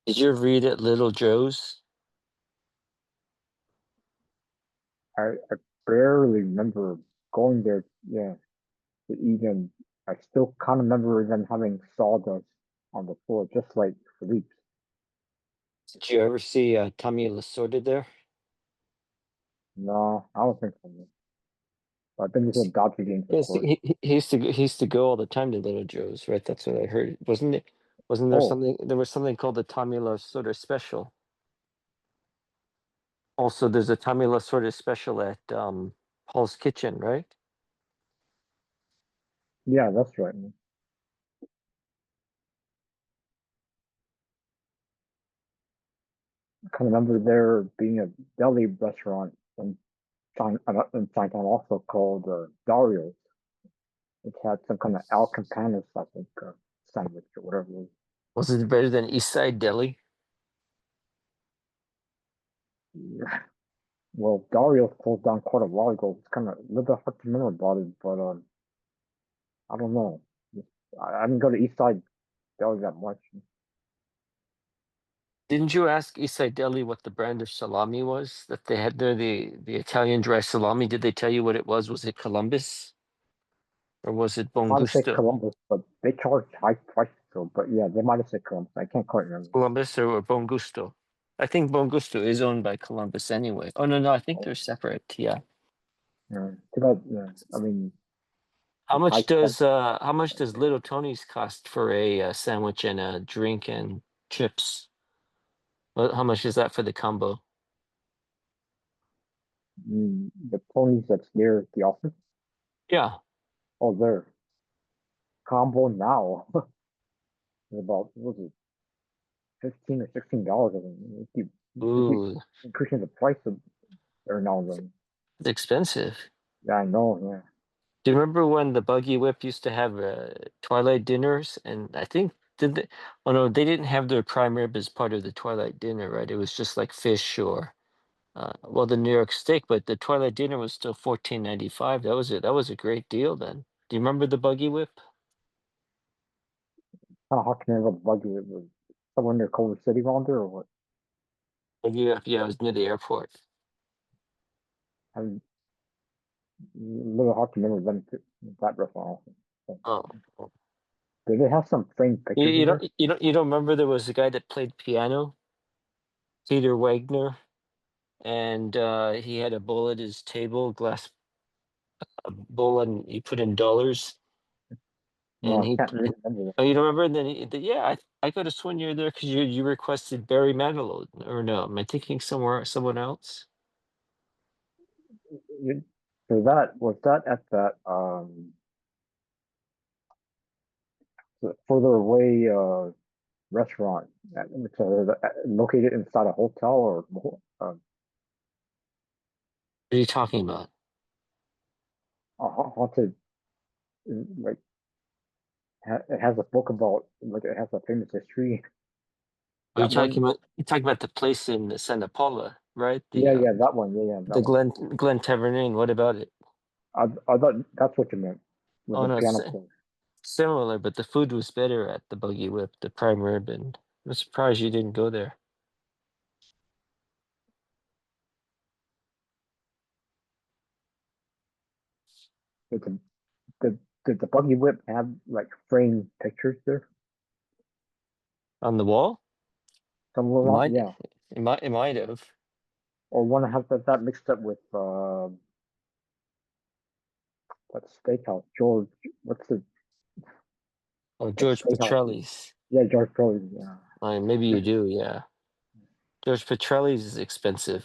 Did you ever read at Little Joe's? I barely remember going there, yeah, to eat, and I still kind of remember them having sawdust on the floor, just like Philippe's. Did you ever see Tommy Lasorda there? No, I don't think so. Man. I've been to the Dodger games, of Yes, course. he used to go all the time to Little Joe's, right? That's what I heard. Wasn't it? Wasn't there Oh, something? There was something called the Tommy Lasorda special. Also, there's a Tommy Lasorda special at Paul's Kitchen, right? yeah, that's right, man. I kind of remember there being a deli restaurant in Chinatown also called Dario's. It had some kind of Al Campanis, I think, sandwich or whatever it was. Was it better than East Side Deli? Yeah. Well, Dario's closed down quite a while ago. It's kind of a little bit hard to remember about it, but I don't know. I didn't go to East Side Deli that much. Didn't you ask East Side Deli what the brand of salami was that they had there? The Italian dry salami. Did they tell you what it was? Was it Columbus or was it Bon Might have said Gusto? Columbus, but they charge high prices. So, but yeah, they might have said Columbus. I can't quite remember. Columbus or Bon Gusto? I think Bon Gusto is owned by Columbus anyway. Oh no, I think Oh, they're separate. Yeah. yeah. Too bad. Yeah. I mean, How it's high much price. does Little Tony's cost for a sandwich and a drink and chips? How much is that for the combo? The ponies that's near the office. Yeah. Oh, there. Combo now is about what was it, $15 or $16. I mean, they keep Ooh, increasing the price of every now and then. it's expensive. Yeah, I know. Yeah. Do you remember when the Buggy Whip used to have Twilight dinners? And I think did they? Oh no, they didn't have their prime rib as part of the Twilight dinner, right? It was just like fish or well, the New York steak, but the Twilight dinner was still 14.95. That was it. That was a great deal then. Do you remember the Buggy Whip? Kind of hard to remember the buggy. It was somewhere near Culver City around there or what? Buggy Whip, yeah, it was near the airport. I'm a little hard to remember that restaurant. Also. Oh, oh. Did they have some framed You, pictures you in don't there? you don't remember there was a guy that played piano, Peter Wagner, and he had a bowl at his table, glass a bowl, and he put in dollars, No, and I can't really remember that. oh, you don't remember? And then yeah, I could have sworn you're there because you requested Barry Manilow, or no? Am I thinking someone else? You, so that was that at that further away restaurant it's located inside a hotel or What are you talking about? a haunted like it has a book about like it has a famous history. Are you That one, talking about the place in Santa Paula, right? yeah, yeah, that one, yeah, yeah, that The one. Glen Tavern Inn. What about it? I thought that's what you meant with Oh the no, piano player. similar, but the food was better at the Buggy Whip, the prime rib, and I'm surprised you didn't go there. Did the buggy whip have like framed pictures there? On the wall? Some of It them, might, yeah. it might have. Or one have that mixed up with that steakhouse, George. What's the Oh, that George steakhouse? Petrelli's. Yeah, George Petrelli. Yeah. Maybe you Just, do, yeah. George Petrelli's is expensive.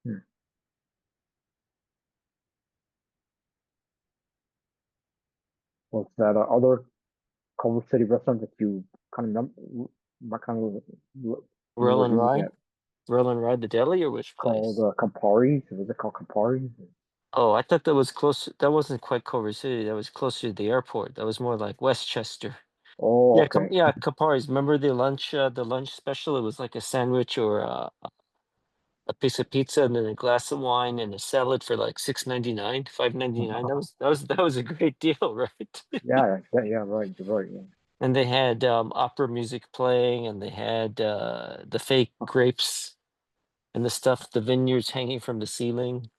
hmm. Was that other Culver City restaurant that you kind of what kind of Roll remember and eating Ride? at? Roll and Ride the deli or which Called place? Campari's. Was it called Campari's? Oh, I thought that was close. That wasn't quite Culver City. That was closer to the airport. That was more like Westchester. Oh, Yeah, okay. yeah, Kapari's. Remember the lunch special? It was like a sandwich or a piece of pizza and then a glass of wine and a salad for like 6.99, 5.99. That was a great deal, right? Yeah, yeah, right, you're right. Yeah. And they had opera music playing, and they had the fake grapes and the stuff, the vineyards hanging from the ceiling.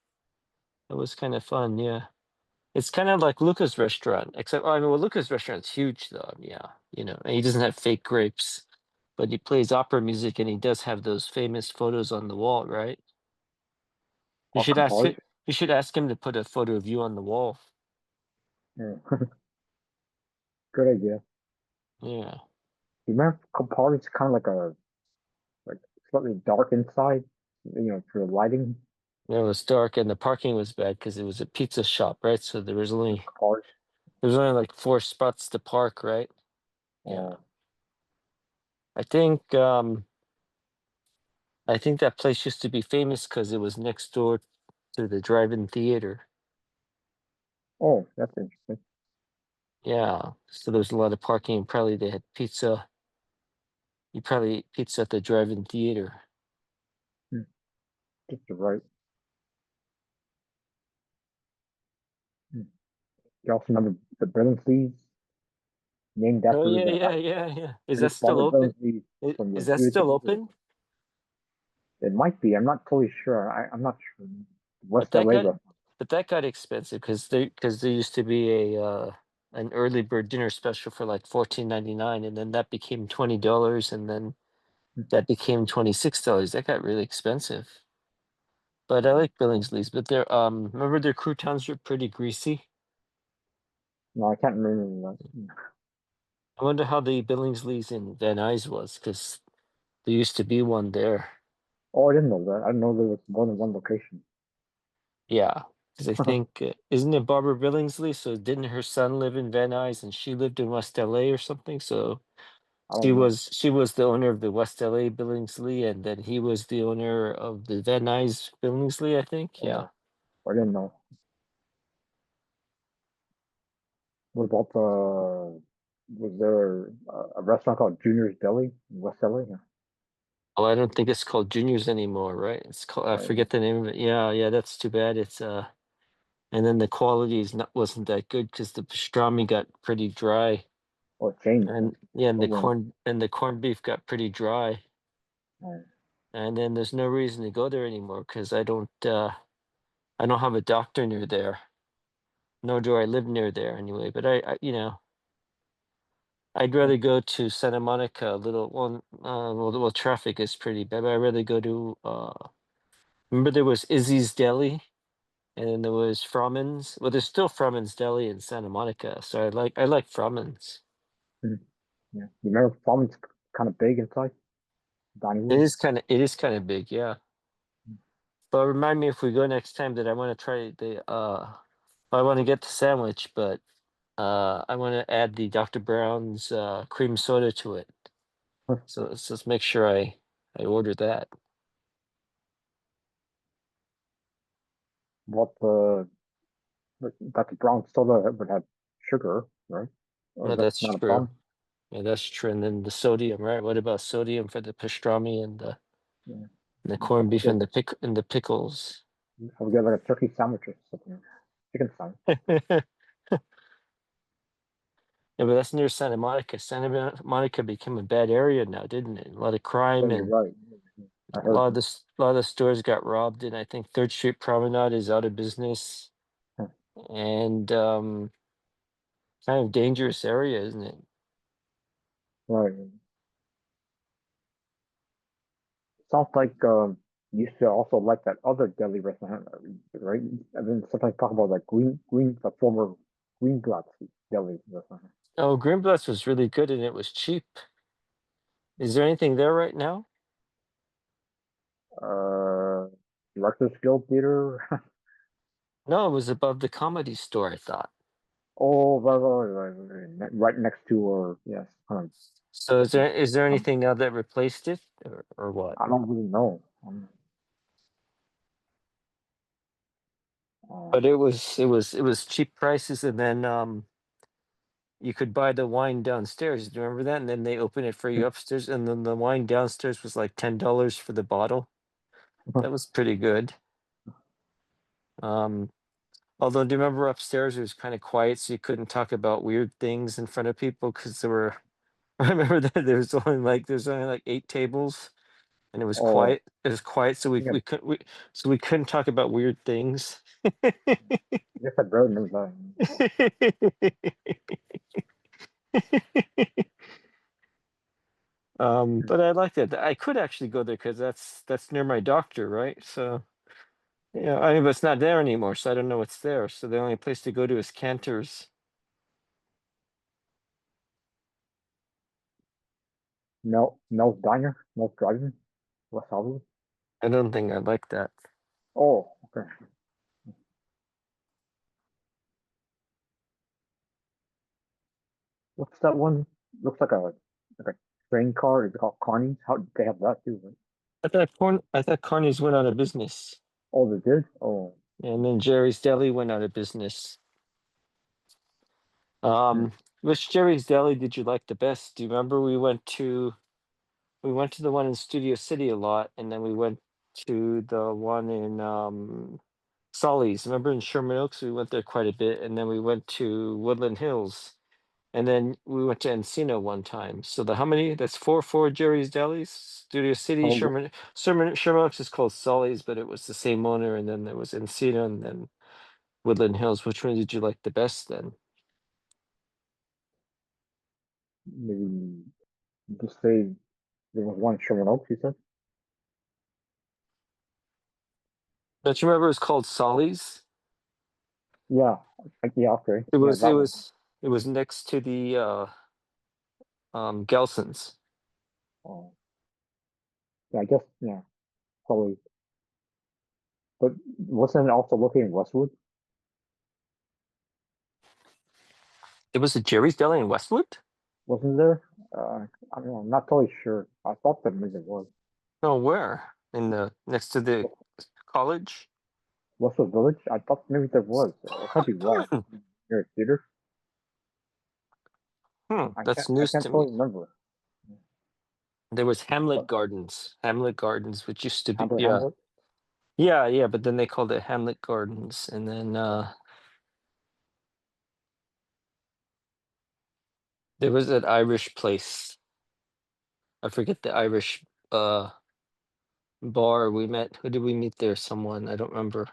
It was kind of fun, yeah. It's kind of like Luca's restaurant, except I mean, well, Luca's restaurant's huge, though. Yeah, and he doesn't have fake grapes, but he plays opera music, and he does have those famous photos on the wall, right? You Or should ask Campari. him. You should ask him to put a photo of you on the wall. Yeah. Good idea. Yeah, You remember Campari's kind of like slightly dark inside, for the lighting. it was dark, and the parking was bad because it was a pizza shop, right? So Campari. there was only like 4 spots to park, right? Yeah, Uh, I think I think that place used to be famous because it was next door to the drive-in theater. oh, that's interesting. Yeah, so there's a lot of parking, and probably they had pizza. You probably ate pizza at the drive-in theater. Hmm. Just right. Hmm. You also remember the Billingsley's, named Oh after yeah, the yeah, yeah, yeah. Is that famous still Robert open? Billingsley from Is the that Judas still Caesar. open? It might be. I'm not totally sure. I'm not sure. But West that LA got restaurant. but that got expensive because there used to be a an early bird dinner special for like 14.99, and then that became $20, and then Hmm. that became $26. That got really expensive. But I Uh, like Billingsley's. But their remember their croutons were pretty greasy. no, I can't remember that. Hmm. I wonder how the Billingsley's in Van Nuys was, because there used to be one there. Oh, I didn't know that. I didn't know there was more than one location. Yeah, because I think isn't it Barbara Billingsley? So didn't her son live in Van Nuys and she lived in West LA or something? So I she don't know. was she was the owner of the West LA Billingsley, and then he was the owner of the Van Nuys Billingsley, I think. Yeah. Oh, I didn't know. What about was there a restaurant called Junior's Deli in West LA? Yeah. Oh, I don't think it's called Juniors anymore, right? It's called, I Right. forget the name of it. Yeah, yeah, that's too bad. It's and then the quality wasn't that good because the pastrami got pretty dry, Oh, it changed. and yeah, and Oh, well, the corned beef got pretty dry, right. and then there's no reason to go there anymore because I don't have a doctor near there, nor do I live near there anyway. But I'd rather go to Santa Monica. A little well, traffic is pretty bad. But I'd rather go to remember there was Izzy's Deli. And then there was Fromman's. Well, there's still Fromman's Deli in Santa Monica, so I like Fromman's. Mhm. Yeah. You remember Fallon's kind of big inside dining It room? is kind of it is kind of big, yeah. But remind me if we go next time that I want to try I want to get the sandwich, but I want to add the Dr. Brown's cream soda to it. Huh. So let's just make sure I order that. What that's a brown soda that would have sugar, right? Or No, that's that's not a true. problem. Yeah, that's true. And then the sodium, right? What about sodium for the pastrami Yeah. and the I'll corned beef get and the pickles? I'll get like a turkey sandwich or something. Chicken sandwich. Yeah, but that's near Santa Monica. Monica became a bad area now, didn't it? A lot of Yeah, crime, you're and right. I heard. a lot of stores got robbed, and I think Third Street Promenade is out of business, Huh. and kind of dangerous area, isn't it? Right. Sounds like you used to also like that other deli restaurant, right? And then sometimes talk about like the former Greenblatt deli restaurant. Oh, Greenblatt's was really good, and it was cheap. Is there anything there right now? Uh, Directors Guild Theater. No, it was above the Comedy Store, I thought. Oh, right next to, or yes, So is there um, anything now that replaced it, or what? I don't really know. But it was cheap prices, and then you could buy the wine downstairs. Do you remember that? And then they open it for you upstairs, and then the wine downstairs was like $10 for the bottle. That was pretty good. Um, although, do you remember upstairs it was kind of quiet, so you couldn't talk about weird things in front of people because there were. I remember that there's only like 8 tables, and it was Oh, quiet. It was quiet, so we yeah, we couldn't we couldn't talk about weird things. I guess I barely remember that. But I liked it. I could actually go there because that's near my doctor, right? So yeah, I mean, but it's not there anymore, so I don't know what's there. So the only place to go to is Cantor's. Mel's Diner, Mel's Drive-In, West Hollywood. I don't think I like that. Oh, okay. What's that one? Looks like a train car. Is it called Carney's? How did they have that too? Right? I thought Carney's went out of business, Oh, they did. Oh, and then Jerry's Deli went out of business. hmm. Um, which Jerry's Deli did you like the best? Do you remember we went to the one in Studio City a lot, and then we went to the one in Solly's. Remember in Sherman Oaks, we went there quite a bit, and then we went to Woodland Hills, and then we went to Encino one time. So the how many? That's four Jerry's Delis. Studio City, Oh, Sherman Oaks is called Solly's, but it was the same owner, and then there was Encino, and then Woodland Hills. Which one did you like the best then? maybe just say there was one in Sherman Oaks. You said? Don't you remember it was called Solly's? Yeah. Yeah. Okay. It Yeah, was it that one. was it was next to the Gelson's. Oh, yeah. I guess. Yeah. Probably. But wasn't it also located in Westwood? It was a Jerry's Deli in Westwood? Wasn't there? I don't know. I'm not totally sure. I thought that maybe it was. No, where? In the next to the college? Westwood Village? I thought maybe there was. I could be wrong. Near a theater? I That's can't. I news can't to me. totally remember. There was But Hamlet Gardens, which used to be, Hamlet, yeah. Hamlet. Yeah, but then they called it Hamlet Gardens. And then Oh, there was that Irish place. I forget the Irish uh bar we met. Who did we meet there? Someone, I don't remember.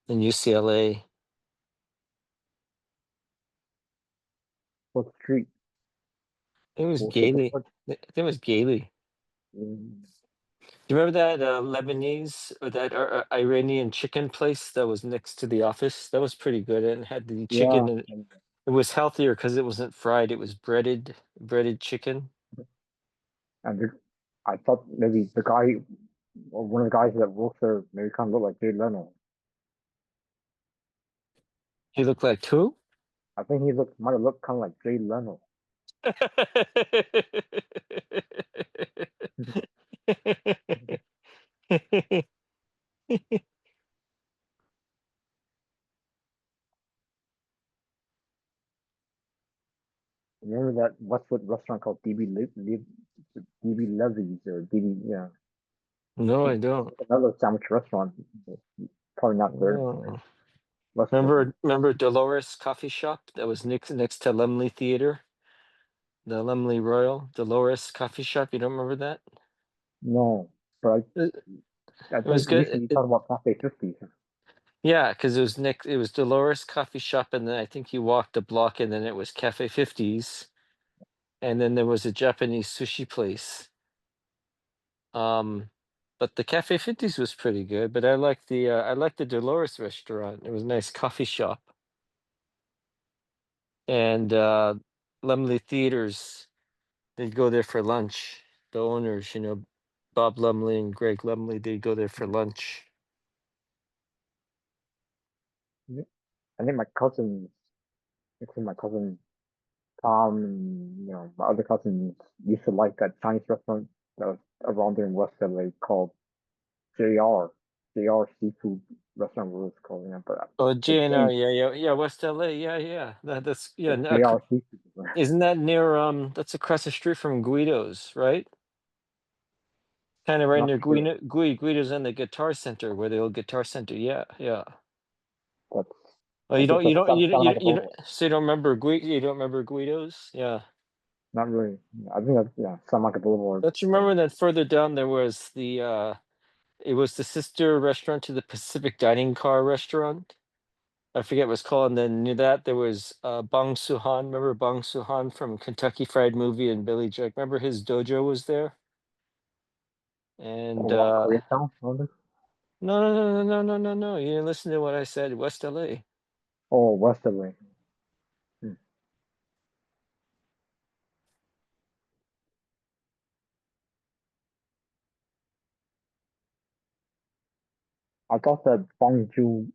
In UCLA. what street? It was What was the Gailey. neighborhood? I think it was Gailey. Mm, Do you remember that Lebanese or that Iranian chicken place that was next to the office? That was pretty good and had the chicken. yeah, And it was healthier because it wasn't fried. It was breaded chicken. and I thought maybe the guy or one of the guys that works there maybe kind of looked like Jay Leno. He looked like who? I think he might have looked kind of like Jay Leno. Remember that Westwood restaurant called DB Levy's or DB, yeah. No, I It's don't. another sandwich restaurant. Probably not there. No. Westwood. Remember Dolores Coffee Shop that was next to Lumley Theater, the Lumley Royal Dolores Coffee Shop. You don't remember that? No, but It, I it was think good. recently you talked about Cafe 50. Yeah, because it was Dolores Coffee Shop, and then I think you walked a block, and then it was Cafe 50s, and then there was a Japanese sushi place. Um, but the Cafe 50s was pretty good, but I liked the Dolores restaurant. It was a nice coffee shop. And Lumley Theaters, they'd go there for lunch. The owners, Bob Lumley and Greg Lumley, they'd go there for lunch. I think my cousins, including my cousin Tom, and my other cousins used to like that Chinese restaurant that was around there in West LA called JR, JR Seafood Restaurant. What it was called, but Oh, it JNR, changed. yeah, West LA, yeah. That's yeah. It's JR Seafood. Isn't that near that's across the street from Guido's, right? kind of right Not near sure. Guido's in the Guitar Center, where the old Guitar Center. Yeah, yeah. That's Oh, I you guess don't, that's Salamanca you don't, Boulevard. so you don't remember you don't remember Guido's? Yeah. Not really. I think that's Salamanca Boulevard. Don't you remember that further down there was it was the sister restaurant to the Pacific Dining Car restaurant? I forget what it's called. And then near that there was Bong Suhan. Remember Bong Suhan from Kentucky Fried Movie and Billy Jack? Remember his dojo was there? And Or around Koreatown, maybe? no, no, no, no, no, no, no, no. You didn't listen to what I said. West LA. Oh, West LA. Hmm. I thought that Bong Joon,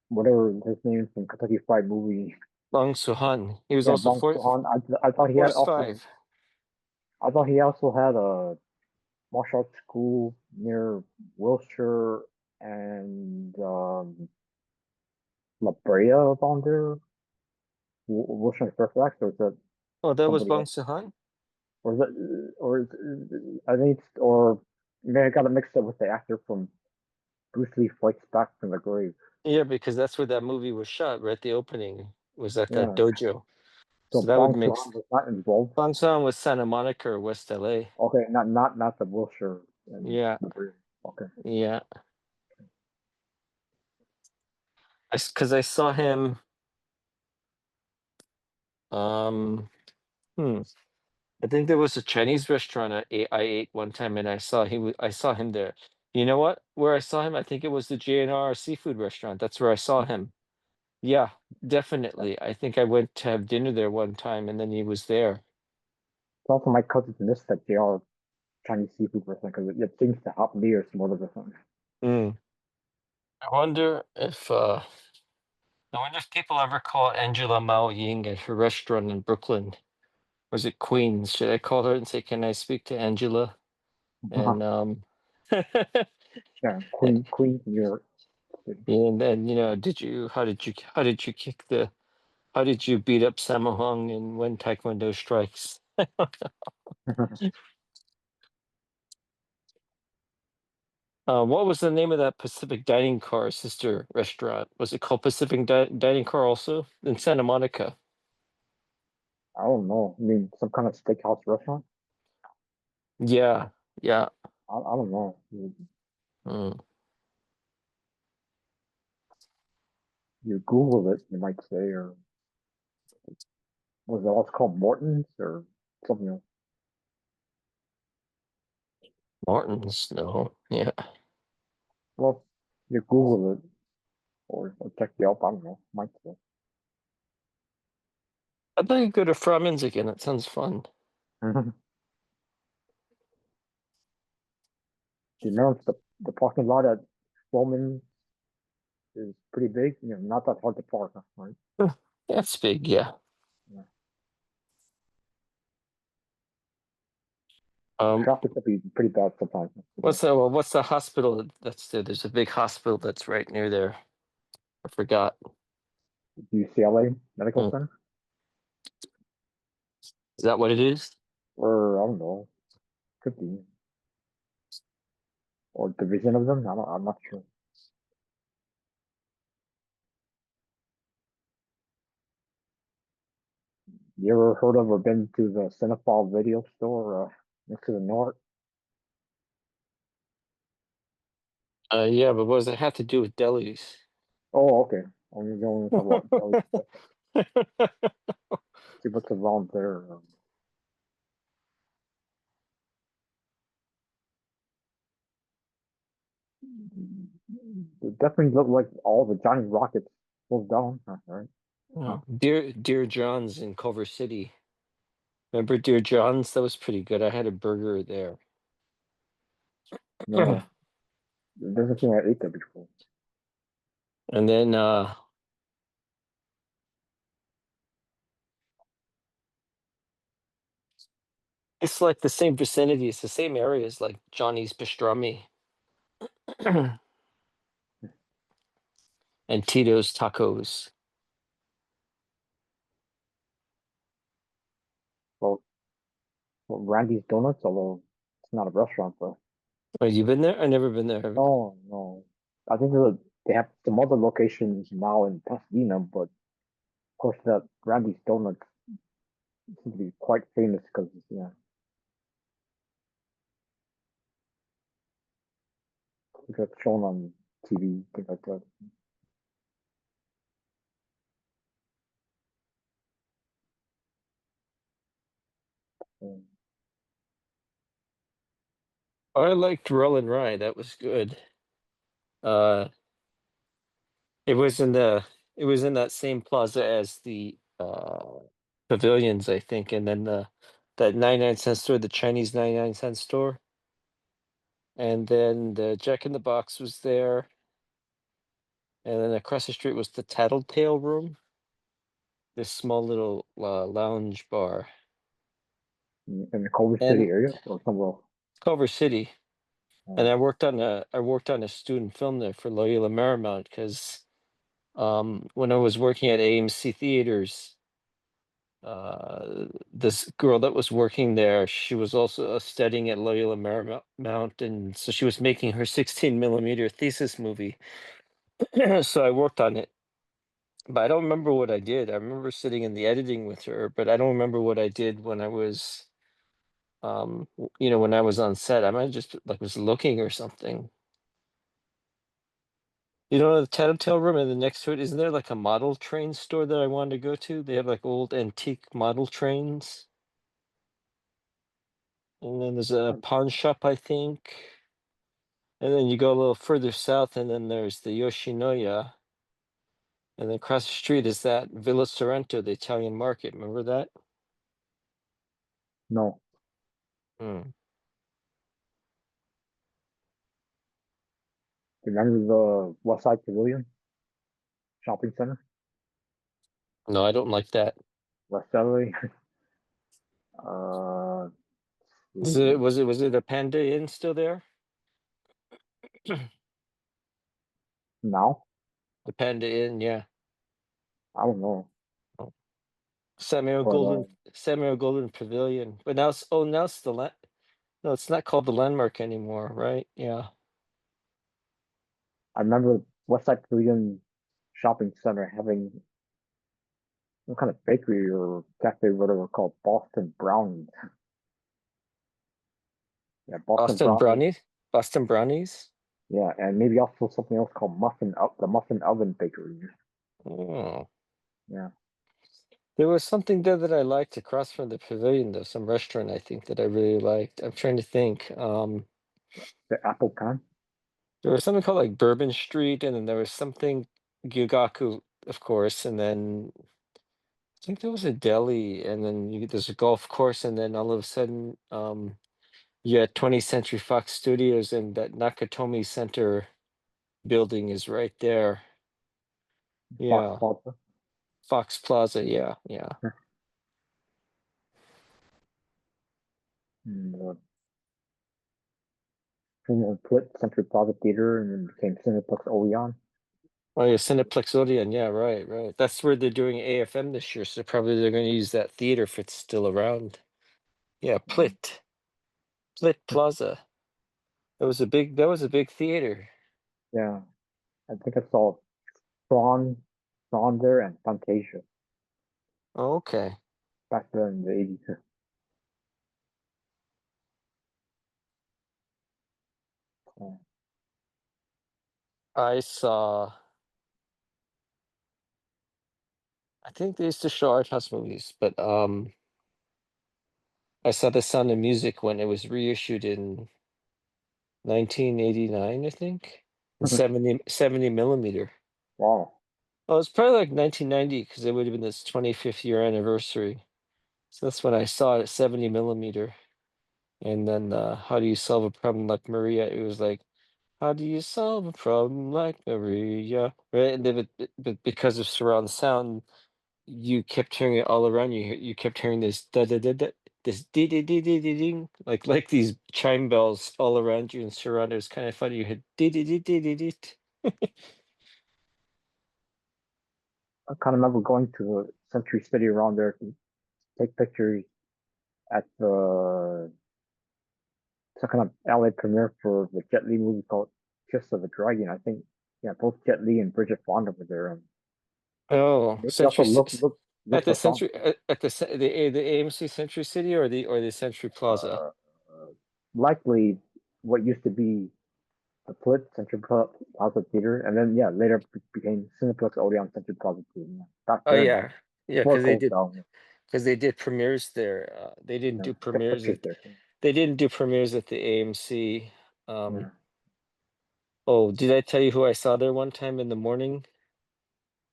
whatever his name from Kentucky Fried Movie, Bong Suhan. He was yeah, also Bong Joon. I thought he had Force also. 5. I thought he also had a martial arts school near Wilshire and La Brea down there. Wilshire and Fairfax, or is that Oh, that was somebody Bong else? Suhan? Or is that, or is, I think it's, or maybe I got it mixed up with the actor from Bruce Lee Fights Back from the Grave. Yeah, because that's where that movie was shot, right? The opening was at that Yeah. dojo. So So that would Bong make Joon was not involved. Bong Suhan was Santa Monica or West LA. Okay, not the Wilshire and Yeah, the Grave. Okay. yeah. Because I saw him. Um, hmm. I think there was a Chinese restaurant I ate one time, and I saw him there. You know what? Where I saw him, I think it was the JNR seafood restaurant. That's where I saw him. Yeah, Yeah. definitely. I think I went to have dinner there one time, and then he was there. It's also my cousins missed that they are Chinese seafood restaurant because it seems to help me or some other restaurant. Mm. I wonder if uh I wonder if people ever call Angela Mao Ying at her restaurant in Brooklyn. Was it Queens? Should I call her and say, "Can I speak to Angela?" And Yeah, Queen, New York City. and then how did you kick the how did you beat up Sammo Hung and when Taekwondo strikes? What was the name of that Pacific Dining Car sister restaurant? Was it called Dining Car also in Santa Monica? I don't know. I mean, some kind of steakhouse restaurant. Yeah, yeah. I don't know. Mm. You Google it, you might say, or was it also called Morton's or something else? Martin's, no. Yeah. Well, you Google it or check Yelp. I don't know. Might say. I'd like to go to Framen's again. That sounds fun. Do you know if the parking lot at Bowman is pretty big? You know, not that hard to park, right? Huh, that's big, yeah. Yeah. Um, Traffic could be pretty bad sometimes. what's the hospital that's there? There's a big hospital that's right near there. I forgot. UCLA Medical Mm. Center, Is that what it is? or I don't know, could be, or division of them. I'm not sure. You ever heard of or been to the Cinephile video store next to the North? Yeah, but what does it have to do with delis? Oh, okay. Only going to talk about Delhi stuff. See what's around there. It definitely looked like all the Johnny Rockets closed down, right? Huh. Oh, Dear John's in Culver City. Remember Dear John's? That was pretty good. I had a burger there. No, it doesn't seem like I ate there before. And then it's like the same vicinity, it's the same area as like Johnny's Pastrami and Tito's Tacos. Well, Randy's Donuts, although it's not a restaurant, but Oh, you been there? I never been there. No, no. I think they have some other locations now in Pasadena, but of course that Randy's Donuts seem to be quite famous because yeah, it got shown on TV, things like that. Um, I liked Roll and Rye. That was good. Uh, it was in the it was in that same plaza as the pavilions, I think, and then the that 99-cent store, the Chinese 99-cent store, and then the Jack in the Box was there, and then across the street was the Tattletale Room, this small little lounge bar, in the Culver City and area or somewhere else. Culver City. And Um, I worked on a student film there for Loyola Marymount because when I was working at AMC Theaters, this girl that was working there, she was also studying at Loyola Marymount, and so she was making her 16 millimeter thesis movie. So I worked on it, but I don't remember what I did. I remember sitting in the editing with her, but I don't remember what I did when I was, when I was on set. I might have just like was looking or something. The Tattletale Room, and the next to it, isn't there like a model train store that I wanted to go to? They have like old antique model trains. And then there's a pawn shop, I think. And then you go a little further south, and then there's the Yoshinoya. And then across the street is that Villa Sorrento, the Italian market. Remember that? no, Hmm. remember the West Side Pavilion Shopping Center, No, I don't like that. West LA. uh, Is it the- was it a Panda Inn still there? now The Panda Inn, yeah. I don't know, Oh. Samuel but Golden Samuel Golden Pavilion. But now it's the no, it's not called the Landmark anymore, right? Yeah. I remember West Side Pavilion Shopping Center having some kind of bakery or cafe, whatever, called Boston Brownies. Yeah, Boston Boston Brownies. Brownies? Boston Brownies? Yeah, and maybe also something else called the Muffin Oven Bakery. Oh. Yeah, There was something there that I liked across from the pavilion, though, some restaurant I think that I really liked. I'm trying to think. the Apple Can. There was something called like Bourbon Street, and then there was something Gyugaku, of course, and then I think there was a deli, and then there's a golf course, and then all of a sudden, you had 20th Century Fox Studios, and that Nakatomi Center building is right there. Fox Yeah, Plaza. Fox Plaza. Yeah, yeah. And former Put Century Plaza Theater and then became Cineplex Oleon. Oh yeah, Cineplex Odeon. Yeah, right, right. That's where they're doing AFM this year, so probably they're going to use that theater if it's still around. Yeah, Plit Plaza. That was a big theater. Yeah, I think I saw Prawn, Prawn there and Fantasia Oh, okay. back then in the 80s. Uh, I saw. I think they used to show art house movies, but I saw The Sound of Music when it was reissued in 1989, I think, in 70 millimeter. wow, Oh, it's probably like 1990 because it would have been this 25th year anniversary. So that's when I saw it at 70 millimeter. And then how do you solve a problem like Maria? It was like, how do you solve a problem like Maria? Right? And then but because of surround sound, you kept hearing it all around you. You kept hearing this da da da da, this dee dee dee dee dee ding, like these chime bells all around you and surround. It was kind of funny. You had dee dee dee dee dee dee. I kind of remember going to Century City around there to take pictures at the some kind of LA premiere for the Jet Li movie called Kiss of a Dragon. I think yeah, both Jet Li and Bridget Fonda were there, and Oh, they also Century at looked the the song. Century at the AMC Century City or the Century Plaza. Uh, Likely what used to be the Put Central Plaza Theater, and then yeah, later became Cineplex Odeon Central Plaza Theater. Yeah. Back Oh then, yeah, yeah, before it closed down, because they did premieres there. They didn't yeah, do kept premieres pictures at there. they didn't do premieres at the AMC. Um, Yeah, oh, did I tell you who I saw there one time in the morning?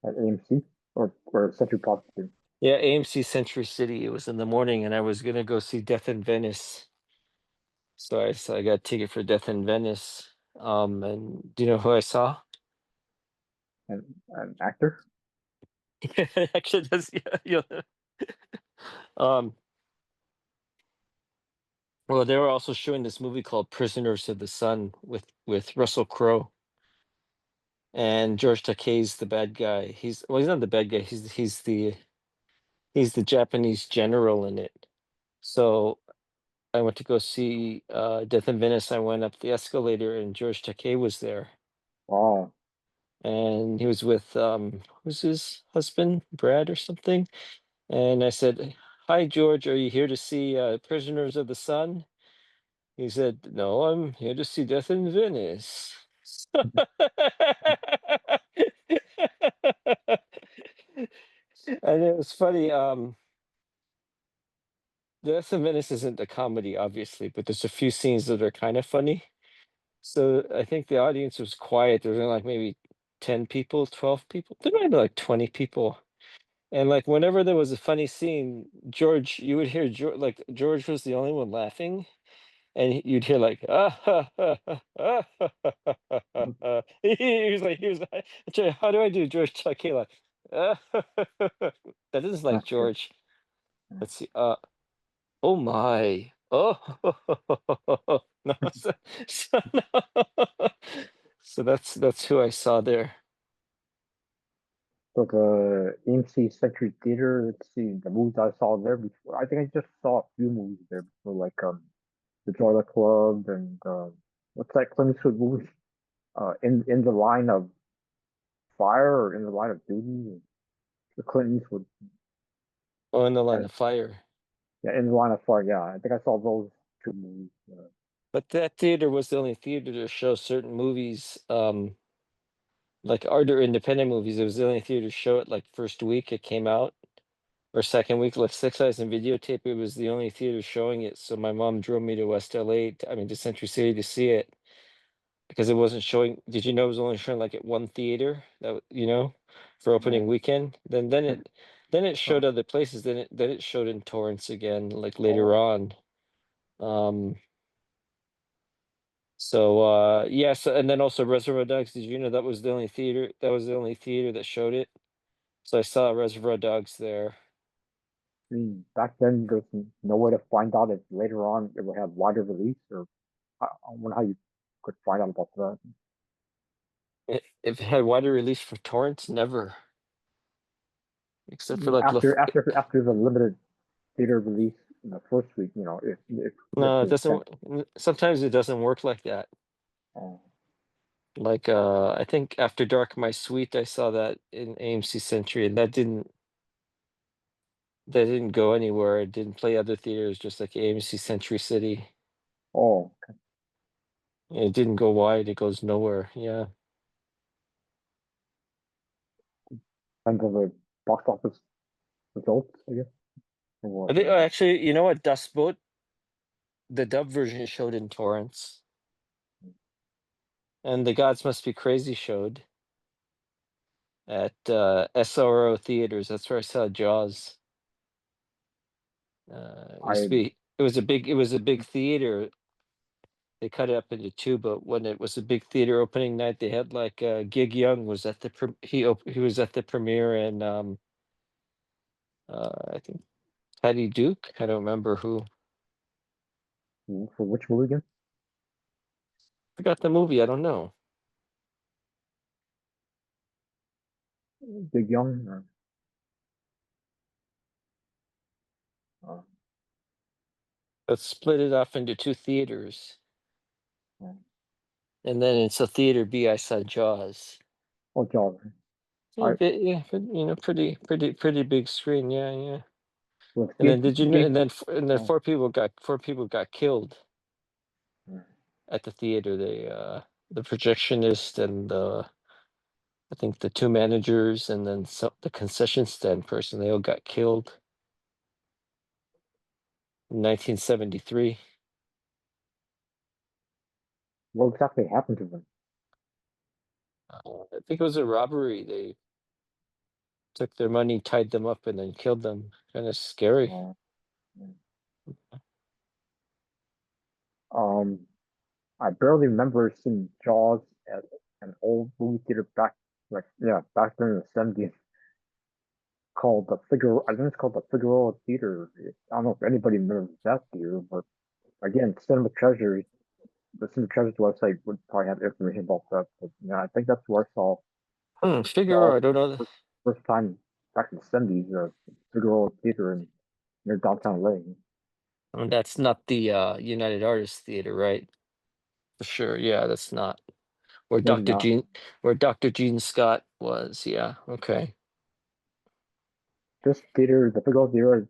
at AMC or Central Plaza Theater. Yeah, AMC Century City. It was in the morning, and I was gonna go see Death in Venice. So I got a ticket for Death in Venice. And do you know who I saw? And an actor. It actually does. Yeah, yeah. Um, well, they were also showing this movie called Prisoners of the Sun with Russell Crowe and George Takei's the bad guy. He's not the bad guy. He's the Japanese general in it. So I went to go see Death in Venice. I went up the escalator and George Takei was there. Oh, And he was with who's his husband, Brad or something. And I said, "Hi George, are you here to see Prisoners of the Sun?" He said, "No, I'm here to see Death in Venice." And it was funny. Death in Venice isn't a comedy, obviously, but there's a few scenes that are kind of funny. So I think the audience was quiet. There was only like maybe 10 people, 12 people. There might be like 20 people. And like whenever there was a funny scene, George, you would hear George was the only one laughing, and you'd hear like ah ha ha ha ah, ha, ha, ha, ha, ha, ha." He was like how do I do George Takei? Ah, ha, ha, ha, ha." That is like that's good. George. Let's see. Oh my. Oh no. No. So that's who I saw there. So the AMC Century Theater. Let's see the movies I saw there before. I think I just saw a few movies there before, like the Joy Club and what's that Clint Eastwood movie? In the Line of Fire or In the Line of Duty. The Clint Eastwood. Oh, in the line Uh, of fire. yeah, In the Line of Fire. Yeah, I think I saw those two movies. But that theater was the only theater to show certain movies, like art or independent movies. It was the only theater to show it like first week it came out or second week, like Six Eyes and Videotape. It was the only theater showing it. So my mom drove me to West LA, I mean to Century City to see it because it wasn't showing. Did you know it was only showing like at one theater for opening Oh, weekend? and, Then it showed oh, other places. Then it showed in Torrance again, like later oh, on. Um, So yeah, so and then also Reservoir Dogs. Did you know that was the only theater that showed it? So I saw Reservoir Dogs there. I mean, back then there's no way to find out if later on it would have wider release, or I wonder how you could find out about that. If it had wider release for torrents, never. Except for like After the limited theater release in the first week, if no, it the doesn't. Sometimes it doesn't work like that. uh, Like I think After Dark, My Sweet, I saw that in AMC Century, and that didn't go anywhere. It didn't play other theaters, just like AMC Century City. oh, It didn't go wide. It goes nowhere. Yeah. kind of the box office results, I guess, or I what? think actually, you know what? Dust Boat, the dub version showed in torrents, and The Gods Must Be Crazy showed at SRO theaters. That's where I saw Jaws. It used to I be. It was a big theater. They cut it up into two, but when it was a big theater opening night, they had like Gig Young was at the he was at the premiere, and I think Patty Duke. I don't remember who. for which movie again? Forgot the movie. I don't know. Big Young. Uh, Let's split it off into two theaters, Yeah. and then it's a theater B. I saw Jaws. Oh, Jaws. Yeah, I yeah, pretty big screen. Yeah, yeah. was And then did you know? gate. And then Oh, four people got killed yeah. at the theater. The projectionist and I think the two managers and then the concession stand person. They all got killed in 1973. What exactly happened to them? I think it was a robbery. They took their money, tied them up, and then killed them. Kind of scary. Uh, yeah. um, I barely remember seeing Jaws at an old movie theater back, like yeah, back during the '70s. Called the Figaro. I think it's called the Figaro Theater. I don't know if anybody remembers that theater, but again, Cinema Treasures. The Cinema Treasures website would probably have information about that. But yeah, I think that's where I saw Figaro. Jaws I for don't the know. first time back in the '70s. Figaro Theater in near downtown LA. That's not the United Artists Theater, right? For sure. Yeah, that's not where Maybe Dr. not. Gene Scott was. Yeah. Okay. This theater, the Figaro Theater,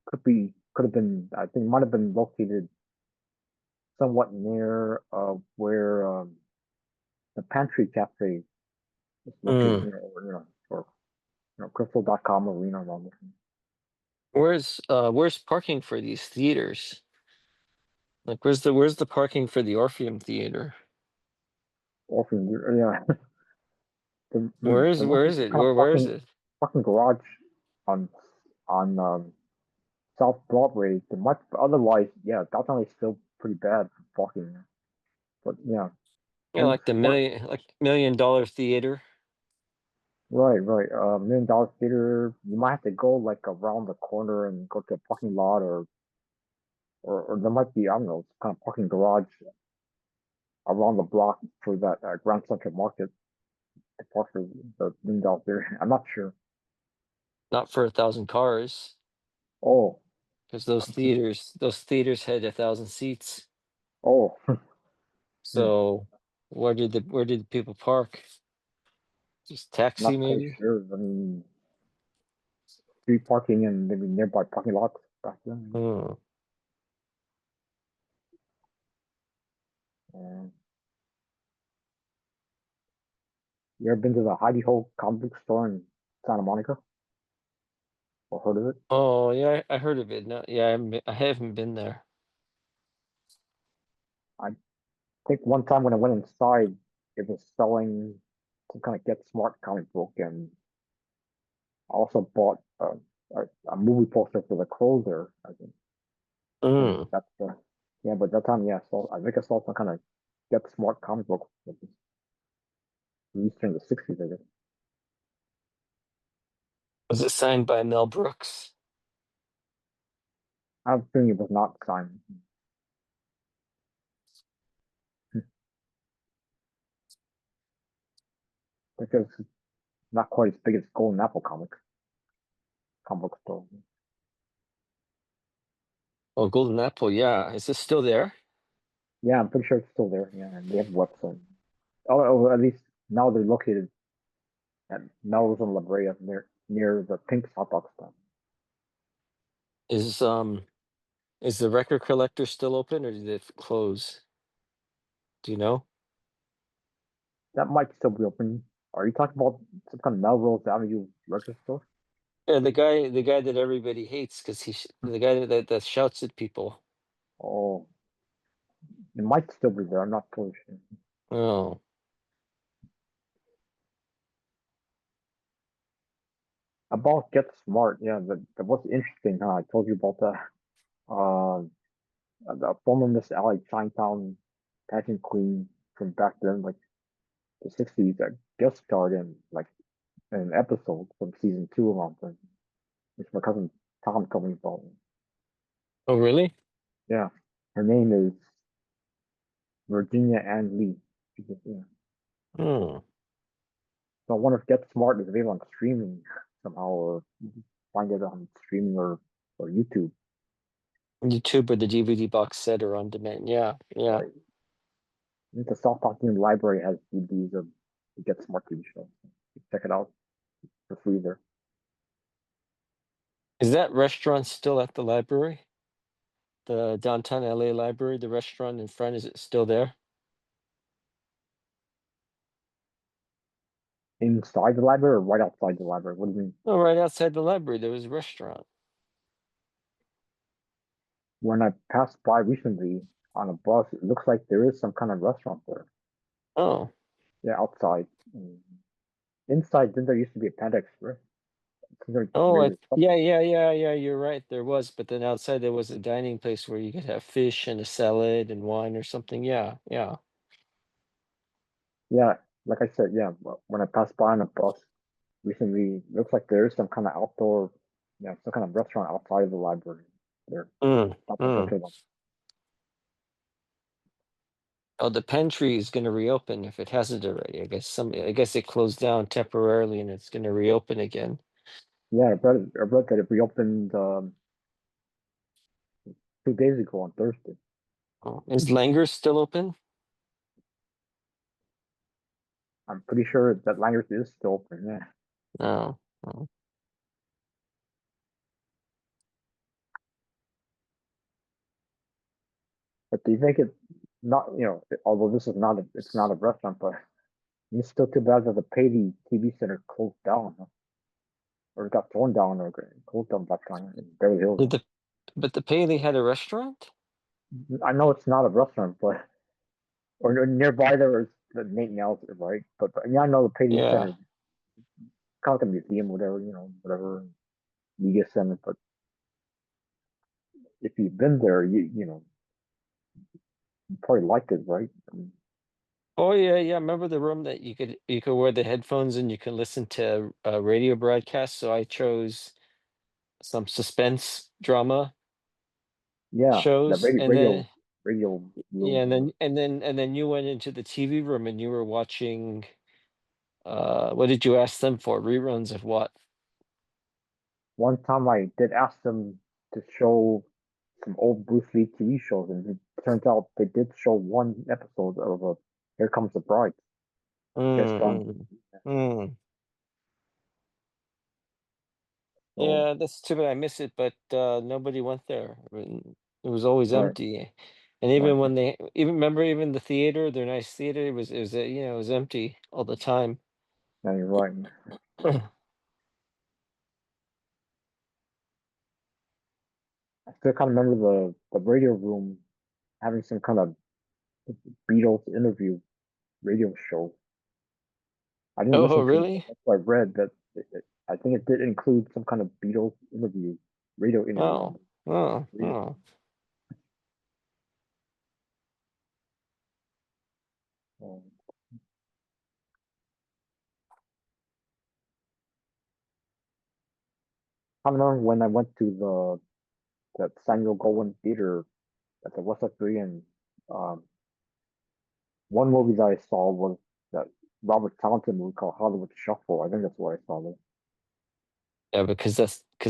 could have been. I think might have been located somewhat near where the Pantry Cafe is located. Mm. Or Crystal.com arena around there. Where's parking for these theaters? Like, where's the parking for the Orpheum Theater? Often, yeah, there Where must be is some it? kind of Where is it? parking garage on on South Broadway. The much otherwise, yeah, downtown is still pretty bad for parking. But yeah, Yeah, and like the million dollar theater. right. $1 million theater. You might have to go like around the corner and go to a parking lot, or there might be I don't know some kind of parking garage around the block for that Grand Central Market to park for the $1 million theater. I'm not sure. Not for 1,000 cars, Oh, because those theaters had 1,000 seats. oh. Hmm. So where did the people park? Just taxi Not quite maybe? sure. I mean, street parking and maybe nearby parking lots back then. Hmm. And you ever been to the Heidi Ho comic book store in Santa Monica or heard of it? Oh yeah, I heard of it. No, yeah, I haven't been there. I think one time when I went inside, it was selling some kind of Get Smart comic book, and I also bought a movie poster for The Closer. I think, and Mm. that's yeah. But that time, yeah, so I think I saw some kind of Get Smart comic book that was released in the '60s. I guess. Was it signed by Mel Brooks? I have a feeling it was not signed because it's not quite as big as Golden Apple comic book store. Oh, Golden Apple. Yeah, is this still there? Yeah, I'm pretty sure it's still there. Yeah, and they have a website. Oh, at least now they're located at Melrose and La Brea near the Pink's hot dog stand. Is is the record collector still open or did it close? Do you know? That might still be open. Are you talking about some kind of Melrose Avenue record store? Yeah, the guy that everybody hates because the guy that shouts at people. Oh, it might still be there. I'm not totally sure. Oh, About Get Smart, yeah, that was interesting. Huh? I told you about uh, the former Miss Alley Chinatown pageant queen from back then, like the '60s, that guest starred in like an episode from season 2 around then, which my cousin Tom told me about. oh, really? Yeah, her name is Virginia Ann Lee. Yeah. Hmm. So I wonder if Get Smart is available on streaming somehow, or you can find it on streaming or YouTube. YouTube or the DVD box set or on demand. Yeah, yeah. Right. The South Parktoon library has DVDs of it gets more TV shows. Check it out for free there. Is that restaurant still at the library? The downtown LA library, the restaurant in front, is it still there? Inside the library or right outside the library? What do you mean? Oh, right outside the library, there was a restaurant. When I passed by recently on a bus, it looks like there is some kind of restaurant there. Oh, Yeah, outside. Inside, then there used to be a Panda Express. Considered oh, regular yeah, Subway. yeah, yeah, yeah, you're right, there was, but then outside there was a dining place where you could have fish and a salad and wine or something. Yeah, yeah. Yeah, like I said, yeah. When I passed by on a bus recently, it looks like there is some kind of outdoor, yeah, some kind of restaurant outside of the library. There, Mm, stop and go mm. to them. Oh, the pantry is gonna reopen if it hasn't already. I guess it closed down temporarily and it's gonna reopen again. Yeah, I read that it reopened 2 days ago on Thursday. Oh, is Langer's still open? I'm pretty sure that Langer's is still open. Yeah, No. Oh. but do you think it not? Although this is not it's not a restaurant, but it's still too bad that the Paley TV Center closed down, huh? Or it got torn down or closed down that time in Beverly Hills. Did the but the Paley had a restaurant? I know it's not a restaurant, but or nearby there was the Nate Nels, right? But yeah, I know the Paley Yeah. Center, kind of like a museum, whatever, whatever media center. But if you've been there, you probably liked it, right? I mean, Oh yeah, yeah. Remember the room that you could wear the headphones and you can listen to a radio broadcast. So I chose some suspense drama yeah, that shows, radio, and radio, then radio yeah, room. and Or then you went into the TV room and you were watching. What did you ask them for? Reruns of what? one time I did ask them to show some old Bruce Lee TV shows, and it turns out they did show one episode of Here Comes the Bride. Guest on. Mm, mm, mm. So Yeah, that's too bad I miss it, but nobody went there. I mean, it was always right, empty. And right, even when they even remember even the theater, their nice theater, it was it was empty all the time. yeah, you're right. I still kind of remember the radio room having some kind of Beatles interview radio show. I didn't Oh, listen to it, but really? that's what I read that I think it did include some kind of Beatles interview, radio interview on Oh, the oh, radio. oh. Um, I remember when I went to that Samuel Goldwyn Theater at the West Side and um, one movie that I saw was that Robert Townsend movie called Hollywood Shuffle. I think that's where I saw it. Yeah, because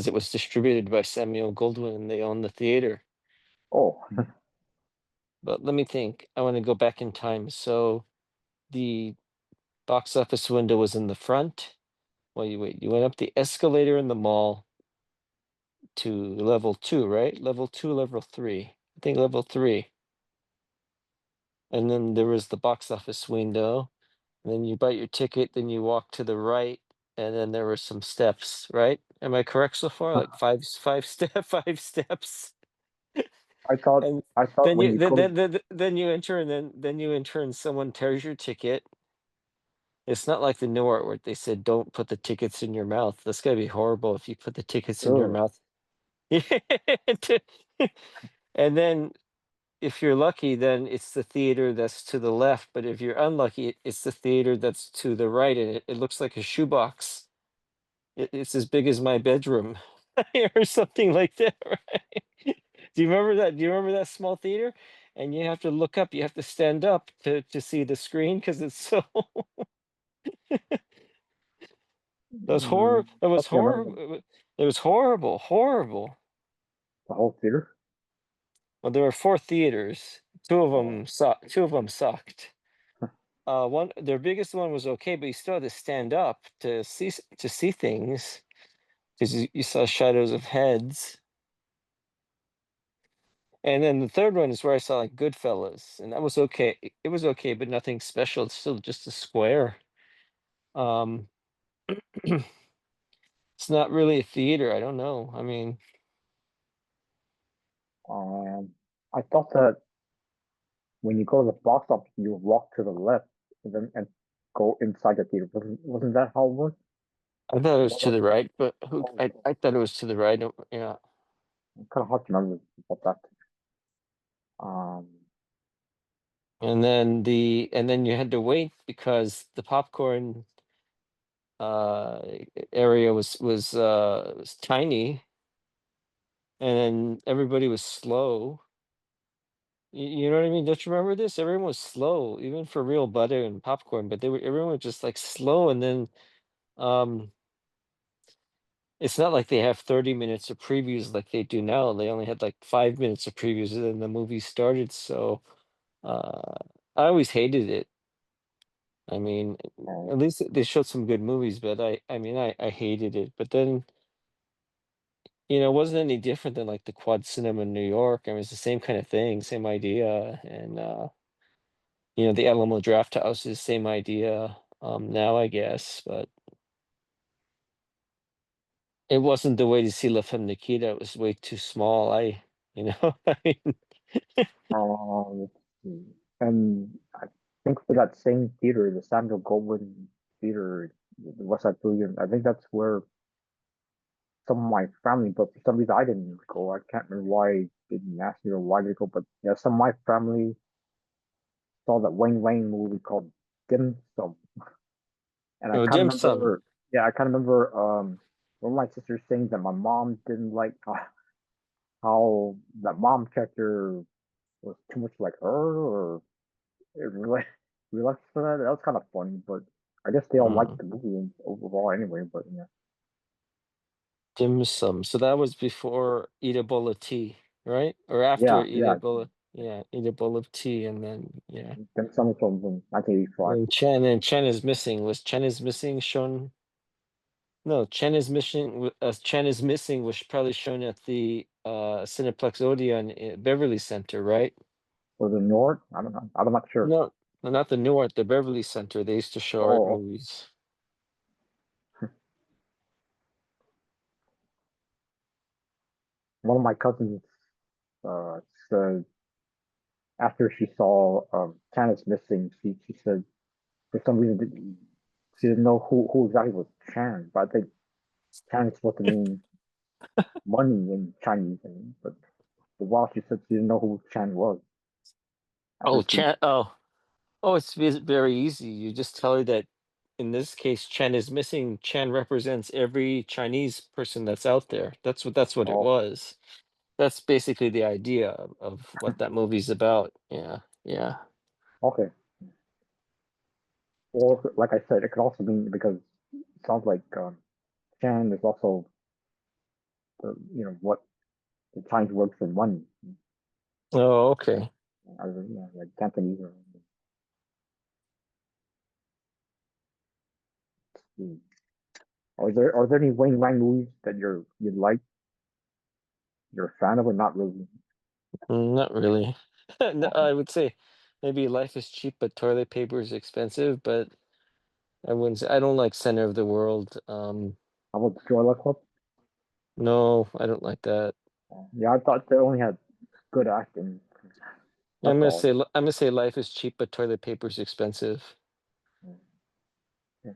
it was distributed by Samuel Goldwyn and they own the theater. Oh, But let me think. I want to go back in time. So the box office window was in the front. Well, you went up the escalator in the mall to level two, right? Level two, level three. I think level three. And then there was the box office window. And then you bought your ticket, then you walk to the right, and then there were some steps, right? Am I correct so far? Like five step, five steps. I thought And I thought then when you you go then you enter and then you enter and someone tears your ticket. It's not like the new art where they said don't put the tickets in your mouth. That's gotta be horrible if you put the tickets in your to, mouth. And then if you're lucky, then it's the theater that's to the left. But if you're unlucky, it's the theater that's to the right, and it looks like a shoebox. It's as big as my bedroom, or something like that, right? Do you remember that? Do you remember that small theater? And you have to look up. You have to stand up to see the screen because it's so. That was mm, horror. That was okay, I remember horrible. It was horrible. Horrible. the whole theater. Well, there were 4 theaters. 2 of Oh, them sucked. One their biggest one was okay, but you still had to stand up to see things 'cause you saw shadows of heads. And then the 3rd one is where I saw, like, Goodfellas, and that was okay. It was okay, but nothing special. It's still just a square. Um, it's not really a theater, I don't know. I mean, um, I thought that when you go to the box office, you walk to the left and go inside the theater. Wasn't that how it worked? I thought it was What to was the right, but who what was I thought it was to the right, yeah. kind of hard to remember about that. Um, And then you had to wait because the popcorn, uh, area was tiny, and then everybody was slow. You know what I mean? Don't you remember this? Everyone was slow, even for real butter and popcorn, but everyone was just, like, slow, and then, um, it's not like they have 30 minutes of previews like they do now. They only had, like, 5 minutes of previews, and then the movie started, so, uh, I always hated it. I mean, uh, at least they showed some good movies, but I mean, I hated it. But then, it wasn't any different than like the Quad Cinema in New York. I mean, it's the same kind of thing, same idea. And the Alamo Draft House is same idea now, I guess, but it wasn't the way to see La Femme Nikita. It was way too small. I mean, let's see. And I think for that same theater, the Samuel Goldwyn Theater, the West Side Pavilion, I think that's where some of my family, but for some reason I didn't go. I can't remember why they didn't ask me or why they go, but yeah, some of my family saw that Wayne Wayne movie called Dim Sum, and I kind of dim sum. remember, yeah, I kind of remember one of my sisters saying that my mom didn't like how that mom character was too much like her, or it really relaxed for that. That was kind of funny, but I guess they all liked Mm, the movie overall anyway. But yeah, dim sum. So that was before Eat a Bowl of Tea, right? Or after yeah, Eat a yeah. Bowl of, yeah, Eat a Bowl of Tea, and then yeah. Dim Sum was from 1985. And Chen is missing. Was Chen is missing shown? No, Chen is missing was probably shown at the Cineplex Odeon in Beverly Center, right? Was it Nord? I don't know. I'm not sure. No, no, not the New Art, the Beverly Center. They used to show art Oh, movies. one of my cousins uh, said after she saw Tannis missing, she said for some reason she didn't know who exactly was Chan, but I think Chan is supposed to mean money in Chinese, but for a while she said she didn't know who Chan was after Oh, she. Chen. It's very easy. You just tell her that in this case, Chen is missing. Chen represents every Chinese person that's out there. That's what it Oh, was. That's basically the idea of what that movie's about. Yeah, yeah. okay. Or like I said, it could also mean because it sounds like Chan is also what the Chinese word for money. Oh, okay. Like Cantonese. Hmm. Are there any Wayne Wang movies that you're a fan of, or not really? Not really. No, Okay. I would say maybe life is cheap, but toilet paper is expensive. But I wouldn't say I don't like Center of the World. How about the Joy Club? No, I don't like that. Yeah, I thought they only had good acting. I'm That's gonna all. say I'm gonna say life is cheap, but toilet paper is expensive. Yeah.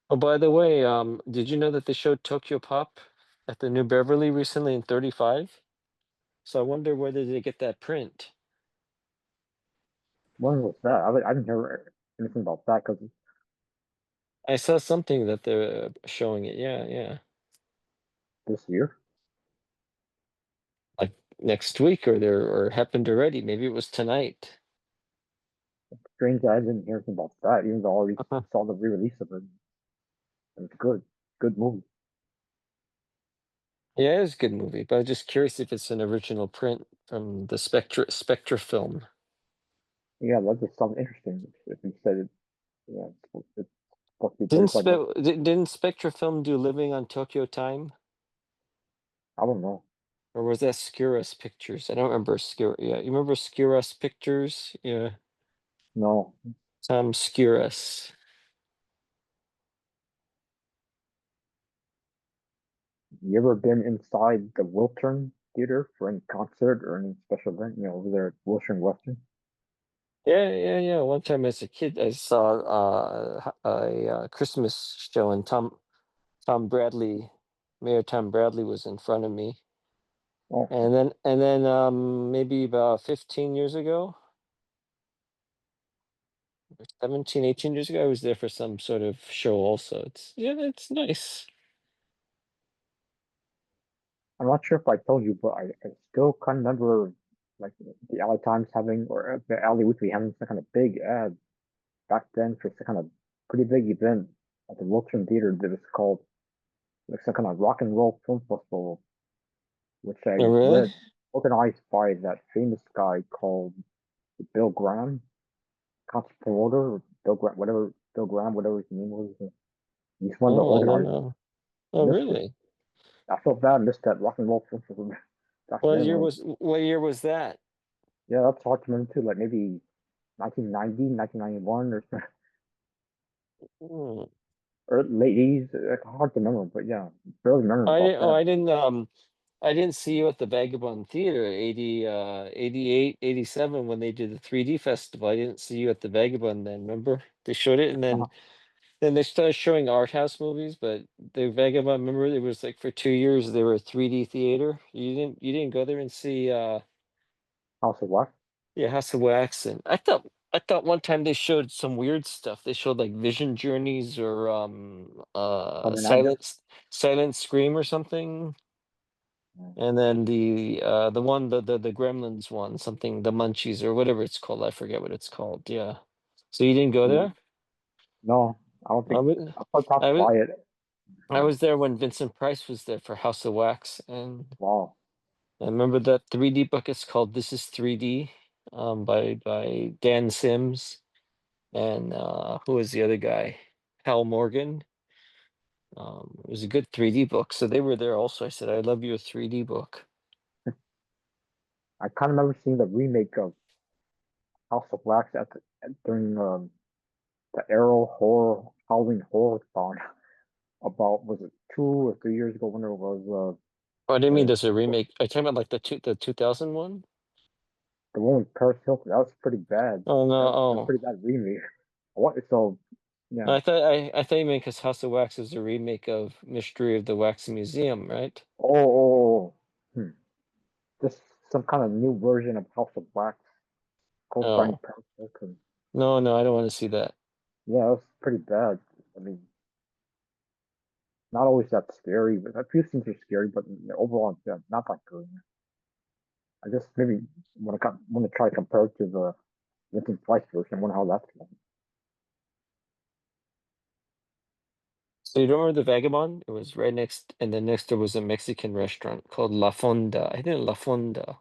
Oh, by the way, did you know that they showed Tokyo Pop at the New Beverly recently in 35? So I wonder where did they get that print? When was that? I didn't hear anything about that because I saw something that they're showing it. Yeah, yeah. this year. Like next week or happened already. Maybe it was tonight. Strange that I didn't hear anything about that, even though I already Uh-huh. saw the re-release of it. It was good. Good movie. Yeah, it was a good movie, but I'm just curious if it's an original print. from the Spectra film. Yeah, that just sounds interesting. If you said it, yeah, it's supposed to be based on like, Didn't Spectra film do Living on Tokyo Time? I don't know. Or was that Skiros Pictures? I don't remember Yeah, you remember Skiros Pictures? Yeah, No. Tom Skiros. You ever been inside the Wiltern Theater for any concert or any special event? You know, over there at Wilshire Western. Yeah. One time as a kid, I saw a Christmas show, and Tom Bradley, Mayor Tom Bradley, was in front of me. Oh, And then maybe about 15 years ago, or 17, 18 years ago, I was there for some sort of show also. It's nice. I'm not sure if I told you, but I still kind of remember like the LA Times having or the LA Weekly having some kind of big ad back then for some kind of pretty big event at the Wiltern Theater that was called like some kind of rock and roll film festival, which Oh, I really? read organized by that famous guy called Bill Graham, concert promoter, or Bill Graham, whatever Bill Graham, whatever his name was. He's one of the Oh, I don't organizers. know. I Oh, missed it. really? I felt bad. I missed that rock and roll film festival back then. What year was that? Yeah, that's hard to remember too. Like maybe 1990, 1991, or Hmm. or late 80s. Like hard to remember, but yeah, barely remember I about didn't. Oh, that. I didn't see you at the Vagabond Theater 88, 87 when they did the 3D festival. I didn't see you at the Vagabond then. Remember they showed it, and Uh-huh. then they started showing art house movies. But the Vagabond, remember, it was like for 2 years they were a 3D theater. You didn't go there and see House of Wax. yeah, House of Wax. And I thought one time they showed some weird stuff. They showed like Vision Journeys or Sunday night, just Silent Scream or something. And then the one the Gremlins one, something, the Munchies or whatever it's called. I forget what it's called. Yeah. So you didn't go there? no, I don't I think was I probably I passed was by it. I was there when Vincent Price was there for House of Wax, and Wow, I remember that 3D book is called This Is 3D, by Dan Sims, and who was the other guy? Hal Morgan. It was a good 3D book. So they were there also. I said, I love your 3D book. I kind of remember seeing the remake of House of Wax during the Arrow horror Halloween horror thon about was it 2 or 3 years ago when it was Oh, I didn't mean uh, there's a remake. I talking about like the 2000 one? the one with Paris Hilton. That was pretty bad. Oh no, That was a oh. pretty bad remake. What? So yeah. I thought you meant because House of Wax is a remake of Mystery of the Wax Museum, right? Hmm. Just some kind of new version of House of Wax, co-starring Oh. Paris Hilton. No, I don't want to see that. Yeah, it was pretty bad. I mean, not always that scary, but a few scenes are scary, but overall, yeah, not that good. I just maybe want to try to compare it to the Vincent Price version. I wonder how that's going. So you don't remember the Vagabond? It was right next, and then next there was a Mexican restaurant called La Fonda. I think La Fonda.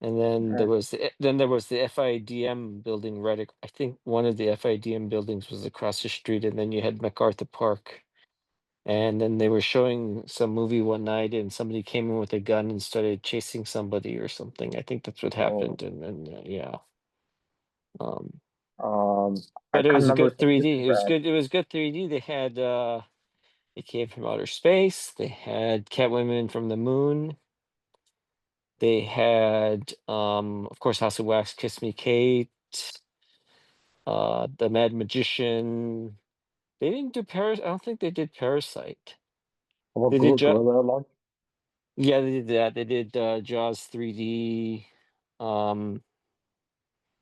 And then Yeah. there was the FIDM building I think one of the FIDM buildings was across the street, and then you had MacArthur Park. And then they were showing some movie one night, and somebody came in with a gun and started chasing somebody or something. I think that's what Oh, happened. And then yeah. Um, I but it kind was of a remember good some 3D. It was Instagram. good. It was good 3D. They had It came from outer space. They had Catwoman from the moon. They had of course House of Wax, Kiss Me Kate, The Mad Magician. They didn't do Paris. I don't think they did Parasite. About They did Gorilla Lodge, Yeah, they did that. They did Jaws 3D. Um,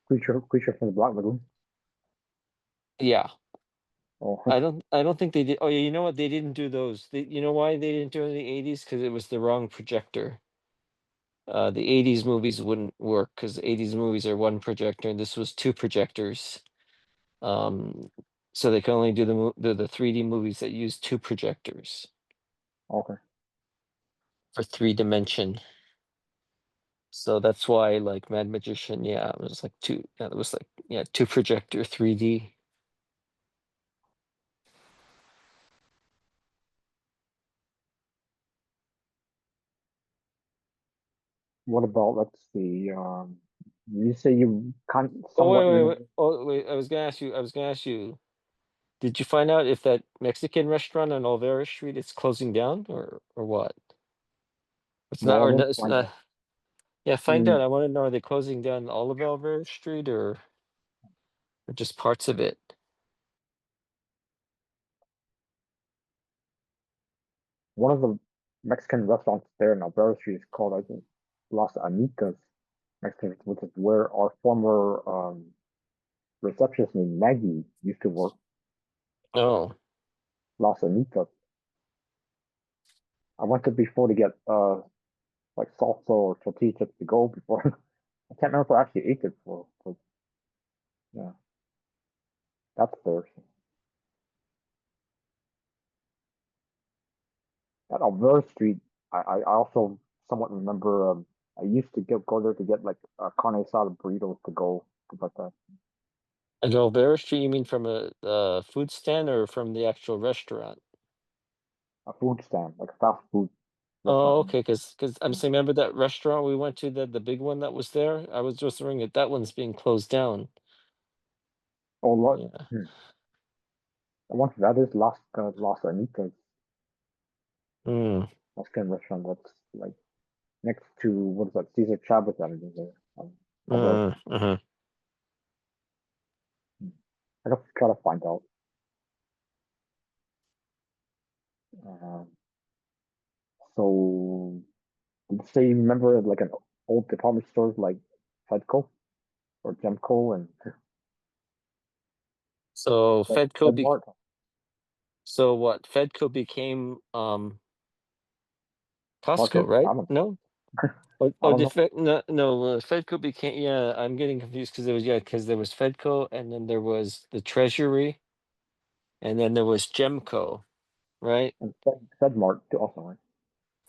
creature from the Black Lagoon. yeah. Oh, I don't think they did. Oh yeah, you know what? They didn't do those. You know why they didn't do it in the 80s? Because it was the wrong projector. The 80s movies wouldn't work because the 80s movies are one projector and this was two projectors. Um, so they can only do the 3D movies that use two projectors okay. for 3 dimension. So that's why like Mad Magician, yeah, it was like two. Yeah, it was like yeah, two projector 3D. What about, let's see, you say you Oh somewhat wait. remember Oh wait, I was gonna ask you. I was gonna ask you. Did you find out if that Mexican restaurant on Olvera Street is closing down or what? It's not, no, I or didn't it's find not. out. Yeah, find Mm, out. I want to know, are they closing down all of Olvera Street or just parts of it? one of the Mexican restaurants there in Alberta Street is called, I think, Las Anitas Mexican, which is where our former receptionist named Maggie used to work. Oh, Las Anitas. I went there before to get like salsa or tortilla chips to go before. I can't remember if I actually ate it for yeah, that's there. At Alvera Street, I also somewhat remember I used to go there to get like carne asada burritos to go, stuff like that. and Olvera Street, you mean from a food stand or from the actual restaurant? A food stand, like a fast food Oh, restaurant. okay, because I'm Yeah. saying, remember that restaurant we went to, the big one that was there? I was just wondering if that one's being closed down. Oh, what? Yeah. I wonder if that is Las Anitas Hmm. Mexican restaurant that's like next to what is that, Caesar Chavez Avenue there. Alvera. Mm-hmm. Hmm. I have to try to find out. Uh, so, did you say you remember like an old department store like Fedco or Gemco and So Fedmart? so what? Fedco became Costco, Target? I right? don't, No? I don't Did know. Fedco became, yeah, I'm getting confused because there was, yeah, because there was Fedco and then there was the Treasury and then there was Gemco, right? And Fedmart too also, right?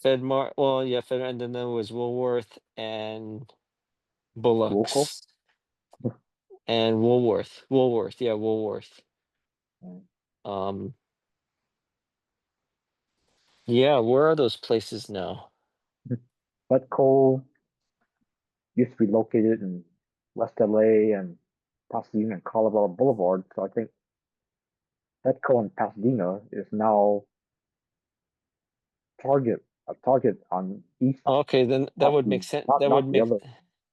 Fedmart, well, yeah, Fed, and then there was Woolworth and Woolco? Bullock's and Woolworth, yeah, Woolworth. Um, yeah, where are those places now? Fedco used to be located in West LA and Pasadena and Colorado Boulevard. So I think Petco in Pasadena is now a Target on East Okay, then that would make Pasadena, sense.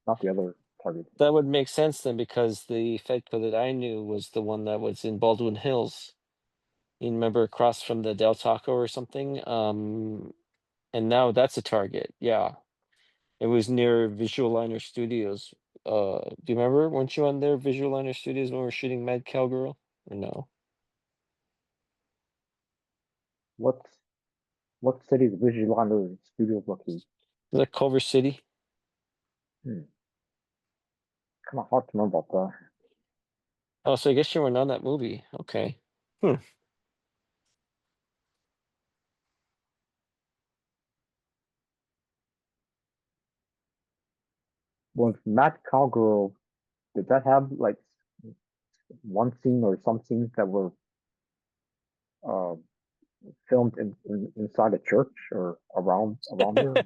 not the other Target. That would make sense then because the Fedco that I knew was the one that was in Baldwin Hills. You remember across from the Del Taco or something? And now that's a Target. Yeah. It was near Visual Liner Studios. Do you remember? Weren't you on there, Visual Liner Studios, when we were shooting Mad Cowgirl? Or no? What's what city's Vigilante Studios located? Was that Culver City? Hmm, kind of hard to remember about that. Oh, so I guess you weren't on that movie. Okay. Hmm. Was Mad Cowgirl, did that have like one scene or some scenes that were uh, filmed inside a church or around there?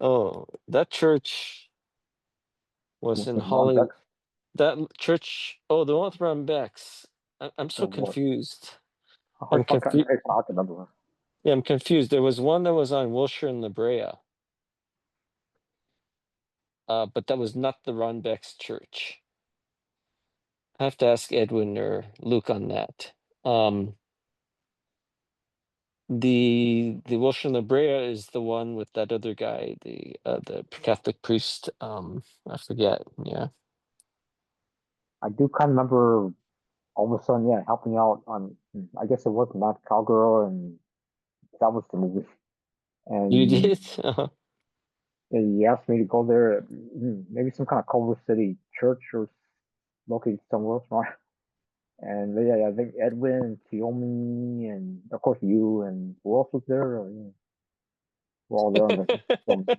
Oh, that church was in Was Ron Hollywood. Beck's Church, oh, the one with Ron Becks. I'm so or what? confused. How I'm the fuck? confused. It's hard to remember. Yeah, I'm confused. There was one that was on Wilshire and La Brea, but that was not the Ron Becks church. I have to ask Edwin or Luke on that. Um, the Wilshire and La Brea is the one with that other guy, the Catholic priest. I forget. Yeah, I do kind of remember all of a sudden, yeah, helping out on. I guess it was Mad Cowgirl, and that was the movie. you And did. he asked me to go there, maybe some kind of Culver City church or located somewhere else, right? And yeah, I think Edwin and Kiyomi, and of course you, and who else was there? Yeah, we're all there on the film.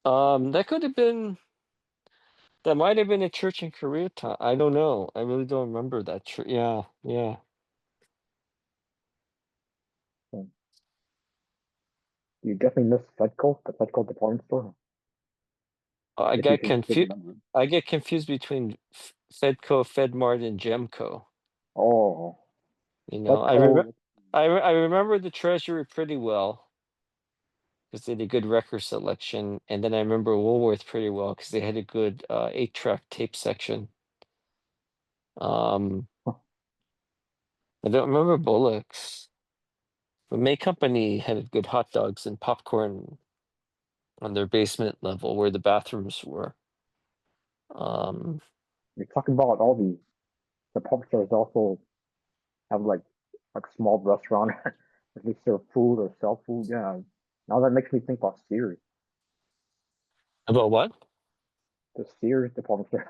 That could have been. That might have been a church in Koreatown. I don't know. I really don't remember that. Yeah, yeah. So you definitely miss Fedco, the Fedco department store. I If you got can still confused. remember. I get confused between Fedco, Fedmart, and Gemco. Oh, You know, Fedco. I remember the Treasury pretty well because they had a good record selection, and then I remember Woolworth pretty well because they had a good 8-track tape section. Um, I don't remember Bullocks, but May Company had good hot dogs and popcorn on their basement level where the bathrooms were. Um, You're talking about all the pub stores also have like small restaurant if they serve food or sell food. Yeah. Now that makes me think about Sears. about what? The Sears department store.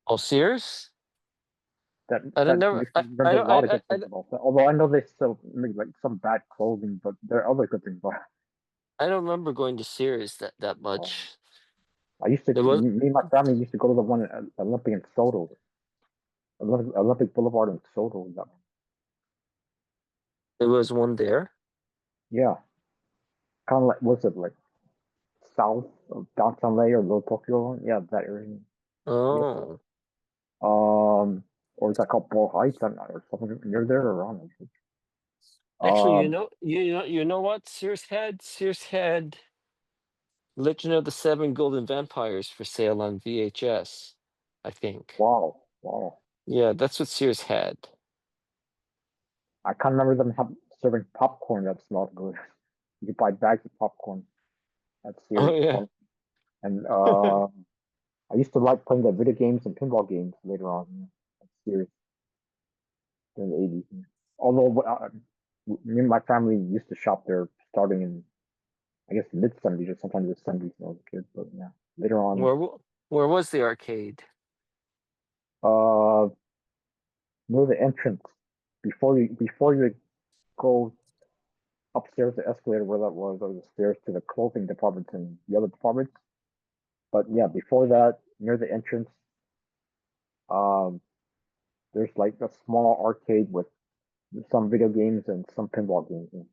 Oh, Sears? that I don't that never. makes me I remember a don't. lot of good things about that. Although I know they still make like some bad clothing, but there are other good things about it. I don't remember going to Sears that Um, much. I used to There was me and my family used to go to the one at Olympic and Soto. Olympic Boulevard and Soto. there was one there. Yeah. Kind of like was it like south of downtown LA or Little Tokyo? Yeah, that area. I guess so. Oh, Or is that called Ball Heights? I'm not, or something near there or around. actually, Um, you know what Sears had? Sears had Legend of the Seven Golden Vampires for sale on VHS. I think. wow, wow. Yeah, that's what Sears had. I can't remember them serving popcorn that smelled good. You could buy bags of popcorn at Oh Sears. yeah. And I used to like playing the video games and pinball games later on at Sears in the 80s. Although me and my family used to shop there starting in, I guess, the mid 70s or sometimes the 70s when I was a kid. But yeah, later on, Where was the arcade? uh, near the entrance, before you go upstairs the escalator where that was, or the stairs to the clothing department and the other departments. But yeah, before that, near the entrance, um, there's like a small arcade with some video games and some pinball games and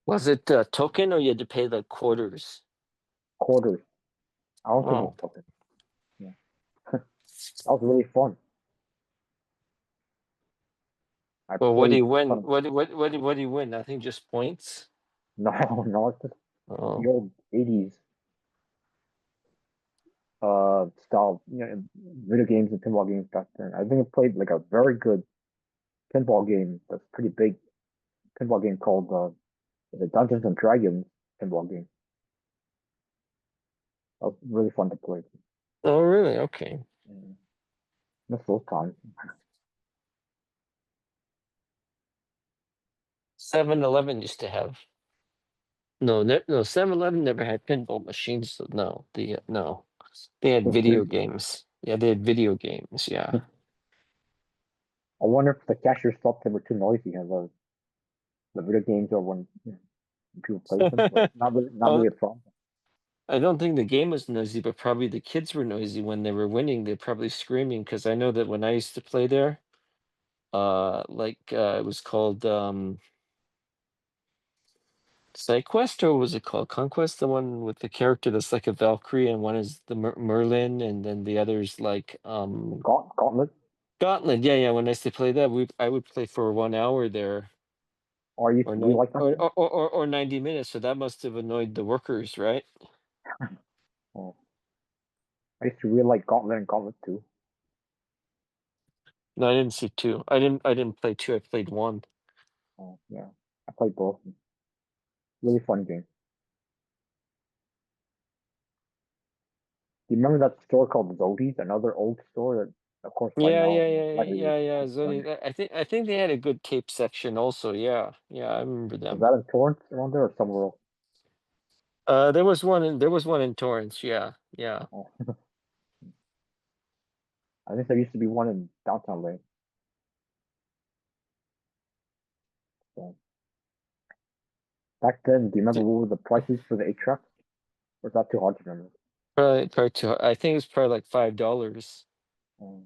Was it token or you had to pay the quarters? quarters. I don't think Oh, it's token. Yeah, that was really fun. I well, what do played you win? some. What do you win? I think just points. No, no, it's just the Oh, old 80s style, video games and pinball games back then. I think I played like a very good pinball game that's pretty big pinball game called the Dungeons and Dragons pinball game. That was really fun to play. oh, really? Okay. Yeah, miss those times. 7-Eleven used to have. No, no, 7-Eleven never had pinball machines. So no, no, they had Just video video games. games. Yeah, they had video games. Yeah. I wonder if the cashier stopped them were too noisy and the video games or when people played them, but not Oh, really a problem. I don't think the game was noisy, but probably the kids were noisy when they were winning. They're probably screaming because I know that when I used to play there, it was called SideQuest, or was it called Conquest? The one with the character that's like a Valkyrie, and one is the Merlin, and then the other's like Gauntlet. Gauntlet. Yeah, yeah. When I used to play that, I would play for 1 hour there, Or I used or to really nine, like that game. or 90 minutes. So that must have annoyed the workers, right? Oh, I used to really like Gauntlet and Gauntlet 2. No, I didn't see two. I didn't play two. I played one. Oh, yeah. I played both. Really fun game. Do you remember that store called Zodi's, another old store that, of course, by Yeah, now yeah, is yeah, yeah, likely yeah, yeah. burned. Zoni. I think they had a good tape section also. Yeah, yeah. I remember Was them. that in Torrance around there or somewhere else? There was one in Torrance. Yeah, yeah. Oh, I think there used to be one in downtown Lane. So, Back then, do you remember D- what were the prices for the 8 track? Or is that too hard to remember? Probably too. I think it was probably like $5. Um,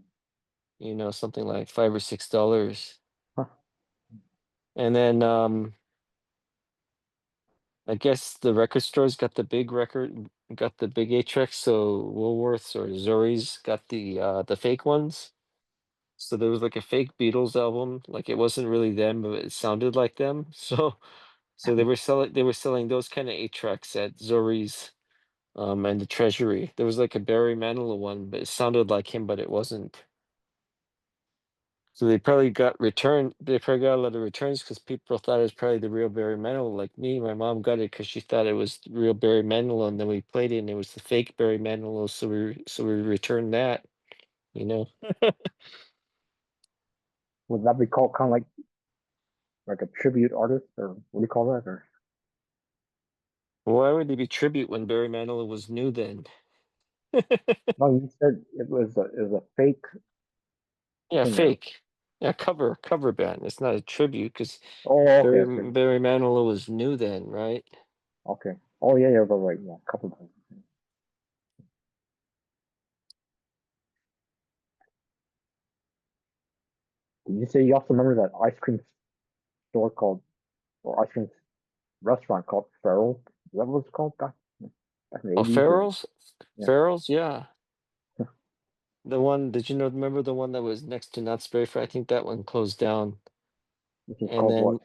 Something like $5 or $6. huh. And then I guess the record stores got the big 8 tracks. So Woolworths or Zori's got the fake ones. So there was like a fake Beatles album, like it wasn't really them, but it sounded like them. So they were selling those kind of 8 tracks at Zori's, and the Treasury. There was like a Barry Manilow one, but it sounded like him, but it wasn't. So they probably got a lot of returns because people thought it was probably the real Barry Manilow. Like me, my mom got it because she thought it was the real Barry Manilow, and then we played it and it was the fake Barry Manilow. So we returned that. You know, Would that be called kind of like a tribute artist, or what do you call that? Or why would they be tribute when Barry Manilow was new then? no, you said it was a fake Yeah, singer. fake. Yeah, cover band. It's not a tribute because Oh, okay, okay, Barry Manilow was new then, right? okay. Oh, yeah, yeah, right, yeah, a couple times. Did you say you also remember that ice cream store called, or ice cream restaurant called Farrell? Is that what it's called back in the Oh, 80s? Or yeah, Farrell's, yeah. The one, did you know? Remember the one that was next to Knott's Berry Farm? I think that one closed down. which is And called what? then,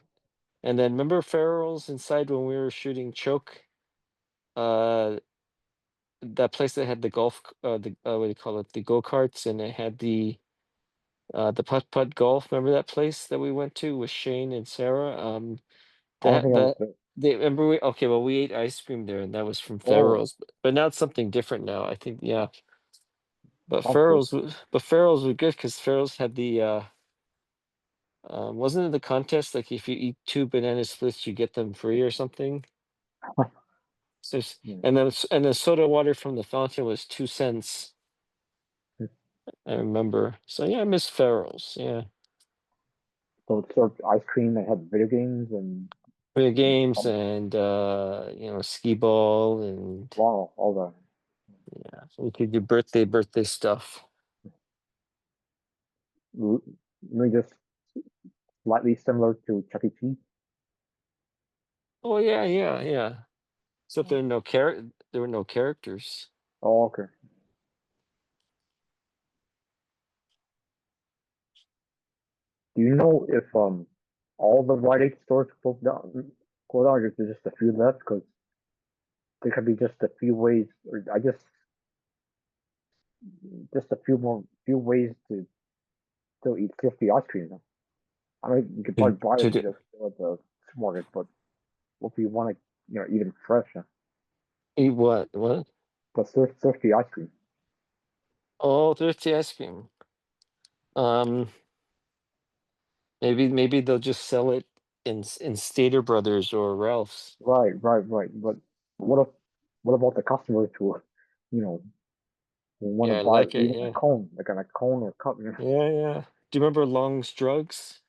and then remember Farrell's inside when we were shooting Choke? Uh, that place that had the what do you call it? The go karts, and it had the putt putt golf. Remember that place that we went to with Shane and Sarah? I don't That think I was that there. they remember we okay, well, we ate ice cream there, and that was from Oh, Farrell's, but now it's something different now. I think, yeah. But sounds cool. Farrell's were good because Farrell's had wasn't it the contest, like if you eat 2 banana splits, you get them free or something? So, Hmm. and then soda water from the fountain was 2 cents. I remember. So yeah, I miss Farrell's. Yeah, So it served ice cream that had video games video and games and skee ball and wow, all the yeah, so we could do birthday stuff. maybe just slightly similar to Chuck E. Cheese. Oh yeah, yeah, yeah. Except there were no characters. Oh, okay. Do you know if all the Rite Aid stores closed down, or is there just a few left? Because there could be just a few ways, or I guess just a few ways to still eat thrifty ice cream. I mean, you could To probably buy to it do, at the supermarket, but what if you want to, eat it fresh? eat what? What? The thrifty ice cream. Oh, thrifty ice cream. Um, maybe they'll just sell it in Stater Brothers or Ralph's. Right, right, right. But what if, what about the customers you know, who want to Yeah, I buy it like it. even a Yeah, cone, like in a cone or cup? yeah, yeah. Do you remember Long's Drugs?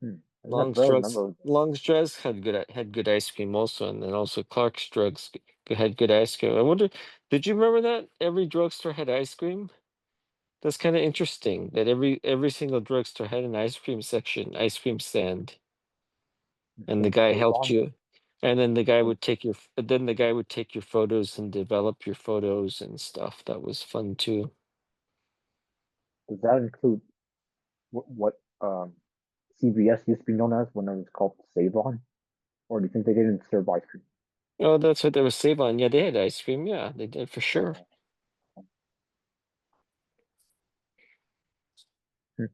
Hmm. I never Long's barely Drugs. remember. Long's Drugs had good ice cream also, and then also Clark's Drugs had good ice cream. I wonder, did you remember that every drugstore had ice cream? That's kind of interesting that every single drugstore had an ice cream section, ice cream stand, and the Since guy day helped one. you. And then the guy Um, would take then the guy would take your photos and develop your photos and stuff. That was fun too. does that include what CVS used to be known as when it was called Save On? Or do you think they didn't serve ice cream? Oh, that's what they was Save on. Yeah, they had ice cream. Yeah, they did for sure. Oh, hmm.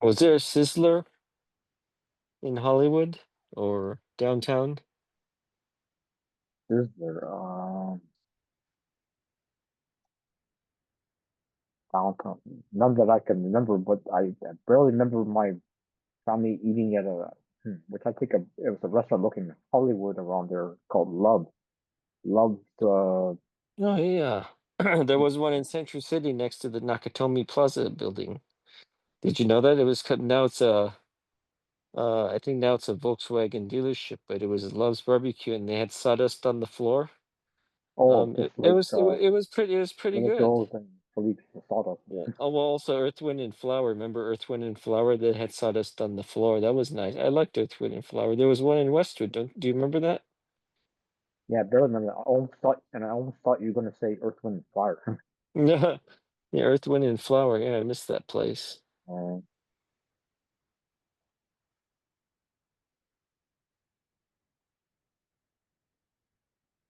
Was there a Sizzler in Hollywood or downtown? Is there downtown? None that I can remember, but I barely remember my family eating at which I think it was a restaurant looking in Hollywood around there called Love's Oh yeah. There was one in Century City next to the Nakatomi Plaza building. Did you know that it was cut? Now it's a I think now it's a Volkswagen dealership, but it was Love's Barbecue, and they had sawdust on the floor. Oh, just It like was it was pretty Billy good. Joel's and Philippe's Sawdust. Yeah. Oh well, also Earth, Wind, and Flower. Remember Earth, Wind, and Flower that had sawdust on the floor? That was nice. I liked Earth, Wind, and Flower. There was one in Westwood. Do you remember that? Yeah, barely remember. I almost thought you were gonna say Earth, Wind, and Fire. Yeah, yeah, Earth, Wind, and Flower. Yeah, I missed that place. uh,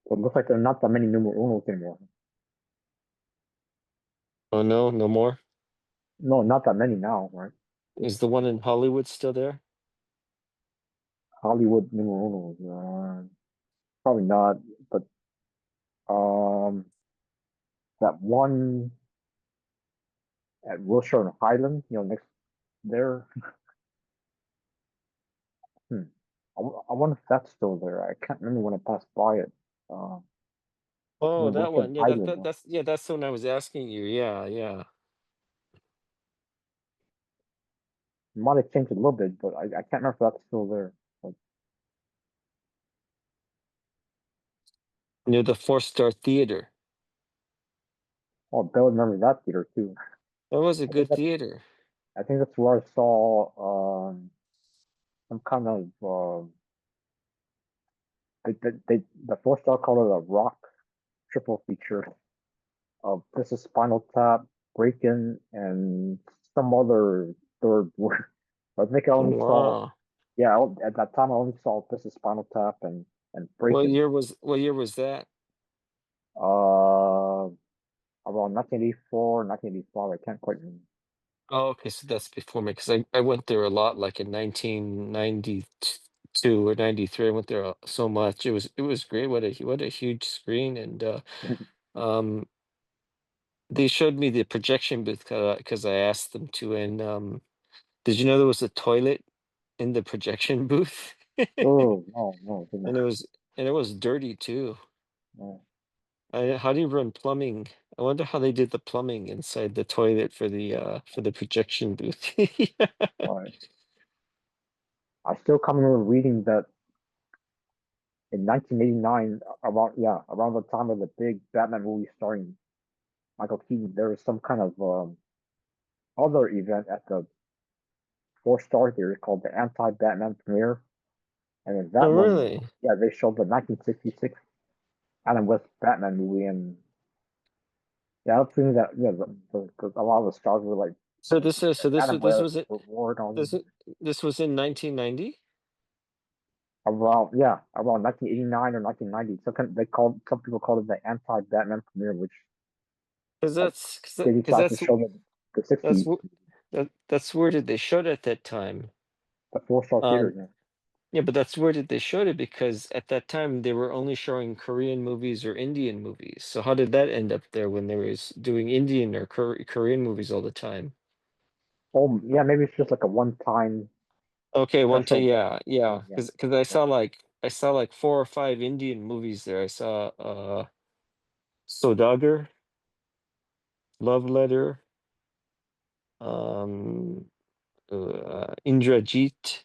so it looks like there are not that many numero unos anymore. Oh no, no more. No, not that many now, right? Is the one in Hollywood still there? Hollywood numero unos. Probably not, but um, that one at Wilshire and Highland, next there. Hmm. I wonder if that's still there. I can't remember when I passed by it. Uh, Oh, that Wilshire and one. Yeah, Highland. that's the one I was asking you. Yeah, yeah. Might have changed a little bit, but I can't remember if that's still there. But, Near the Four-Star Theater. oh, I barely remember that theater too. That was a I think good that's theater. I think that's where I saw some kind of the 4 star called it a rock triple feature of This is Spinal Tap, Breakin', and some other third word. I think I only saw Wow. yeah at that time I only saw This is Spinal Tap and Breakin'. What year was that? Uh, Around 1984, 1985. I can't quite remember. Oh, okay, so that's before me because I went there a lot, like in 1992 or 93. I went there so much. It was great. What a huge screen, and um, they showed me the projection booth because I asked them to. And did you know there was a toilet in the projection booth? Oh no, no, didn't. And it was dirty too. No. How do you run plumbing? I wonder how they did the plumbing inside the toilet for the projection booth. Right. I still come remember reading that in 1989, around the time of the big Batman movie starring Michael Keaton, there was some kind of other event at the 4 star theater called the Anti-Batman Premiere, and in Oh, that one, really? yeah, they showed the 1966 Adam West Batman movie, and yeah, I was thinking that a lot of the stars were like Adam This West, was it. Ward, all This these. wa- this was in 1990. Around 1989 or 1990. Some people called it the anti-Batman premiere, which Because like they decided to that's show the that's 60s, that's where did they showed at that time. the 4 star theater. Um, yeah, but that's where did they showed it because at that time they were only showing Korean movies or Indian movies. So how did that end up there when they was doing Indian or Korean movies all the time? Oh yeah, maybe it's just like a one-time Okay, one special to event. yeah, yeah, Yeah, because I saw like 4 or 5 Indian movies there. I saw Sodagar, Love Letter, um Indrajit.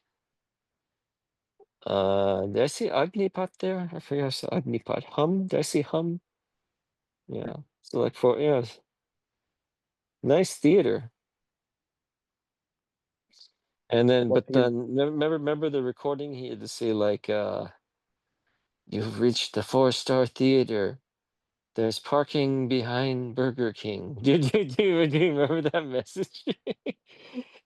Did I see Agnipat there? I forget I saw Agnipat. Hum? Did I see Hum? Yeah. So like four, yeah, nice theater. And then, what but theater? then remember the recording? He had to say like, "You've reached the 4 star theater. There's parking behind Burger King." Do you remember that message?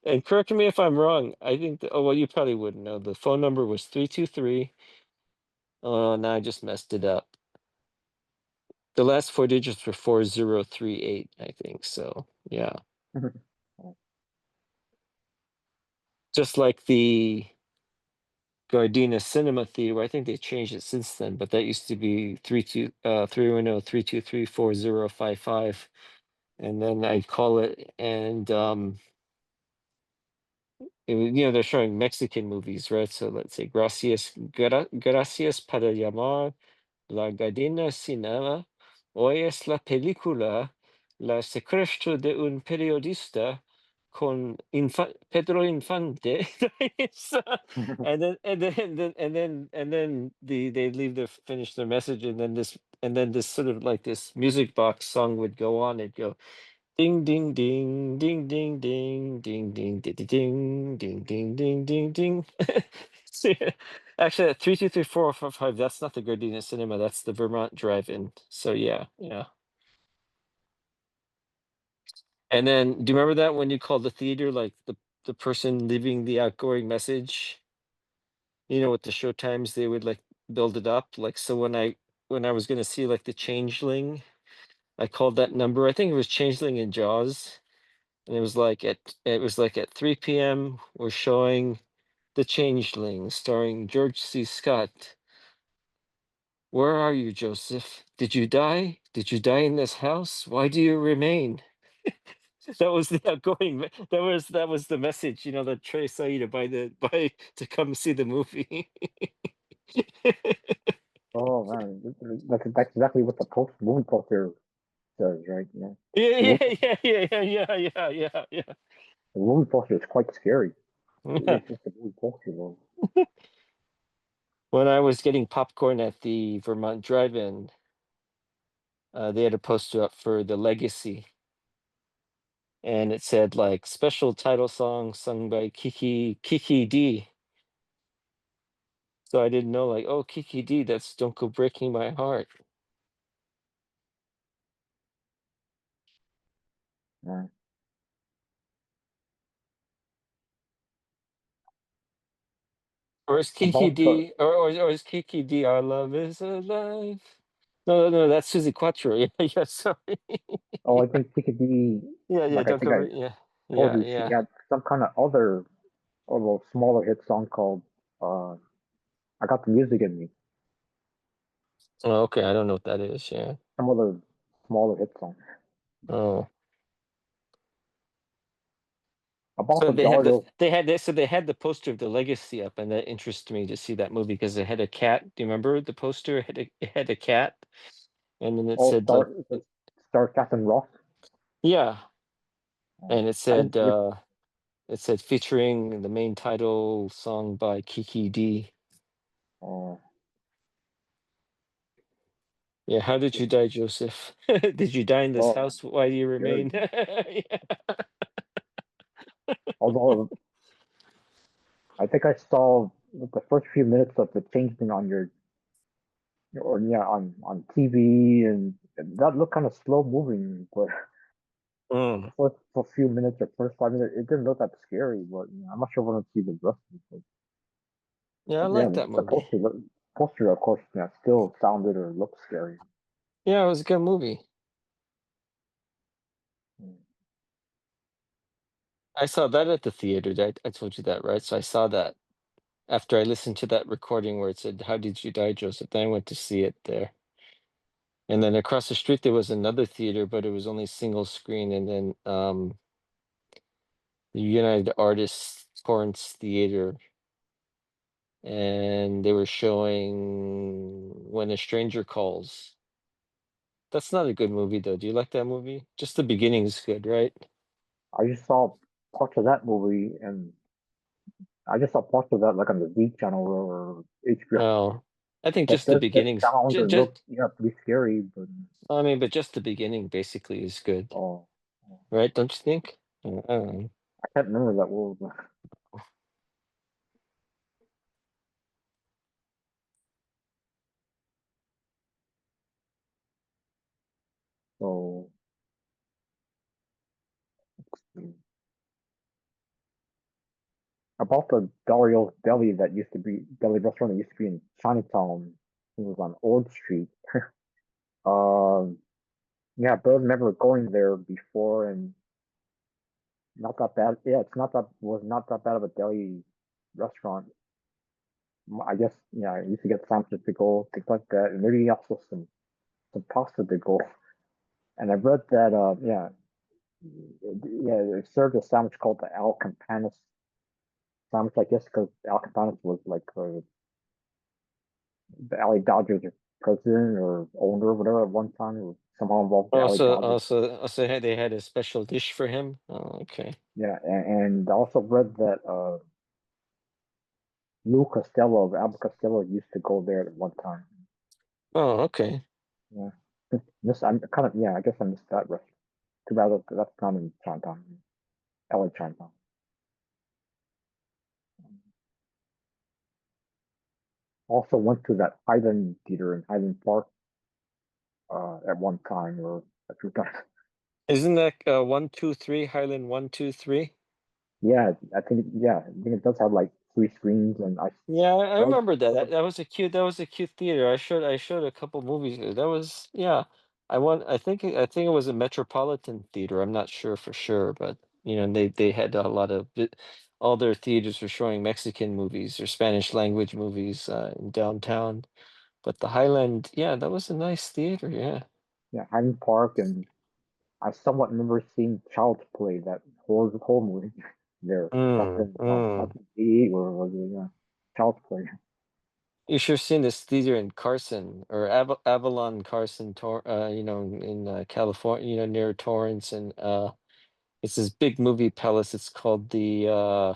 And correct me if I'm wrong. I think, oh, well, you probably wouldn't know. The phone number was 323. Oh, now I just messed it up. The last 4 digits were 4038, I think. So, yeah. Just like the Gardena Cinema Theater. I think they changed it since then, but that used to be 310-323-4055. And then I'd call it, and they're showing Mexican movies, right? So let's say gracias para llamar la Gardena Cinema. Hoy es la película La secreto de un periodista Pedro Infante. So, and then they leave their finish their message, and then this sort of like this music box song would go on. It'd go ding ding ding ding ding ding ding ding ding ding ding ding ding ding ding. So, yeah, actually, at 3 2 3 4 5 5. That's not the Gardena Cinema. That's the Vermont Drive-In. So yeah, yeah. And then, do you remember that when you called the theater, like the person leaving the outgoing message? With the show times, they would like build it up. Like, so when I was gonna see like the Changeling, I called that number. I think it was Changeling in Jaws, and it was like at 3 p.m. We're showing the Changeling, starring George C. Scott. Where are you, Joseph? Did you die? Did you die in this house? Why do you remain? That was the outgoing. That was the message. That Trey saw you to buy to come see the movie. Oh man, that's exactly what the movie poster says, right? Yeah. Yeah, The movie, yeah, yeah, yeah, yeah, yeah, yeah, yeah, the movie poster is quite scary. yeah. It's just a movie poster, though. When I was getting popcorn at the Vermont Drive-In, they had a poster up for The Legacy, and it said like special title song sung by Kiki D. So I didn't know, like, oh, Kiki D, that's Don't Go Breaking My Heart. Yeah. Or is Kiki About the D, or is Kiki D, Our Love Is Alive? No, no, no, that's Suzy Quattro. Yeah, yeah, sorry. oh, I think it could be Yeah, yeah, like I don't think go, I yeah, told yeah, you she yeah. had some kind of other a little smaller hit song called uh I Got the Music in Me. Oh, okay, I don't know what that is, yeah. Some other smaller hit song. Oh. About So the Dario. they had the poster of The Legacy up, and that interested me to see that movie because it had a cat. Do you remember the poster? It had a cat, and then it Oh, said like, Star Captain Ross. yeah, Oh, and I didn't see it. it said featuring the main title song by Kiki D. Oh, Yeah, how did you die, Joseph? Did you die in this oh, house? Why do you remain? scary. Yeah. Although I think I saw the first few minutes of the changing on your or yeah on TV and that looked kind of slow moving, but Mm. for a few minutes or first 5 minutes it didn't look that scary. But I'm not sure when I'll see the rest of it. Yeah, I But yeah, like that the movie. poster of course yeah, still sounded or looked scary. Yeah, it was a good movie. Mm. I saw that at the theater. I told you that, right? So I saw that after I listened to that recording where it said, "How did you die, Joseph?" Then I went to see it there. And then across the street there was another theater, but it was only single screen. And then the United Artists Torrance Theater, and they were showing When a Stranger Calls. That's not a good movie though. Do you like that movie? Just the beginning is good, right? I just saw parts of that movie and I just saw parts of that like on the Z channel or HBO. Oh, I think That just the does beginnings. sound or look Just yeah pretty scary, but I mean, but just the beginning basically is good, oh, right? Don't you think? I don't know. I can't remember that word. So mm, about the Dario's Deli that used to be deli restaurant that used to be in Chinatown. It was on Old Street. Um, yeah, but I remember going there before and not that bad. Yeah, it's not that was not that bad of a deli restaurant. I guess yeah, I used to get sandwiches to go, things like that, and maybe also some pasta to go. And I read that yeah, they served a sandwich called the Al Campanis sandwich, I guess, because Al Campanis was like the LA Dodgers president or owner or whatever at one time, or somehow involved with LA Dodgers. Also they had a special dish for him. Oh, okay. Yeah, and I also read that Lou Costello of Albert Costello used to go there at one time. Oh, okay. Yeah, this I'm kind of yeah. I guess I missed that restaurant. Too bad that's not in Chinatown, LA Chinatown. Also went to that Highland Theater in Highland Park at one time or a few times. Isn't that 123 Highland 123? Yeah, I think it does have like three screens, and Yeah, I that was, remember that. that was That was a cute theater. I showed a couple movies there. That was yeah. I think it was a Metropolitan Theater. I'm not sure for sure, but you know, they had a lot of all their theaters were showing Mexican movies or Spanish language movies in downtown. But the Highland, yeah, that was a nice theater, yeah. yeah Highland Park, and I somewhat remember seeing Child's Play, that horror movie there back Mm, in mm. 1988 or was it Child's Play. You should have seen this theater in Carson or Avalon, Carson, you know, in California, you know, near Torrance, and it's this big movie palace. It's called the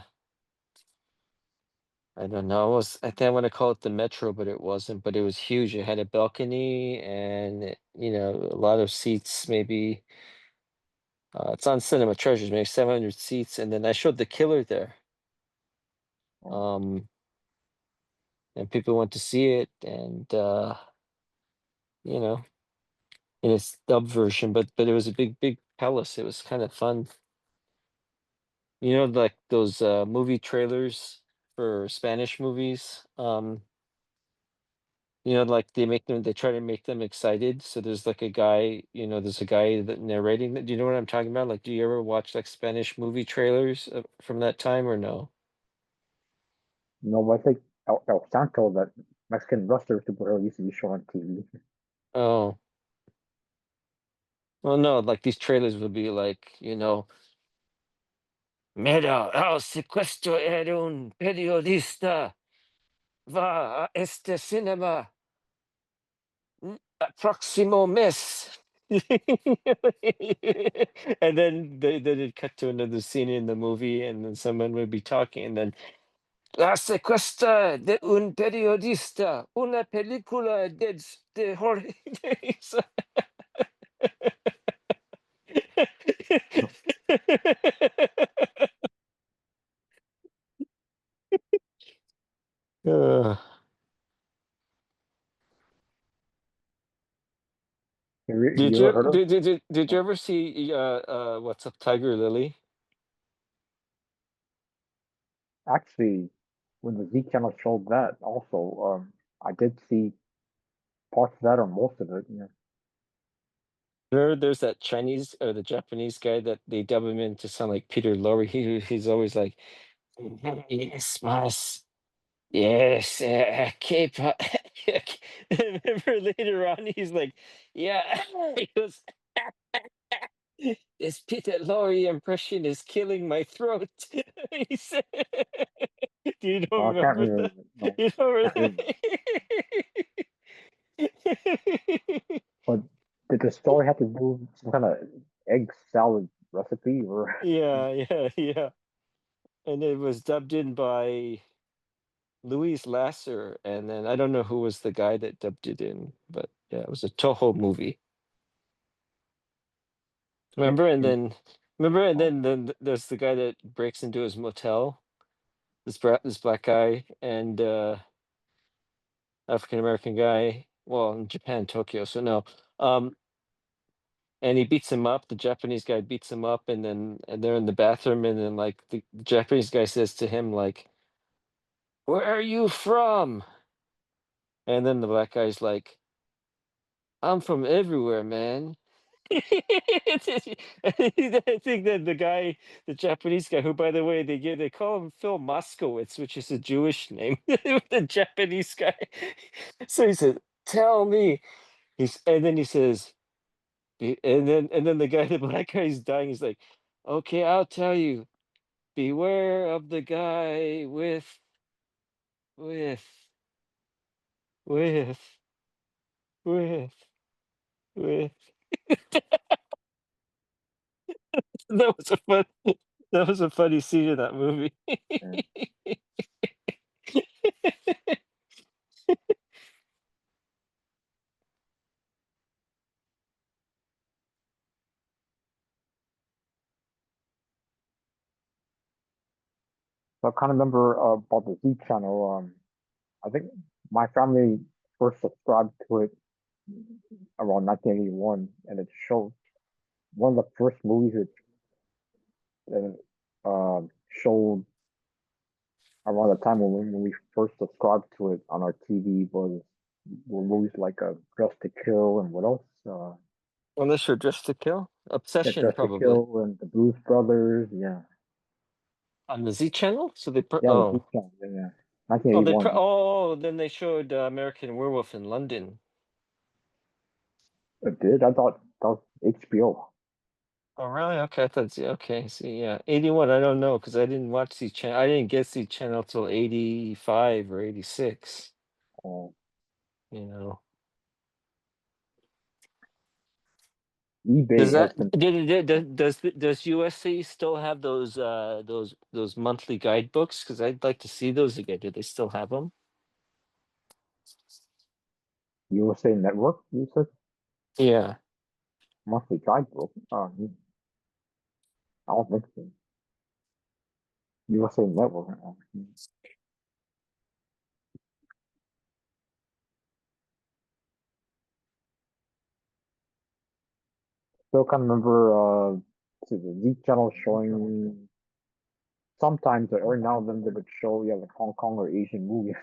I don't know. I think I want to call it the Metro, but it wasn't. But it was huge. It had a balcony and you know a lot of seats. Maybe it's on Cinema Treasures. Maybe 700 seats. And then I showed The Killer there. Oh, Um, and people went to see it, and you know, in its dub version. But it was a big palace. It was kind of fun. You know, like those movie trailers for Spanish movies. You know, like they try to make them excited. So there's like a guy, you know, there's a guy that narrating that. Do you know what I'm talking about? Like, do you ever watch like Spanish movie trailers from that time or no? no, but I think El Santo, that Mexican wrestler superhero, used to be shown on TV. Oh, well, no, like these trailers would be like, you know, Mira, el secuestro era un periodista. Va a este cinema próximo mes. And then it cut to another scene in the movie, and then someone would be talking, and then La secuestra de un periodista, una película de Jorge. Uh, You ever heard of? did you ever see What's Up Tiger Lily? Actually, when the Z Channel showed that, also, I did see parts of that or most of it. Yeah. There's that Chinese or the Japanese guy that they dub him in to sound like Peter Lorre. He's always like, yes, mas, yes, K-pop. Remember later on, he's like, yeah, he goes, this Peter Lorre impression is killing my throat. He said, do you don't Oh, I can't remember remember. that? No, You don't can't remember. really? But did the story have to do with some kind of egg salad recipe or? Yeah. And it was dubbed in by Louise Lasser, and then I don't know who was the guy that dubbed it in, but yeah, it was a Toho movie. in, Remember? And in, then remember, and oh, then there's the guy that breaks into his motel, this black guy and African American guy. Well, in Japan, Tokyo. So no, um, and he beats him up. The Japanese guy beats him up, and they're in the bathroom, and then like the Japanese guy says to him like, "Where are you from?" And then the black guy's like, "I'm from everywhere, man." I think that the guy, the Japanese guy, who by the way they call him Phil Moskowitz, which is a Jewish name, the Japanese guy. So he said, "Tell me." And then he says, and then the guy, the black guy, is dying. He's like, "Okay, I'll tell you. Beware of the guy with with." with that was a fun that was a funny scene in that movie. And so I kind of remember about the Z channel. I think my family first subscribed to it around 1981, and it showed one of the first movies it showed around the time when we first subscribed to it on our TV were movies like Dress to Kill and what else? Unless you're Dressed to Kill? Yeah, Obsession, Dress to probably. Kill and the Blues Brothers. Yeah, On the Z channel? So they yeah, the Z oh. channel. Yeah, yeah. Oh, 1981. then they showed American Werewolf in London. It did. I thought that was HBO. Oh, really? Okay, I thought, okay, see, yeah. 81, I don't know, because I didn't watch Z channel. I didn't get Z channel till 85 or 86, Uh, you know. Does eBay has that been. does USC still have those monthly guidebooks? Because I'd like to see those again. Do they still have them? USA Network, you said? Yeah. Monthly guidebook. I don't think so. USA Network. Still can remember to the Z channel showing sometimes every now and then they would show like Hong Kong or Asian movies.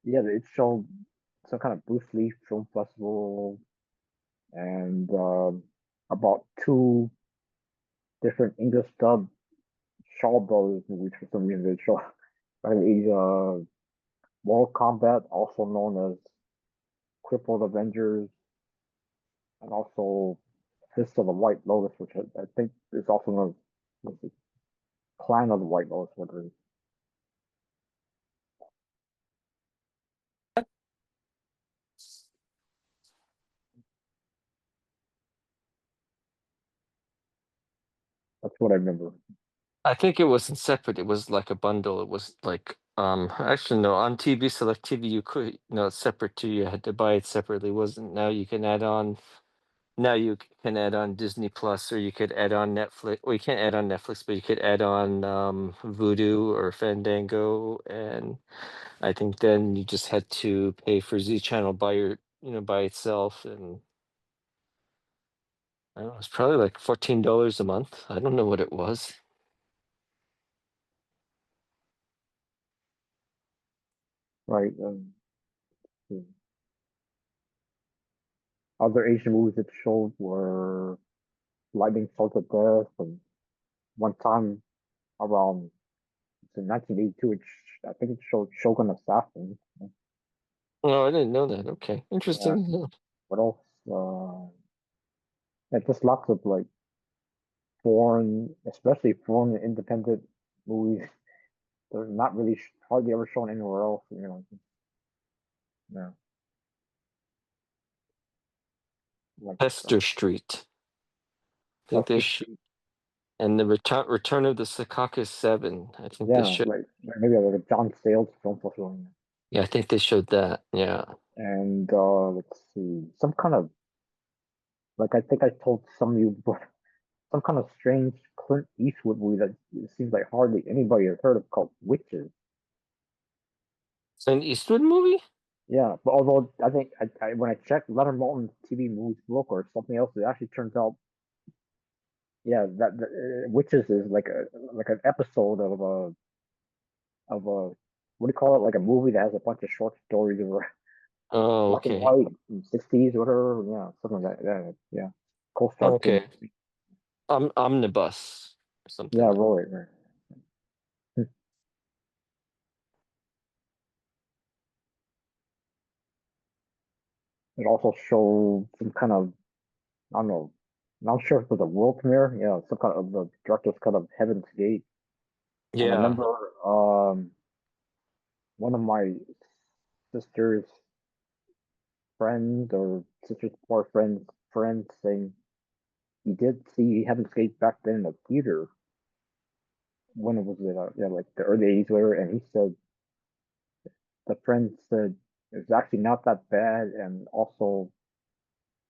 Yeah, it showed some kind of Bruce Lee film festival and about two different English dub Shaw Brothers movies for some reason. They show like Mortal Kombat, also known as Crippled Avengers, and also Fist of the White Lotus, which I think is also known as Clan of the White Lotus. That's what I remember. I think it wasn't separate. It was like a bundle. It was like actually no, on TV Select TV you could it's separate too. You had to buy it separately. It wasn't now you can add on now you can add on Disney Plus or you could add on Netflix. Well, you can't add on Netflix, but you could add on Vudu or Fandango, and I think then you just had to pay for Z Channel by by itself, and I don't know, it's probably like $14 a month. I don't know what it was. Right. Other Asian movies it showed were Lightning Salted Death, and one time around in 1982, I think it showed Shogun Assassin. Oh, I didn't know that. Okay, Yeah. interesting. What else? Yeah, just lots of like foreign, especially foreign independent movies. They're not really hardly ever shown anywhere else. Yeah, like Hester Street. I think they Sesame sh Street. and the Return of the Secaucus Seven. I think they Yeah, showed. like maybe like a John Sayles film festival. Yeah, I think they showed that. Yeah. And let's see, some kind of like I think I told some of you before, some kind of strange Clint Eastwood movie that it seems like hardly anybody has heard of called Witches. It's an Eastwood movie? Yeah, but although I think when I checked Leonard Maltin's TV movies book or something else, it actually turns out yeah Witches is like an episode of a what do you call it, like a movie that has a bunch of short stories over Oh, black and okay. white in 60s or whatever. Yeah, something like that. Yeah. Co-starred Tim. Okay. Omnibus or Yeah, something. right. It also showed some kind of, I don't know, not sure if it was a world premiere. Yeah, some kind of the director's cut of Heaven's Gate. And I Yeah. remember one of my sisters friend or sister's poor friend saying he did see Heaven's Gate back then in the theater when it was yeah, like the early 80s whatever, and he said the friend said it was actually not that bad, and also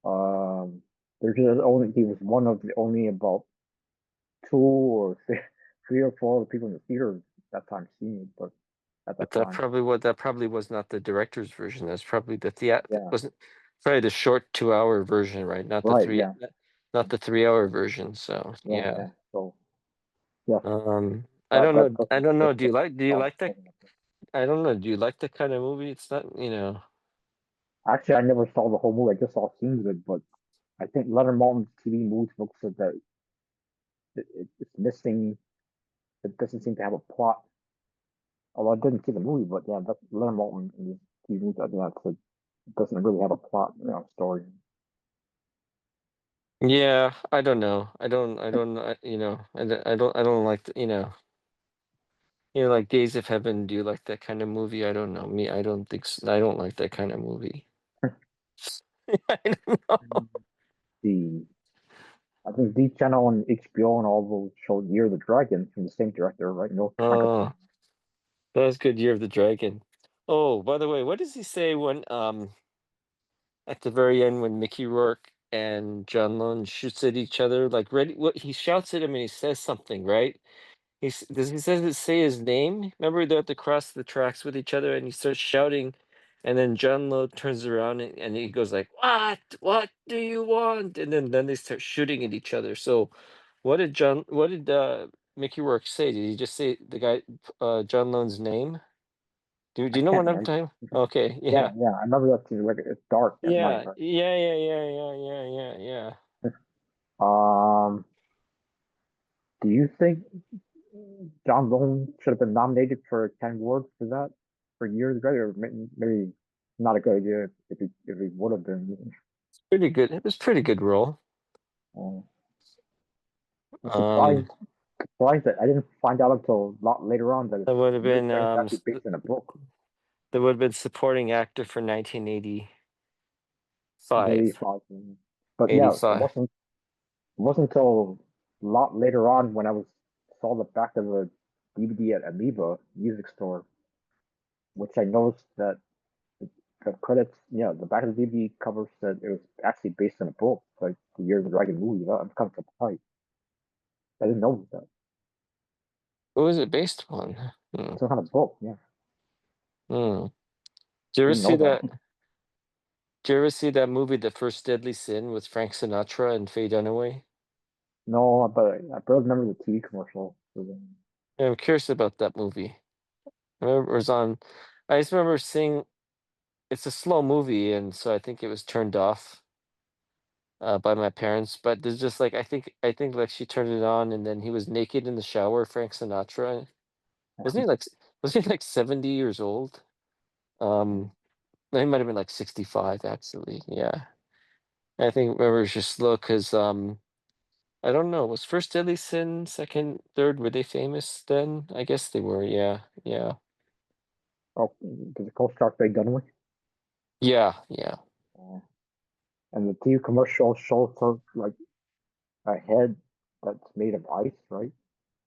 um there's just only he was one of the only about two or three or four other people in the theater at that time seeing it, but at But that time, that probably was not the director's version. That's probably the yeah, wasn't probably the short 2 hour version, right? right, yeah, Not the 3 hour version. So yeah, yeah. yeah. So yes, I don't know. I doesn't don't know. fit the Do you like that? doesn't fit. I don't know. Do you like that kind of movie? It's not, Actually, I never saw the whole movie. I just saw scenes of it, but I think Leonard Maltin's TV movie looks like that it's missing. It doesn't seem to have a plot. Although I didn't see the movie, but yeah, that's Leonard Maltin in his TV movie. I think that's it doesn't really have a plot, story. yeah, I don't know. I don't, I don't like, like Days of Heaven. Do you like that kind of movie? I don't know. Me, I don't think so. I don't like that kind of movie. I don't know. The I think D Channel and HBO and all those showed Year of the Dragon from the same director, right? No Nakatsu. Oh, that was good. Year of the Dragon. Oh, by the way, what does he say when at the very end when Mickey Rourke and John Lone shoots at each other? Like ready, what he shouts at him and he says something, right? Does he says it say his name? Remember they're at the cross the tracks with each other and he starts shouting, and then John Lowe turns around and he goes like, "What? What do you want?" And then they start shooting at each other. So, what did Mickey Rourke say? Did he just say the guy John Lone's name? I Do you know can't what I'm remember. talking? Okay, Yeah, yeah, yeah. I remember that too. Like it's dark at night, yeah, right? yeah, yeah, yeah, yeah, yeah, yeah, yeah. Um, do you think John Lone should have been nominated for a 10 award for that for years ago, or maybe not a good idea if he would have been. Pretty good. It was pretty good role. Uh, I'm Um, surprised that I didn't find out until a lot later on that that would have Year of been the Dragon is actually based in a book that would have been supporting actor for 1985. 1985. But yeah, 85. it wasn't until a lot later on when I was saw the back of the DVD at Amoeba music store, which I noticed that the credits, yeah, the back of the DVD cover said it was actually based on a book, like the Year of the Dragon movie. I'm kind of surprised. I didn't know that. What was it based on? Hmm. Some kind of book, yeah. Hmm. Did you ever Didn't see know that? that. Did you ever see that movie, The First Deadly Sin, with Frank Sinatra and Faye Dunaway? No, but I barely remember the TV commercial. Yeah, I'm curious about that movie. I remember it was on. I just remember seeing. It's a slow movie, and so I think it was turned off by my parents. But there's just like I think like she turned it on, and then he was naked in the shower. Frank Sinatra. Wasn't he like? Was he like 70 years old? Um, no, he might have been like 65 actually. Yeah. I think remember it's just slow because I don't know. Was First Deadly Sin, second, third, were they famous then? I guess they were, yeah. Yeah. Oh, does it co-star Faye Dunaway? Yeah, yeah. Uh, and the TV commercial shows her like a head that's made of ice, right?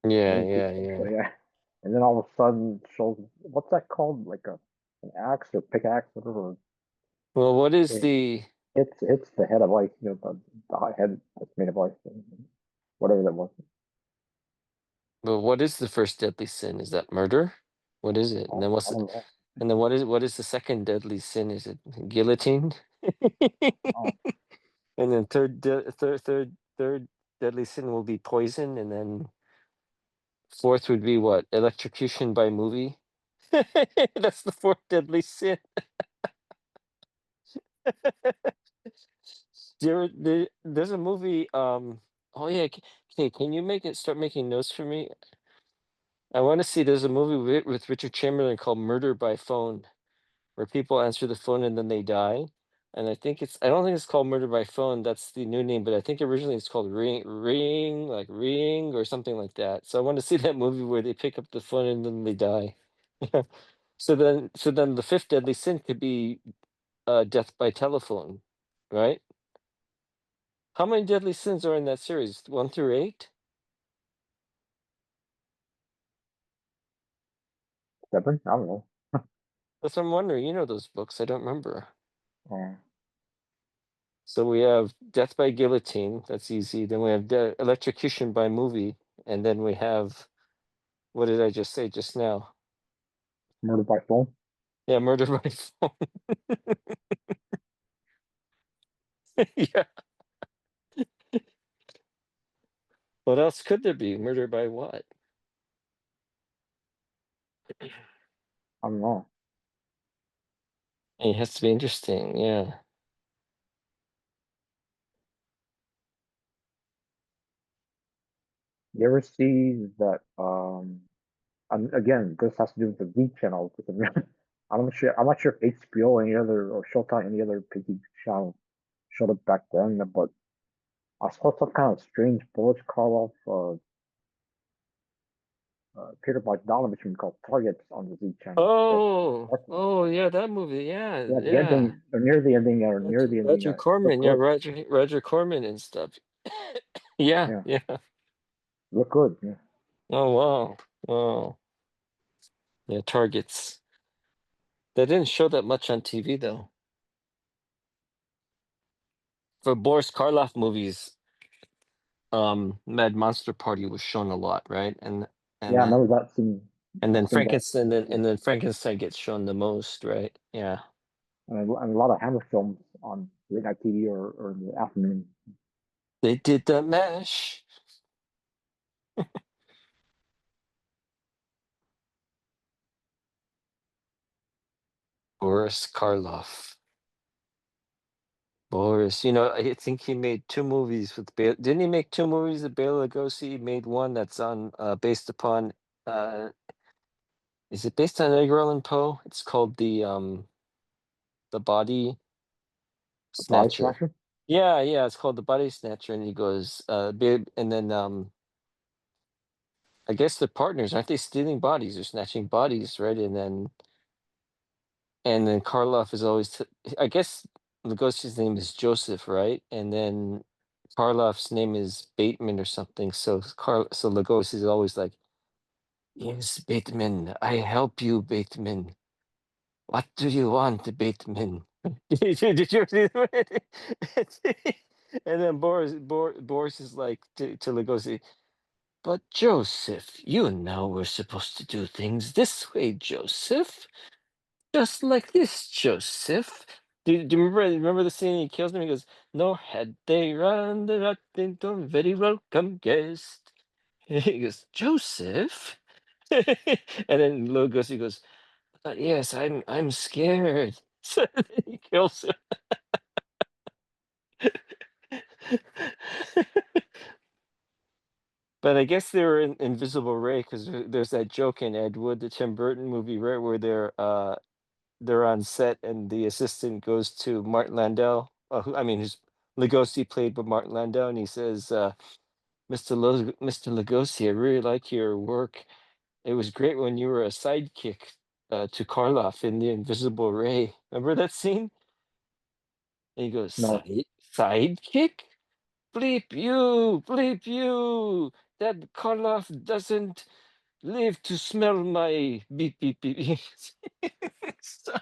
And Yeah, then yeah, yeah. yeah, and then all of a sudden shows what's that called? Like an axe or pickaxe, whatever. Well, what is It the it's the head of ice, the head that's made of ice, whatever that was. what is the first deadly sin? Is that murder? What is it? And then I don't know. what is the second deadly sin? Is it guillotine? Oh, And then third deadly sin will be poison, and then fourth would be what? Electrocution by movie. That's the fourth deadly sin. There's a movie. Oh yeah. Okay, can you make it start making notes for me? I want to see. There's a movie with Richard Chamberlain called Murder by Phone, where people answer the phone and then they die. And I think it's. I don't think it's called Murder by Phone. That's the new name, but I think originally it's called Ring or something like that. So I want to see that movie where they pick up the phone and then they die. So then the fifth deadly sin could be death by telephone, right? How many deadly sins are in that series? 1 through 8? Seven? I don't know. That's what I'm wondering. You know those books. I don't remember. Uh, So we have death by guillotine. That's easy. Then we have electrocution by movie, and then we have, what did I just say just now? Murder by phone. Yeah, murder by phone. Yeah. What else could there be? Murder by what? I don't know. It has to be interesting. Yeah. You ever see that? And again, this has to do with the V channel. Because I'm not sure. I'm not sure if HBO or any other or Showtime any other pay channel showed up back then. But I saw some kind of strange Boris Karloff Peter Bogdanovich called Targets on the Z channel. That Oh, that's oh yeah, that movie. Yeah, yeah, the yeah. ending or near the ending or near Roger, the ending. Roger Look Corman. Yeah, good. Roger Corman and stuff. Yeah, Yeah, yeah. look good. Yeah, Oh wow, wow. Yeah, Targets. They didn't show that much on TV though. For Boris Karloff movies, Mad Monster Party was shown a lot, right? And yeah. I then remember that scene. and I've then seen that. Frankenstein Yeah, and then Frankenstein gets shown the most, right? Yeah. and a lot of Hammer films on late night TV or in the afternoon. They did the mash. Boris Karloff. Boris, I think he made two movies with Bela. Didn't he make two movies with Bela Lugosi? He made one that's on based upon is it based on Edgar Allan Poe? It's called the Body The Body Snatcher. Snatcher. Yeah, yeah, it's called the Body Snatcher, and he goes, babe, and then I guess the partners aren't they stealing bodies or snatching bodies, right? And then Karloff is always I guess Lugosi's name is Joseph, right? And then Karloff's name is Bateman or something. So Lugosi is always like, "Yes, Bateman, I help you, Bateman. What do you want, Bateman?" Did you see that? And then Boris is like to Lugosi, "But Joseph, you know we're supposed to do things this way, Joseph. Just like this, Joseph." Do you remember the scene he kills him? He goes, "No had they run the Rockington, very welcome guest." He goes, "Joseph?" And then Lugosi goes, yes, I'm scared." So he kills him. But I guess they were in Invisible Ray because there's that joke in Ed Wood, the Tim Burton movie, right, where they're on set and the assistant goes to Martin Landau, I mean, who's Lugosi played by Martin Landau, and he says, Mr. Lugosi, I really like your work. It was great when you were a sidekick to Karloff in The Invisible Ray." Remember that scene? And he goes, No, Sidekick? Bleep you, bleep you. That Karloff doesn't live to smell my beep, beep, beep." So-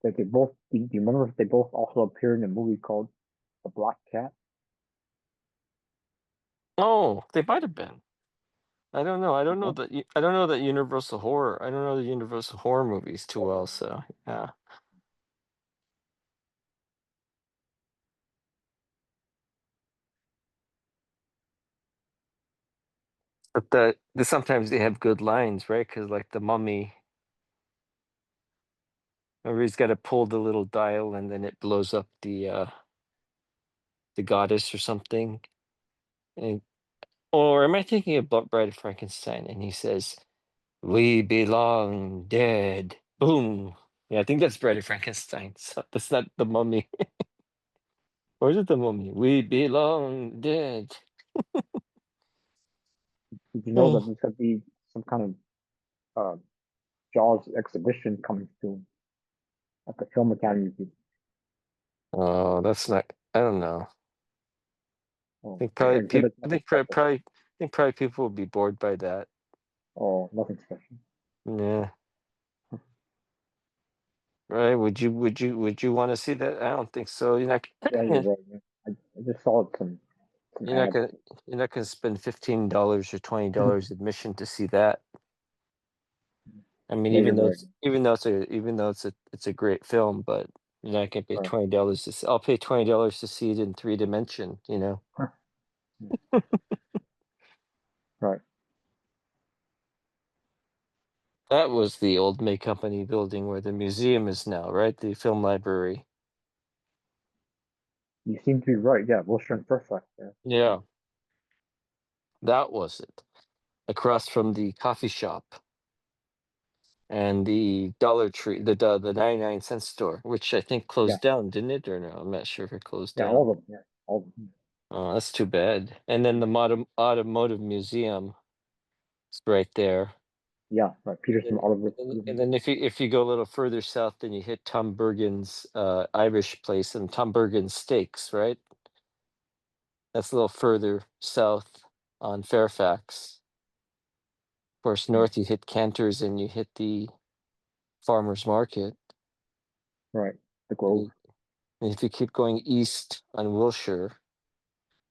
they both. Do you remember if they both also appeared in a movie called The Black Cat? oh, they might have been. I don't know. No, I don't know that Universal Horror. I don't know the Universal Horror movies too well. So yeah, but sometimes they have good lines, right? Because like the Mummy, remember he's got to pull the little dial and then it blows up the goddess or something. And, or am I thinking about Bride of Frankenstein? And he says, "We belong dead." Boom. Yeah, I think that's Bride of Frankenstein. So that's not the Mummy. Or is it the Mummy? We belong dead. did you know that Oh, this could be? some kind of Jaws exhibition coming soon at the Film Academy. Oh, that's not. I don't know. I Oh, think yeah, probably exhibit people. I nothing think special. probably. I think probably people will be bored by that. Oh, nothing special. Yeah. Right? Would you want to see that? I don't think so. You're not. Yeah, you're right. Yeah. I just saw some You're not ads. gonna. You're not gonna spend $15 or $20 admission to see that. I mean, Yeah, you're right. even though it's a great film, but you're not gonna pay Right. $20 to see. I'll pay $20 to see it in 3 dimension. Huh. Yeah, right. That was the old May Company building where the museum is now, right? The film library. You seem to be right. Yeah, Wilshire and Fairfax. Yeah. Yeah, that was it. Across from the coffee shop and the Dollar Tree, the 99-cent store, which I think Yeah. closed down, didn't it? Or no, I'm not sure if it closed Yeah. down. All of them. Yeah. All of them. Oh, that's too bad. And then the automotive museum is right there. Yeah. Right. Peterson, And, Oliver. and then if you go a little further south, then you hit Tom Bergen's Irish place and Tom Bergen's Steaks, right? That's a little further south on Fairfax. Of course, Yeah. north you hit Cantor's and you hit the farmers market. Right. The And, Grove. you, and if you keep going east on Wilshire,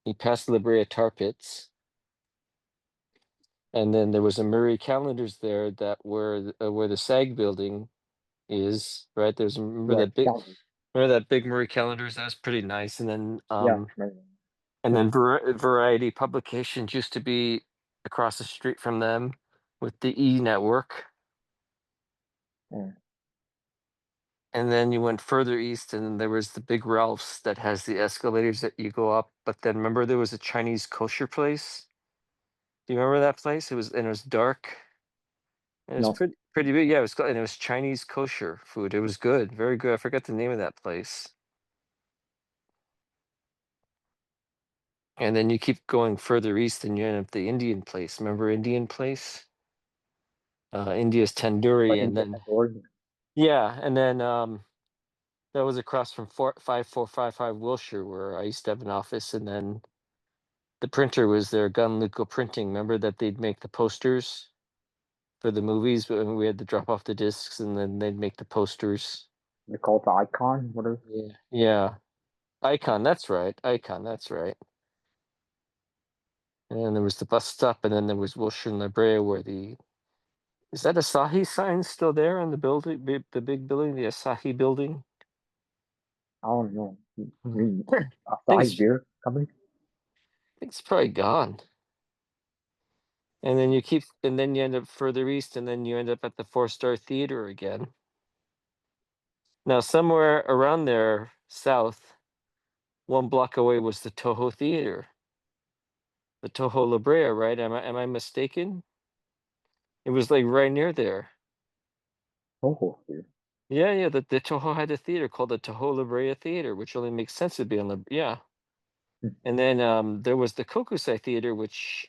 you pass La Brea Tar Pits, and then there was a Murray Calendars there that where the SAG building is. Right, there's Right. Calvary. remember that big Murray Calendars. That was pretty nice. Yeah. Right. And then Variety Publications used to be across the street from them with the E Network. Yeah. And then you went further east, and there was the big Ralph's that has the escalators that you go up. But then remember, there was a Chinese kosher place. Do you remember that place? It was dark, and it was No. pretty big. Yeah, and it was Chinese kosher food. It was good, very good. I forgot the name of that place. And then you keep going further east, and you end up the Indian place. Remember Indian place? India's tandoori, Right. and India then Tandoori. yeah, and then that was across from 5455 Wilshire, where I used to have an office, and then the printer was there, Gunluco Printing. Remember that they'd make the posters for the movies, but we had to drop off the discs, and then they'd make the posters. They call it the Icon. What is? Yeah, yeah. Icon, that's right. Icon, that's right. And then there was the bus stop, and then there was Wilshire and La Brea, where the is that Asahi sign still there on the building, the big building, the Asahi building? I don't know. I Mhm. mean, I think Asahi Beer Company. it's probably gone. And then you end up further east, and then you end up at the Four-Star Theater again. Now, somewhere around there, south, 1 block away was the Toho Theater, the Toho La Brea, right? Am I mistaken? It was like right near there. Toho Beer. Yeah, yeah. The Toho had a theater called the Toho La Brea Theater, which only makes sense to be on the yeah. Hmm. And then there was the Kokusai Theater, which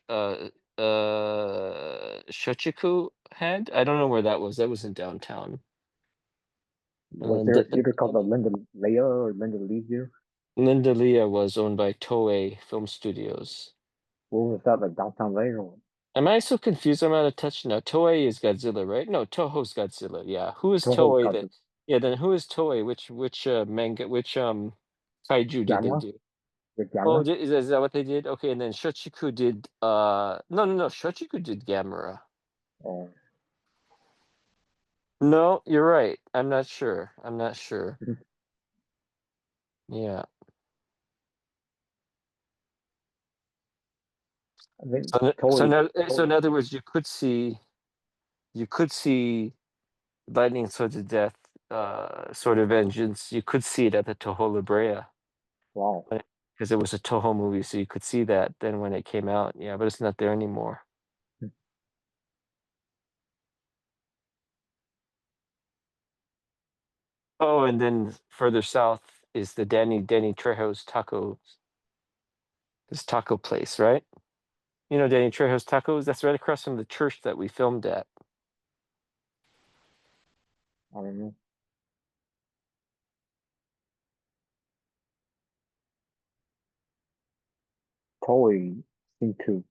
Shochiku had. I don't know where that was. That was in downtown. Was there a theater called the Linda Leia or Linda Lee Theater? Linda Leah was owned by Toei Film Studios. What was that, like downtown Leia? Or Am I so confused? I'm out of touch now. Toei is Godzilla, right? No, Toho's Godzilla. Yeah. Who is Toho Toei got then? the Yeah, then who is Toei? Which manga which kaiju did they Gamma? do? The Oh, Gamma? is that what they did? Okay, and then Shochiku did no, Shochiku did Gamera. Or No, you're right. I'm not sure. I'm not sure. Yeah. I think So Toei. so Toei. in other words, you could see Lightning Swords of Death, Sword of Vengeance. You could see it at the Toho La Brea Wow. because it was a Toho movie, so you could see that then when it came out. Yeah, but it's not there anymore. Oh, and then further south is the Danny Trejo's this taco place, right? You know Danny Trejo's Tacos? That's right across from the church that we filmed at. I don't know. Toei seemed to,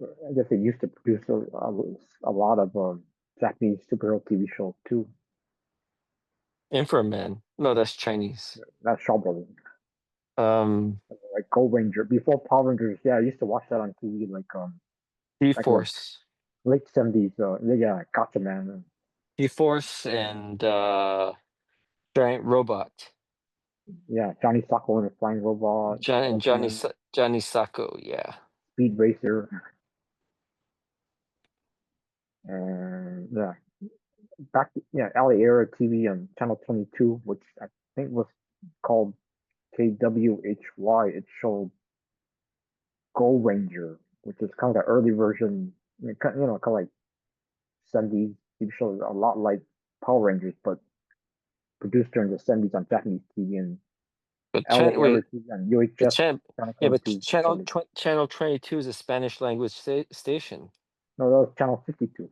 I guess they used to produce a lot of Japanese superhero TV shows too. Inframan. No, that's Chinese. That's Shaw Brothers. Um, Like Gold Ranger before Power Rangers. Yeah, I used to watch that on TV like in the G-Force. late 70s. Yeah, Gotcha Man. G-Force and Giant Robot. Yeah, Johnny Sokko and the Flying Robot, Ultraman, Johnny Sacco, yeah. Speed Racer, and yeah, yeah, LA era TV on Channel 22, which I think was called KWHY. It showed Gold Ranger, which is kind of the early version, kind of like 70s TV show, a lot like Power Rangers, but produced during the 70s on Japanese TV and But LA era wait, TV on but UHF Channel yeah, but 22 affiliate. Channel 22 is a Spanish language station. No, that was Channel 52.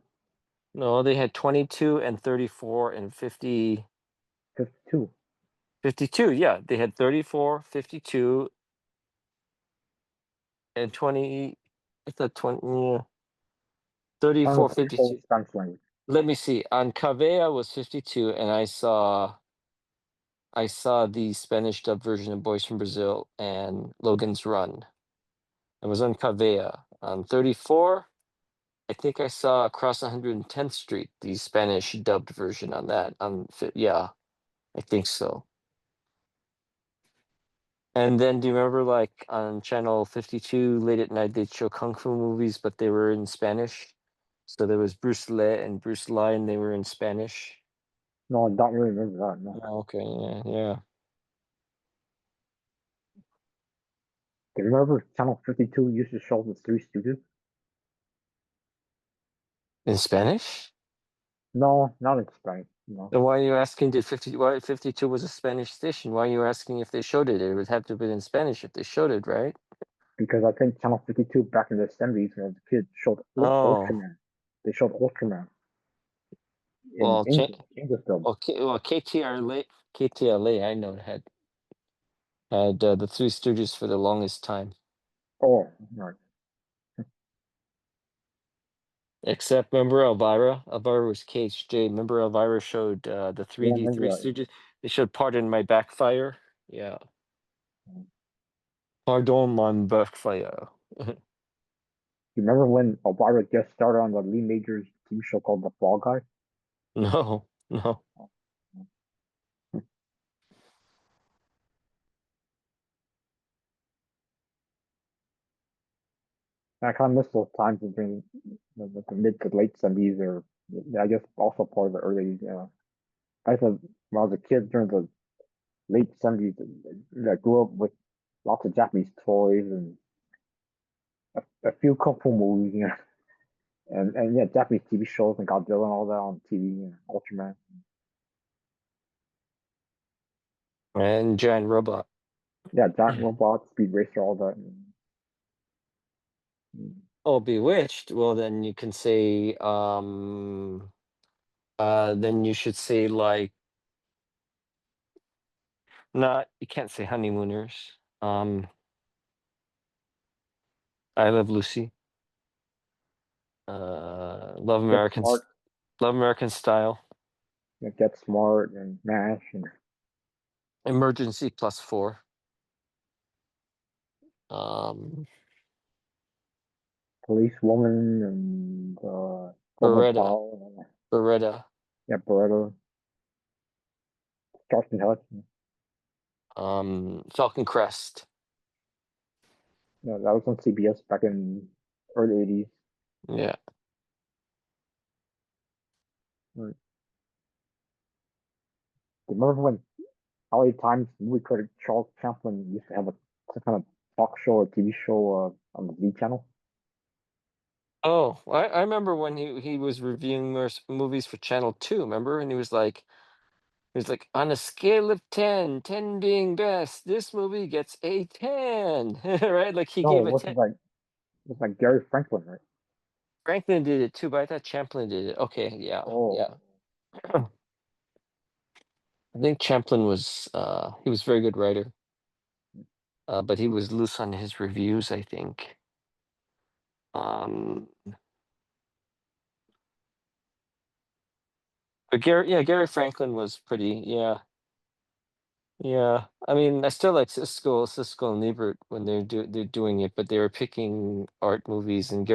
No, they had 22 and 34 and 50, 52. 52. Yeah, they had 34, 52, and 20. I thought 20, yeah, Channel 34, 34 52. was Spanish language. Let me see. On Cavea was 52, and I saw the Spanish dub version of Boys from Brazil and Logan's Run. It was on Cavea. On 34, I think I saw across 110th Street the Spanish dubbed version on that. Yeah, I think so. And then do you remember like on channel 52 late at night they'd show kung fu movies, but they were in Spanish. So there was Bruce Lee and Bruce Lee, and they were in Spanish. No, I don't really remember that. No. Oh, okay, yeah, yeah. Do you remember Channel 52 used to show the Three Stooges? In Spanish? No, not in Spanish. No, Then why are you asking why 52 was a Spanish station? Why are you asking if they showed it? It would have to have been in Spanish if they showed it, right? because I think Channel 52 back in the 70s when I was a kid showed Oh, Ultraman. They showed Ultraman in well, English dub. KTLA, I know had the Three Stooges for the longest time. Oh, right. Except remember Elvira? Elvira was KHJ. Remember Elvira showed the Yeah, I 3D remember Three that. Stooges? They showed Pardon My Backfire. Yeah. Pardon my backfire. You remember when Elvira guest starred on the Lee Majors TV show called The Fall Guy? No, no. And I kind of miss those times during the mid to late 70s, or I guess also part of the early. I said when I was a kid during the late 70s, I grew up with lots of Japanese toys and a few kung fu movies, and yeah, Japanese TV shows and Godzilla and all that on TV, Ultraman. And Giant Robot. Yeah, Giant Robot, Speed Racer, all that. Oh, Bewitched. Well, then you can say, then you should say like, not, you can't say Honeymooners. I Love Lucy. Love Get Smart, Love American Style. Get Smart, and MASH, and Emergency Plus Four. Um, Police Woman, and Woman Beretta. Power. Beretta. Yeah, Beretta, Charleston Hutch. Falcon Crest. Yeah, that was on CBS back in early 80s. Yeah. Right. Remember when LA Times movie critic Charles Chaplin used to have some kind of talk show or TV show on the V channel? Oh, I remember when he was reviewing movies for Channel 2, remember? And he was like, on a scale of 10, 10 being best, this movie gets a 10, right? Like he No, gave it a wasn't 10. like It's like Gary Franklin, right? Franklin did it too, but I thought Champlin did it. Okay, yeah, Oh, yeah. I think Champlin was he was a very good writer, but he was loose on his reviews, I think. Um, but Gary Franklin was pretty, yeah, yeah. I mean, I still like Siskel and Ebert when they're doing it, but they were picking art movies, and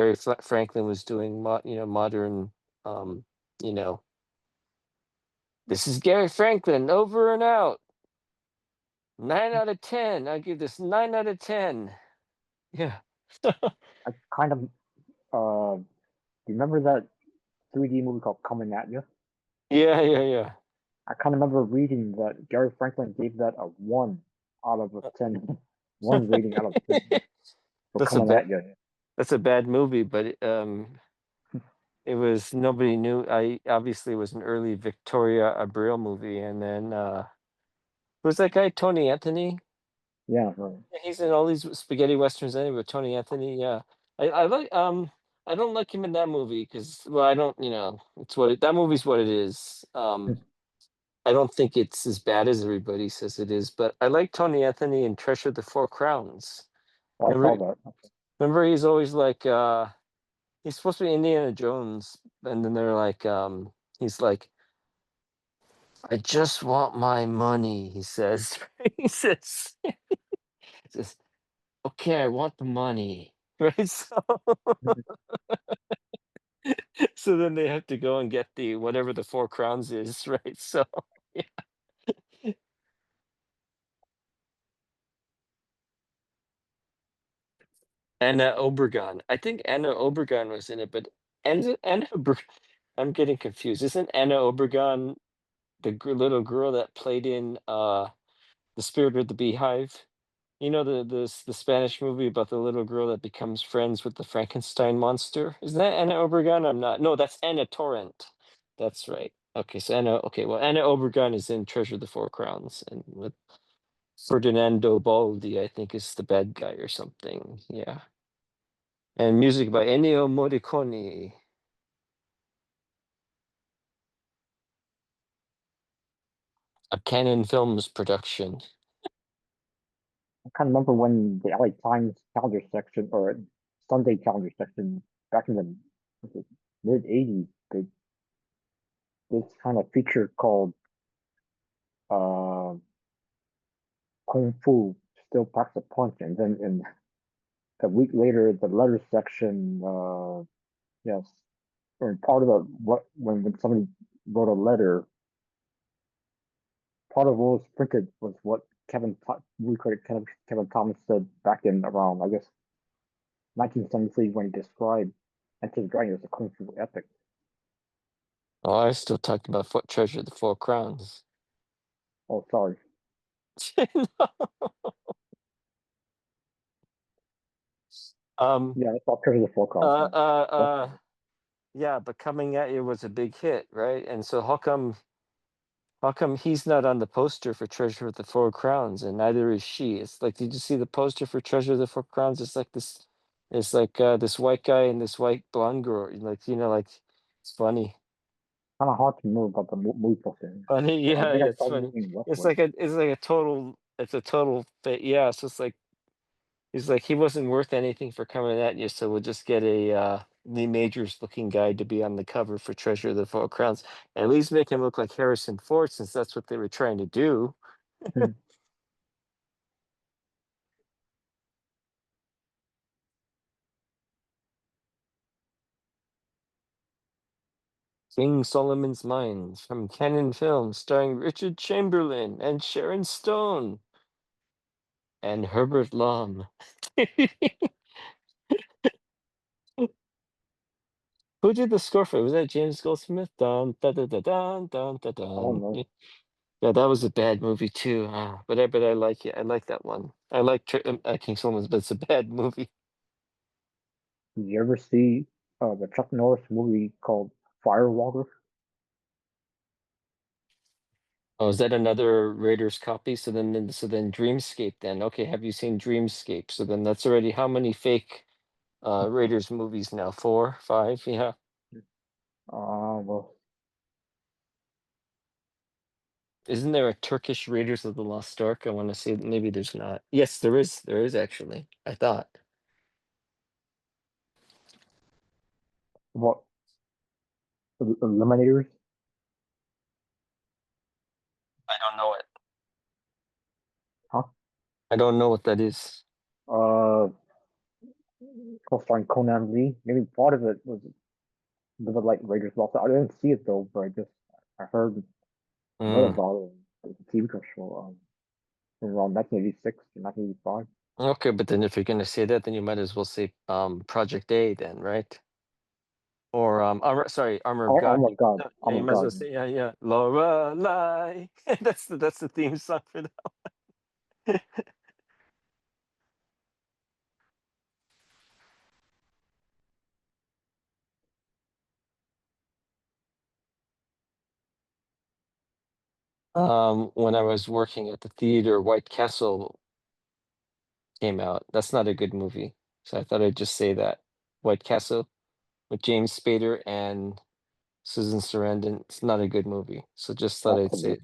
Franklin was doing modern, um, you know, this is Gary Franklin over and out. 9 out of 10. I give this 9 out of 10. Yeah. I kind of do you remember that 3D movie called Coming at You? Yeah, yeah, yeah. I kind of remember reading that Gary Franklin gave that a 1 out of 10, one rating out of 10 for That's a Coming bad at You. that's a bad movie, but it was nobody knew. I obviously it was an early Victoria Abril movie, and then who's that guy? Tony Anthony. Yeah, right. Yeah, he's in all these spaghetti westerns anyway. Tony Anthony, yeah. I like I don't like him in that movie because well I don't it's that movie's what it is. I don't think it's as bad as everybody says it is, but I like Tony Anthony in Treasure of the Four Crowns. Oh, I saw Remember, that. remember he's always like he's supposed to be Indiana Jones, and then they're like he's like, I just want my money, he says. He says, okay, I want the money. Right? So so then they have to go and get the whatever the four crowns is, right? So yeah. Anna Obregon. I think Anna Obregon was in it, but I'm getting confused. Isn't Anna Obregon the little girl that played in The Spirit of the Beehive? You know the Spanish movie about the little girl that becomes friends with the Frankenstein monster? Is that Anna Obregon? I'm not. No, that's Anna Torrent. That's right. Okay, so Anna. Okay, well, Anna Obregon is in Treasure of the Four Crowns, and with Ferdinando Baldi, I think is the bad guy or something. Yeah, and music by Ennio Morricone. A Canon Films production. I kind of remember when the LA Times calendar section or Sunday calendar section back in the mid '80s, they this kind of feature called uh, Kung Fu Still Packs a Punch, and then in a week later, the letter section, yes, or part of the what when somebody wrote a letter, part of what was printed was what movie critic Kevin Thomas said back in around I guess 1973 when he described Enter the Dragon as a kung fu epic. Oh, I still talked about Foot Treasure, the Four Crowns. Oh, sorry. um, Yeah, it's all Treasure of the Four uh, Crowns. Yeah. uh, That's uh, yeah, but Coming at You was a big hit, right? And so how come he's not on the poster for Treasure of the Four Crowns, and neither is she? It's like, did you see the poster for Treasure of the Four Crowns? It's like this white guy and this white blonde girl. Like, like it's funny. kind of hard to know about the movie poster. Funny, But I yeah, think yeah, I it's saw the funny. movie in It's roughly. like a total yeah, so it's like he's like he wasn't worth anything for coming at you, so we'll just get a Lee Majors looking guy to be on the cover for Treasure of the Four Crowns. At least make him look like Harrison Ford, since that's what they were trying to do. Hmm. King Solomon's Mines from Canon Films, starring Richard Chamberlain and Sharon Stone and Herbert Lom. Who did the score for it? Was that James Goldsmith? Dun, dun, dun, dun, dun, dun, dun, I don't dun. know. Yeah, that was a bad movie too. But I like it. I like that one. I like King Solomon's, but it's a bad movie. Did you ever see the Chuck Norris movie called Firewalker? Oh, is that another Raiders copy? So then Dreamscape then. Okay, have you seen Dreamscape? So then that's already how many fake Raiders movies now? 4, 5, yeah. Well, Isn't there a Turkish Raiders of the Lost Ark? I want to say maybe there's not. Yes, there is. There is actually. I thought. what Eliminators? I don't know it. Huh? I don't know what that is. Uh, Co-starring Conan Lee. Maybe part of it was a bit like Raiders Lost. I didn't see it though, but I read Mm. about it. It's a TV show. From around 1986 to 1985. Okay, but then if you're gonna say that, then you might as well say Project A then, right? Or sorry, Armor of Oh God. my God! Oh Yeah, you my might as well God! say yeah. Lorelai. That's the theme song for that. When I was working at the theater, White Castle came out. That's not a good movie. So I thought I'd just say that. White Castle with James Spader and Susan Sarandon. It's not a good movie. So just thought I'd Possibly. say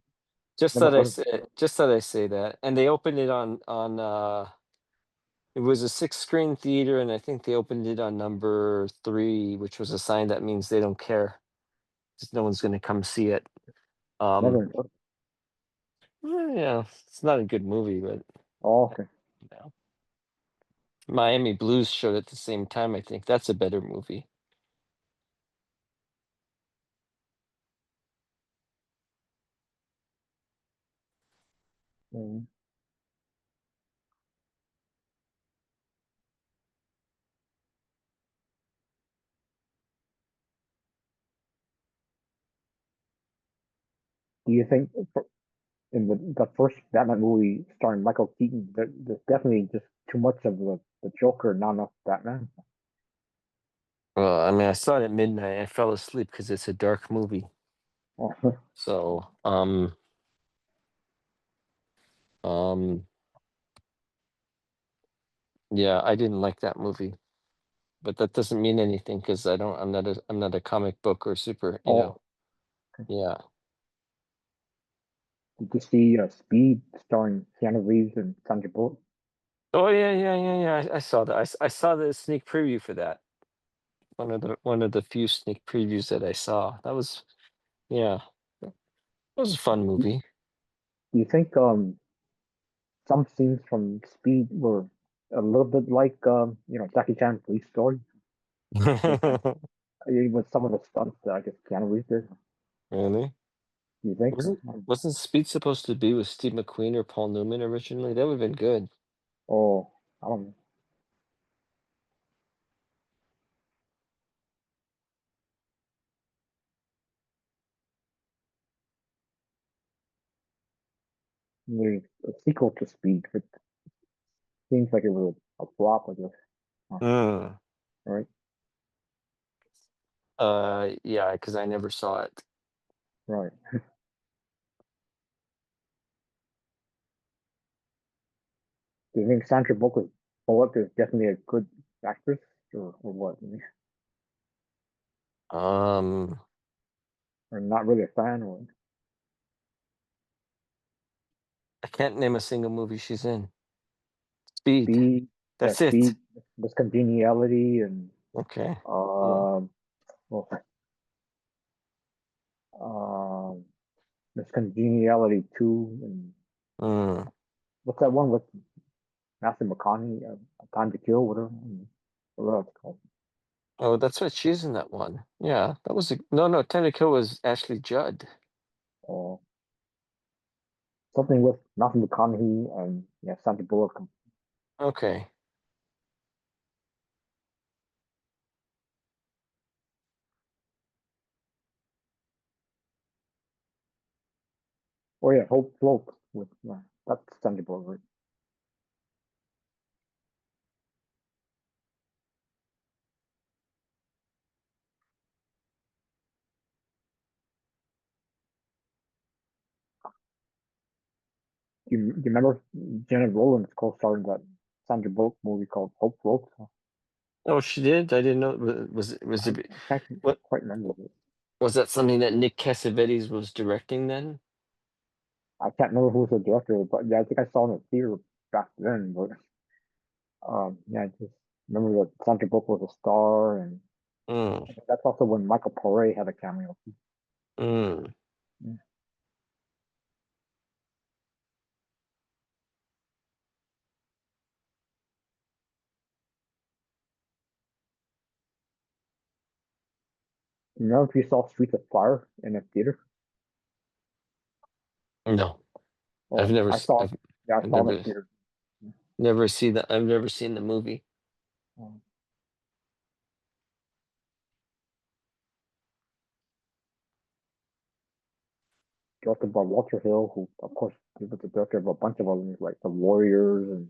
just Never thought I heard of say just thought I say that. And they opened it on it was a 6 screen theater, and I think they opened it on number 3, which was a sign that means they don't care. Just no one's gonna come see it. Never Um heard. yeah, it's not a good movie, but Oh, okay. you know. Miami Blues showed at the same time. I think that's a better movie. Mm. Do you think in the first Batman movie starring Michael Keaton, there's definitely just too much of the Joker, not enough Batman? Well, I mean, I saw it at midnight. I fell asleep because it's a dark movie. Oh, So, um, yeah, I didn't like that movie. But that doesn't mean anything because I'm not a comic book or oh. Yeah. Did you see Speed starring Keanu Reeves and Sandra Bullock? Oh yeah. I saw that. I saw the sneak preview for that. One of the few sneak previews that I saw. That was yeah. That was a fun Do movie. you think some scenes from Speed were a little bit like Jackie Chan Police Story with with some of the stunts that I guess Keanu Reeves did? Really? Do you think? Wasn't Speed supposed to be with Steve McQueen or Paul Newman originally? That would have been good. Oh, I don't know. There's a sequel to Speed, but seems like it was a flop, I guess. Huh, Mm. right? Yeah, because I never saw it. Right. Do you think Sandra Bullock is definitely a good actress, or what? Um, Or not really a fan, or I can't name a single movie she's in. Speed. Speed, That's it. Speed, Miscongeniality, and Okay. Yeah. um, well, um, Miscongeniality 2, and Mm. what's that one with Matthew McConaughey? Time to Kill, whatever. What else called? Oh, that's right. She's in that one. Yeah, that was a no. Time to Kill was Ashley Judd. Or something with Matthew McConaughey and yeah, Sandra Bullock. Okay. Oh yeah, Hope Float with that's Sandra Bullock. Right? You remember Janet Rowlands co-starred in that Sandra Bullock movie called Hope Float? Oh, she did. I didn't know. Was it I can't what quite remember it. was that something that Nick Cassavetes was directing then? I can't remember who was the director, but yeah, I think I saw it in the theater back then. But yeah, I just remember that Sandra Bullock was a star, and Mm, I think that's also when Michael Pare had a cameo. mm. Yeah. You know, if you saw Streets of Fire in a theater, No, I've oh, never, I saw it. Yeah, I I've saw it in a never, theater. never seen that. I've never seen the movie. Um, Directed by Walter Hill, who, of course, he was the director of a bunch of others like The Warriors and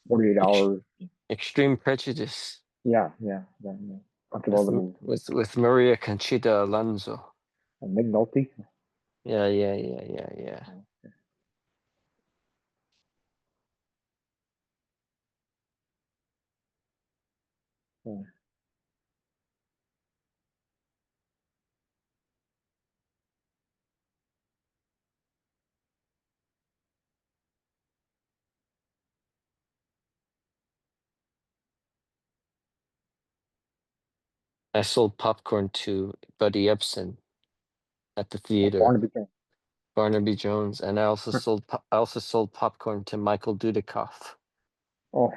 48 Ex Hours. Extreme Prejudice Yeah. A bunch of other movies. with Maria Conchita Alonso. And Nick Nolte. Yeah. Yeah. I sold popcorn to Buddy Ebsen at the theater, Barnaby Jones. Barnaby Jones, and I also sold popcorn to Michael Dudikoff. Oh,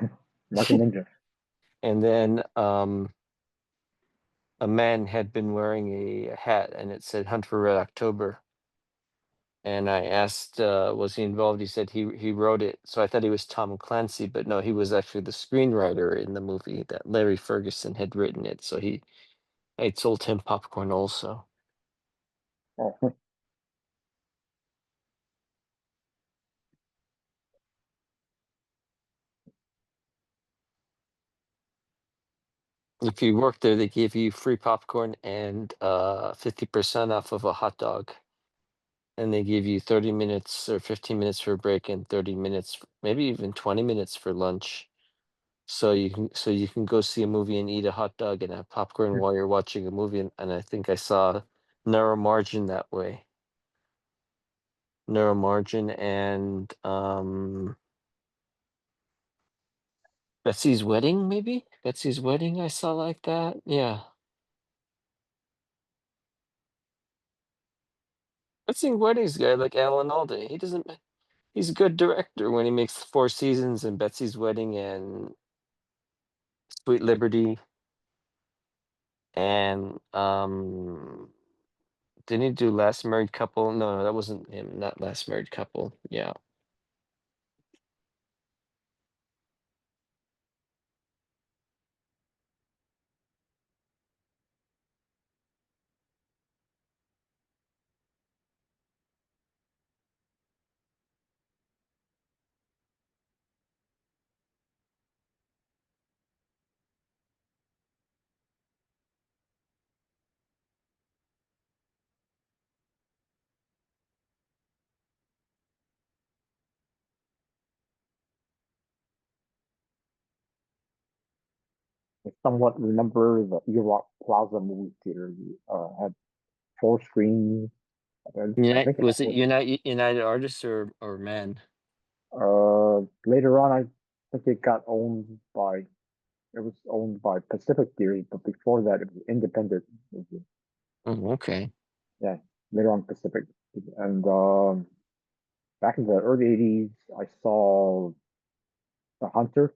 Martian Ninja. And then a man had been wearing a hat and it said Hunt for Red October. And I asked, was he involved? He said he wrote it. So I thought he was Tom Clancy, but no, he was actually the screenwriter in the movie that Larry Ferguson had written it. So I sold him popcorn also. Oh, If you work there, they give you free popcorn and 50% off of a hot dog. And they give you 30 minutes or 15 minutes for a break and 30 minutes, maybe even 20 minutes for lunch. So you can go see a movie and eat a hot dog and have popcorn while you're watching a movie. And I think I saw Narrow Margin that way. Narrow Margin and Betsy's Wedding, maybe? Betsy's Wedding I saw like that. Yeah. Betsy's Wedding's guy like Alan Alda. He's a good director when he makes Four Seasons and Betsy's Wedding and Sweet Liberty and didn't he do Last Married Couple? No, that wasn't him, not Last Married Couple. Yeah. I somewhat remember the Erock Plaza movie theater. Had four screens. I United think it was it was, United Artists or Man? later on, I think it got owned by, it was owned by Pacific Theaters, but before that, it was independent. Oh, okay. Yeah, later on Pacific. And back in the early 80s, I saw The Hunter,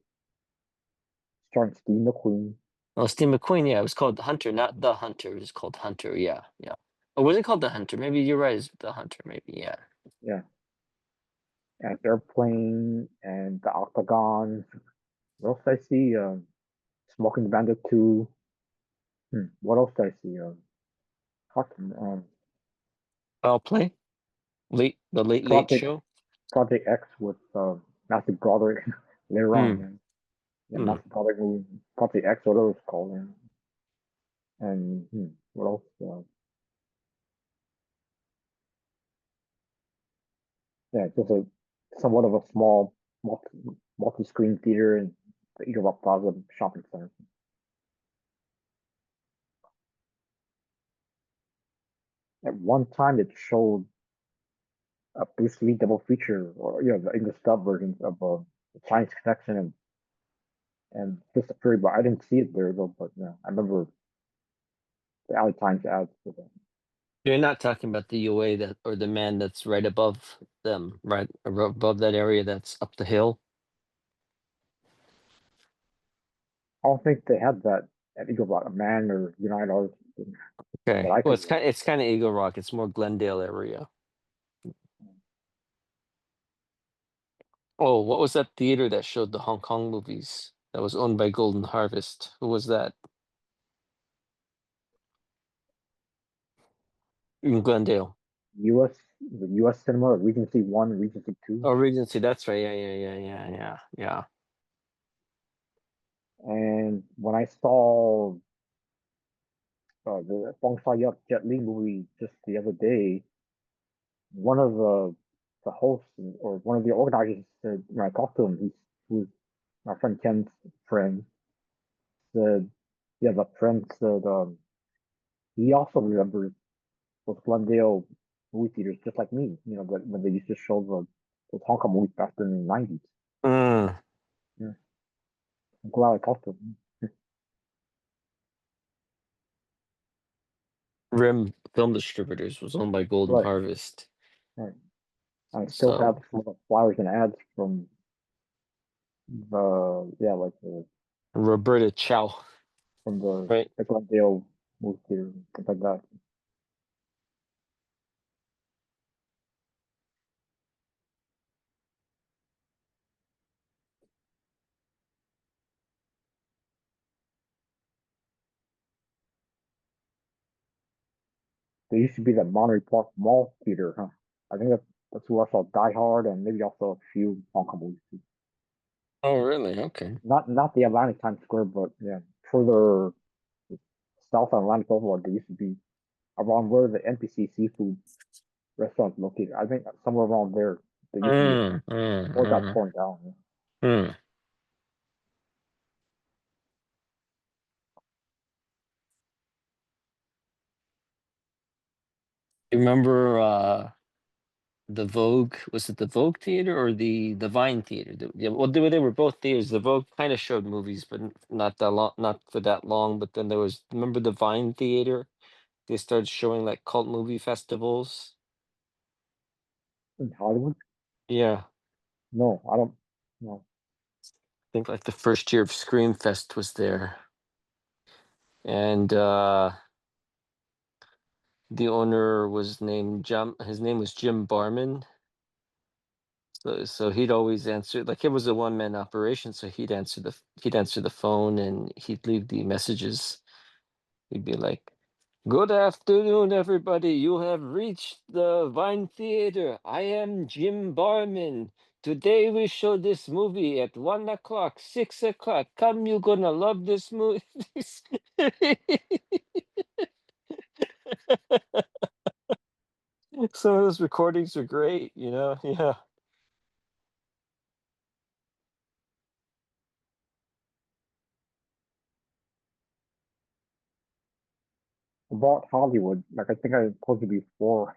starring Steve McQueen. Well, Steve McQueen, yeah, it was called Hunter, not The Hunter. It was called Hunter, yeah. Or was it called The Hunter? Maybe you're right, it's The Hunter, maybe, yeah. Yeah, and Airplane and The Octagon. What else did I see? Smoking Bandit 2. What else did I see? I'll play. The Late Project Show. Project X with Matthew Broderick later on. Hmm. And yeah, Hmm. Matthew Broderick movie, Project X, whatever it's called. And what else? Yeah, just a somewhat of a small multi-screen theater in the Eagle Rock Plaza shopping center. At one time, it showed a Bruce Lee double feature, or the English dub versions of the Chinese Connection and Fist of Fury, but I didn't see it there though. But yeah, I remember the LA Times ads for that. You're not talking about the UA that or the man that's right above them, right above that area that's up the hill. I don't think they had that at Eagle Rock, a man or United Artists that Okay. I Well, could. it's kind of Eagle Rock. It's more Glendale area. Oh, what was that theater that showed the Hong Kong movies that was owned by Golden Harvest? Who was that? In Glendale. U.S. the U.S. cinema, Regency One, Regency Two, Oh, Regency. That's right. Yeah. and when I saw the Bong Yuk Jet Li movie just the other day, one of the hosts or one of the organizers said when I talked to him, who's my friend Ken's friend, said, yeah, the friend said he also remembers those Glendale movie theaters just like me, that when they used to show those Hong Kong movies back in the 90s. Mm. Yeah, I'm glad I talked to him. Rim Film Distributors was owned by Golden Right, Harvest. right. I still have So some of the flyers and ads from like Roberta Chow, from the right? the Glendale movie theater, things like that. There used to be that Monterey Park Mall theater, huh? I think that's where I saw Die Hard and maybe also a few Hong Kong movies too. Oh, really? Okay. Not the Atlantic Times Square, but yeah, further south on Atlantic Boulevard, there used to be around where the NPC seafood restaurant's located. I think somewhere around there, there used to be a Mm, mm, or got mm, torn down. Yeah. mm. You remember the Vogue? Was it the Vogue Theater or the Vine Theater? Yeah, well, they were both theaters. The Vogue kind of showed movies, but not that long, not for that long. But then there was, remember the Vine Theater? They started showing like cult movie festivals. In Hollywood? Yeah, I No, I don't. No. think like the first year of Scream Fest was there, and the owner was named Jim. His name was Jim Barman. So he'd always answer, like it was a one man operation. So he'd answer the phone and he'd leave the messages. He'd be like, "Good afternoon, everybody. You have reached the Vine Theater. I am Jim Barman. Today we show this movie at 1 o'clock, 6 o'clock. Come, you gonna love this movie." Some of those recordings are great, you know? Yeah. About Hollywood, like I think I told you before,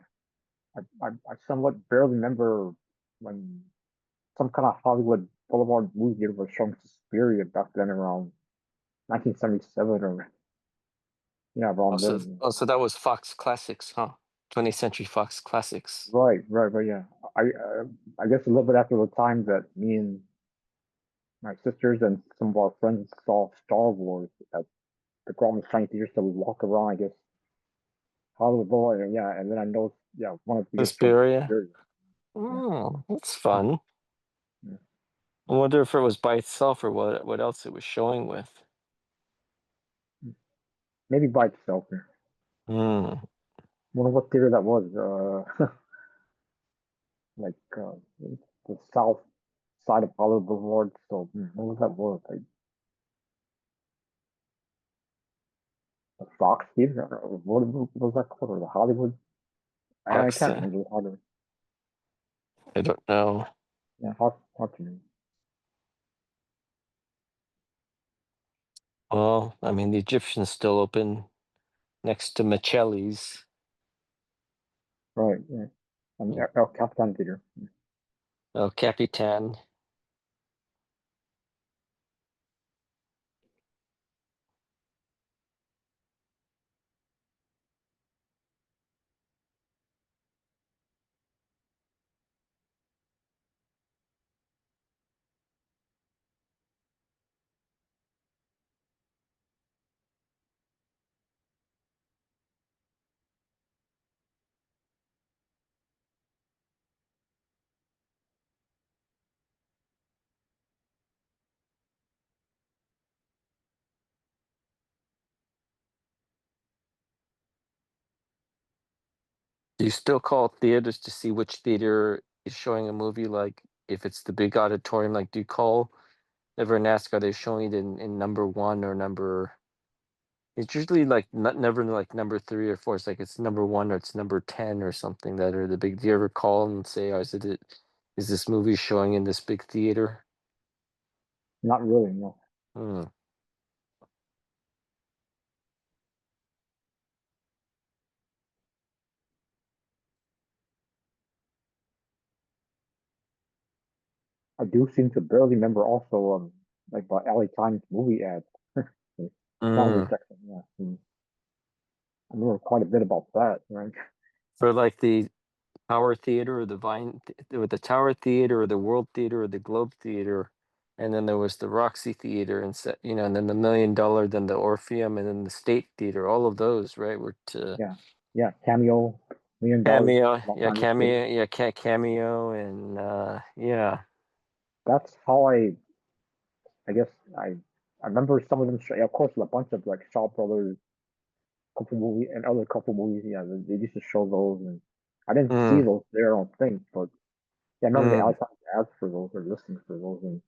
I somewhat barely remember when some kind of Hollywood Boulevard movie theater was showing Suspiria back then around 1977 or yeah, around then. Also, that was Fox Classics, huh? 20th Century Fox Classics. Right, yeah. I guess a little bit after the time that me and my sisters and some of our friends saw Star Wars at the Grauman's Chinese Theater, so we walk around, I guess, Hollywood Boulevard, and yeah, and then I know, yeah, one of the biggest shows was Suspiria. Suspiria. Yeah, Oh, that's fun. yeah. I wonder if it was by itself or what else it was showing with. Maybe by itself. Yeah. Hmm. Wonder what theater that was. Like the south side of Hollywood Boulevard. So what was that word? Like the Fox Theater? Or what was that called? Or the Hollywood? I Fox, can't remember how to. I don't know. Yeah, hard to name. Well, I mean, the Egyptian's still open next to Michelli's. right, yeah. And Mm. El Capitan Theater. El Capitan. Do you still call theaters to see which theater is showing a movie? Like, if it's the big auditorium, like, do you call ever and ask, are they showing it in number one or number? It's usually like not never like number three or four. It's like it's number one or it's number 10 or something that are the big. Do you ever call and say, "Oh, is this movie showing in this big theater?" Not really, no. Hmm. I do seem to barely remember also like about LA Times movie ads. The calendar Mm. section, yeah. I remember quite a bit about that, right? For like the Tower Theater or the with the Tower Theater or the World Theater or the Globe Theater, and then there was the Roxy Theater and then the Million Dollar, then the Orpheum, and then the State Theater. All of those, right, were to Yeah. Yeah. Cameo, $1 million, Cameo, Los yeah, Angeles Theater. Cameo, yeah, Cameo, and yeah. That's how I guess I remember some of them. Yeah, of course, a bunch of like Shaw Brothers, couple movie and other couple movies. Yeah, they used to show those, and I didn't see Mm, those there, I don't think, but yeah, I remember the mm, outside ads for those or listings for those, and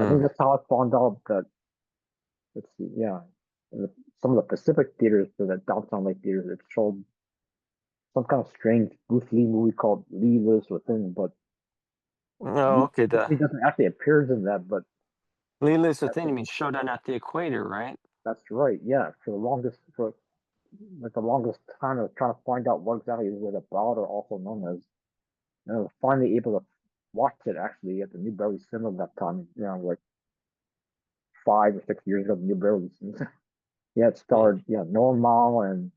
I think mm. that's how I found out that let's see, yeah, in some of the Pacific theaters for the downtown Lake theaters, it showed some kind of strange Bruce Lee movie called Lee Lives Within, but Oh, okay. Bruce The Lee doesn't actually appears in that, but Leela's the that's, thing. You mean Showdown at the Equator, right? that's right, yeah. For like the longest time, I was trying to find out what exactly it was about, or also known as. And I was finally able to watch it actually at the New Beverly Cinema that time, like 5 or 6 years ago, the New Beverly Cinema. Yeah, it Yeah. starred, Normal and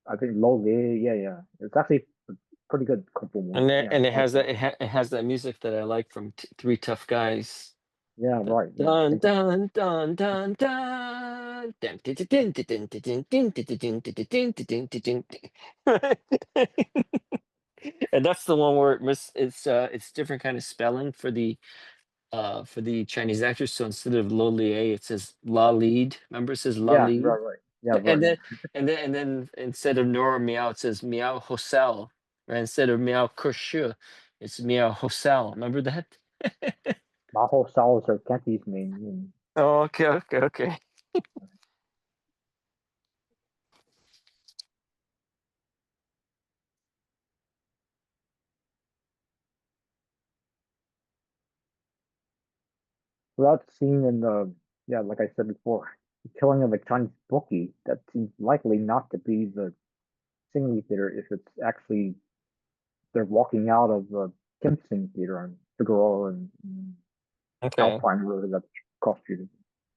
I think Lo Lee. Yeah, yeah. It's actually a pretty good couple movie. Yeah, And I it like has that. it has that music that I like from Three Tough Guys. Yeah, Dun right. Yeah, dun think of dun dun dun dun dun dun dun dun dun dun dun dun dun dun dun dun dun. And that's the one where it's different kind of spelling for the Chinese actors. So instead of Lo Lie, it says La Lead. Remember, it says La yeah, Lead. right, right. Yeah, And right. then Yeah. instead of Nora Meow, it says Meow Hosel. Right? Instead of Meow Kershu, it's Meow Hosel. Remember that? Maho Sao is her Cantonese name. Oh, okay, okay, okay. So that scene in yeah, like I said before, the killing of the Chinese bookie, that seems likely not to be the Singly Theater if it's actually they're walking out of the Kim Sing Theater on Figueroa and Okay. Alpine Road that's cross street.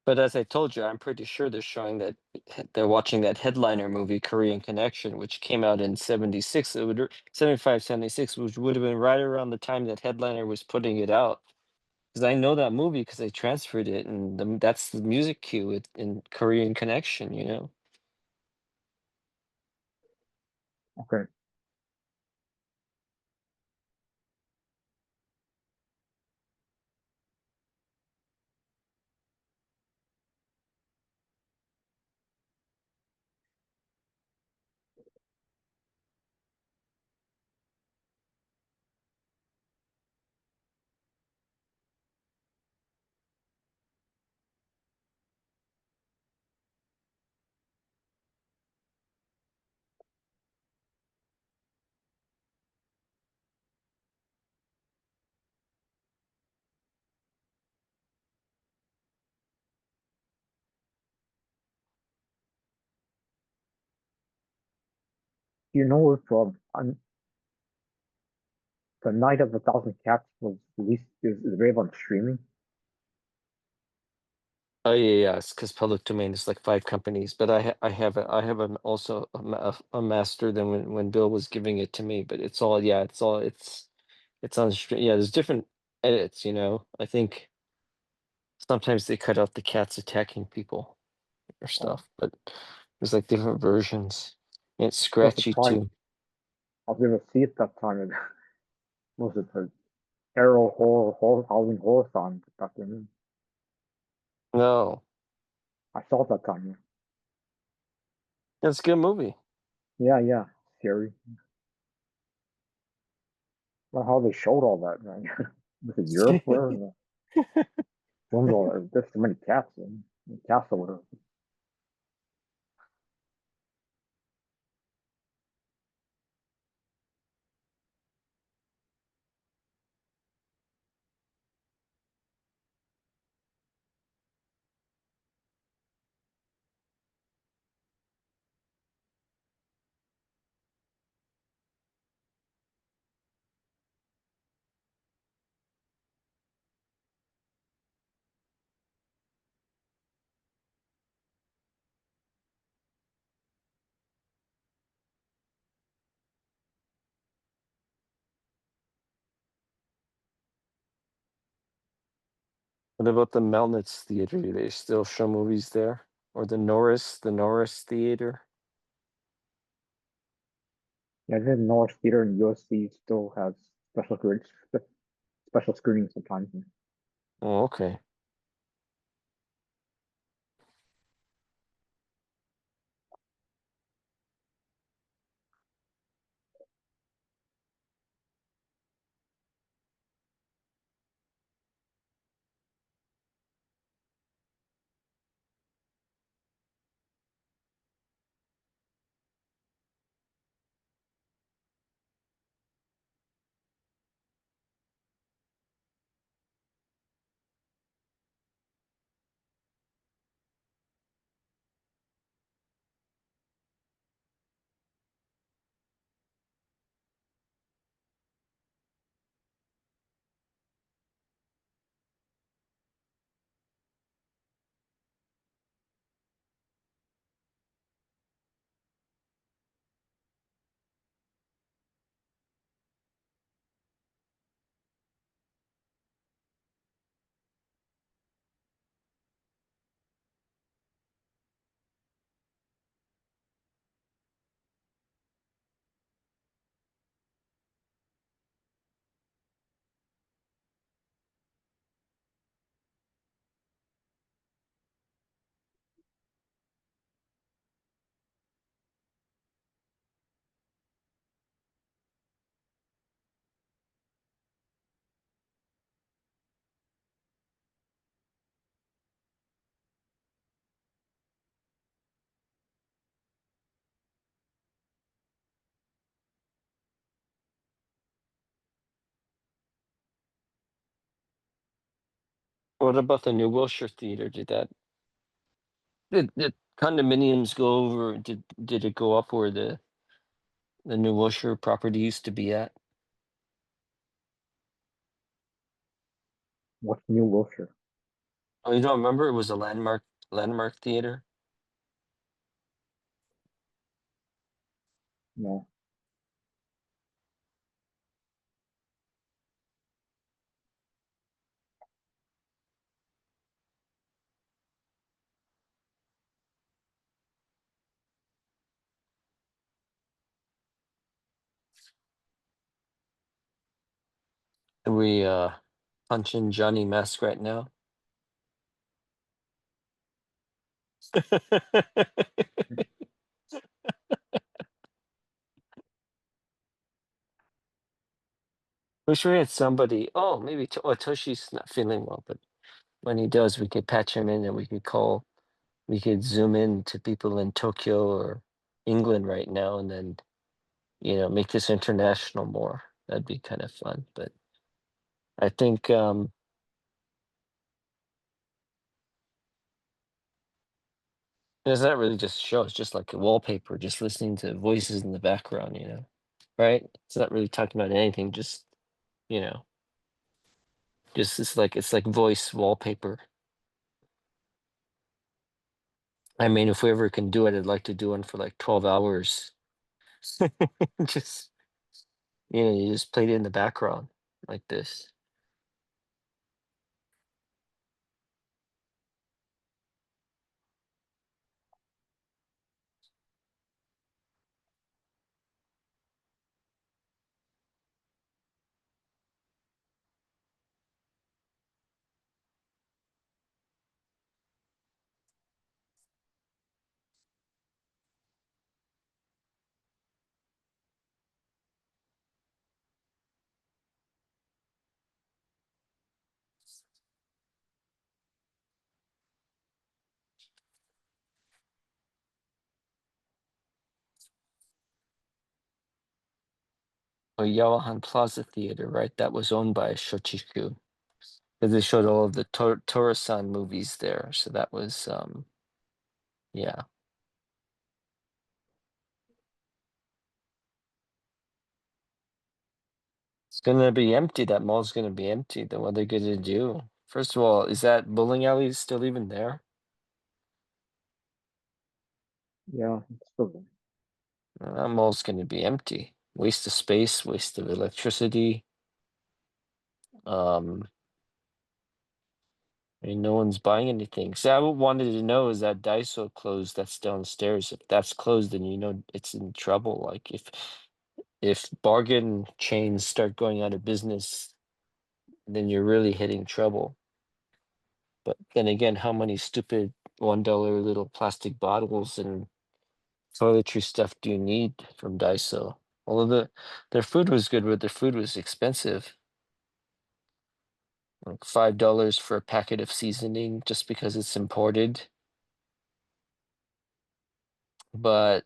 But as I told you, I'm pretty sure they're showing that they're watching that headliner movie, Korean Connection, which came out in 76. It would 75, 76, which would have been right around the time that headliner was putting it out. Because I know that movie because I transferred it, and that's the music cue in Korean Connection, you know? Okay. Do you know if the Night of a Thousand Cats was released is available on streaming? Oh yeah, yeah. It's because public domain is like 5 companies, but I have also a master than when Bill was giving it to me. But it's all yeah, it's on stream. Yeah, there's different edits. I think sometimes they cut out the cats attacking people or Oh, stuff, but there's like different versions. And it's so at the scratchy time too. I was able to see it that time. And was it the Arrow horror Halloween horror back then? No, I saw it that time. it's a good movie. Yeah, yeah, yeah. Scary. Well, how they showed all that, man. Was it Europe where filmed all that? There's so many cats in cats or whatever. What about the Melnitz Theater? Do they still show movies there? Or the Norris Theater? Yeah, the North Theater in USC still has special screenings sometimes. Oh, okay. What about the New Wilshire Theater? Did condominiums go over? Did it go up where the New Wilshire property used to be at? What's New Wilshire? Oh, you don't remember? It was a landmark theater. No. Are we punching Johnny Mask right now? Wish we had somebody. Oh, maybe Toshi's not feeling well, but when he does, we could patch him in and we could zoom in to people in Tokyo or England right now and then, make this international more. That'd be kind of fun. But I think It's not really just a show, it's just like a wallpaper, just listening to voices in the background, right? It's not really talking about anything, just, you know, just it's like voice wallpaper. I mean, if we ever can do it, I'd like to do one for like 12 hours. Just, you just played it in the background like this. Oh, Yawahan Plaza Theater, right? That was owned by Shochiku. Because they showed all of the Torasan movies there. So that was, yeah. It's gonna be empty. That mall's gonna be empty. Then what are they gonna do? First of all, is that bowling alley still even there? Yeah, it's still there. That mall's gonna be empty. Waste of space, waste of electricity. Um, I mean, no one's buying anything. So I wanted to know is that Daiso closed that's downstairs? If that's closed, then it's in trouble. Like if bargain chains start going out of business, then you're really hitting trouble. But then again, how many stupid $1 little plastic bottles and toiletry stuff do you need from Daiso? Although their food was good, but their food was expensive. Like $5 for a packet of seasoning just because it's imported. But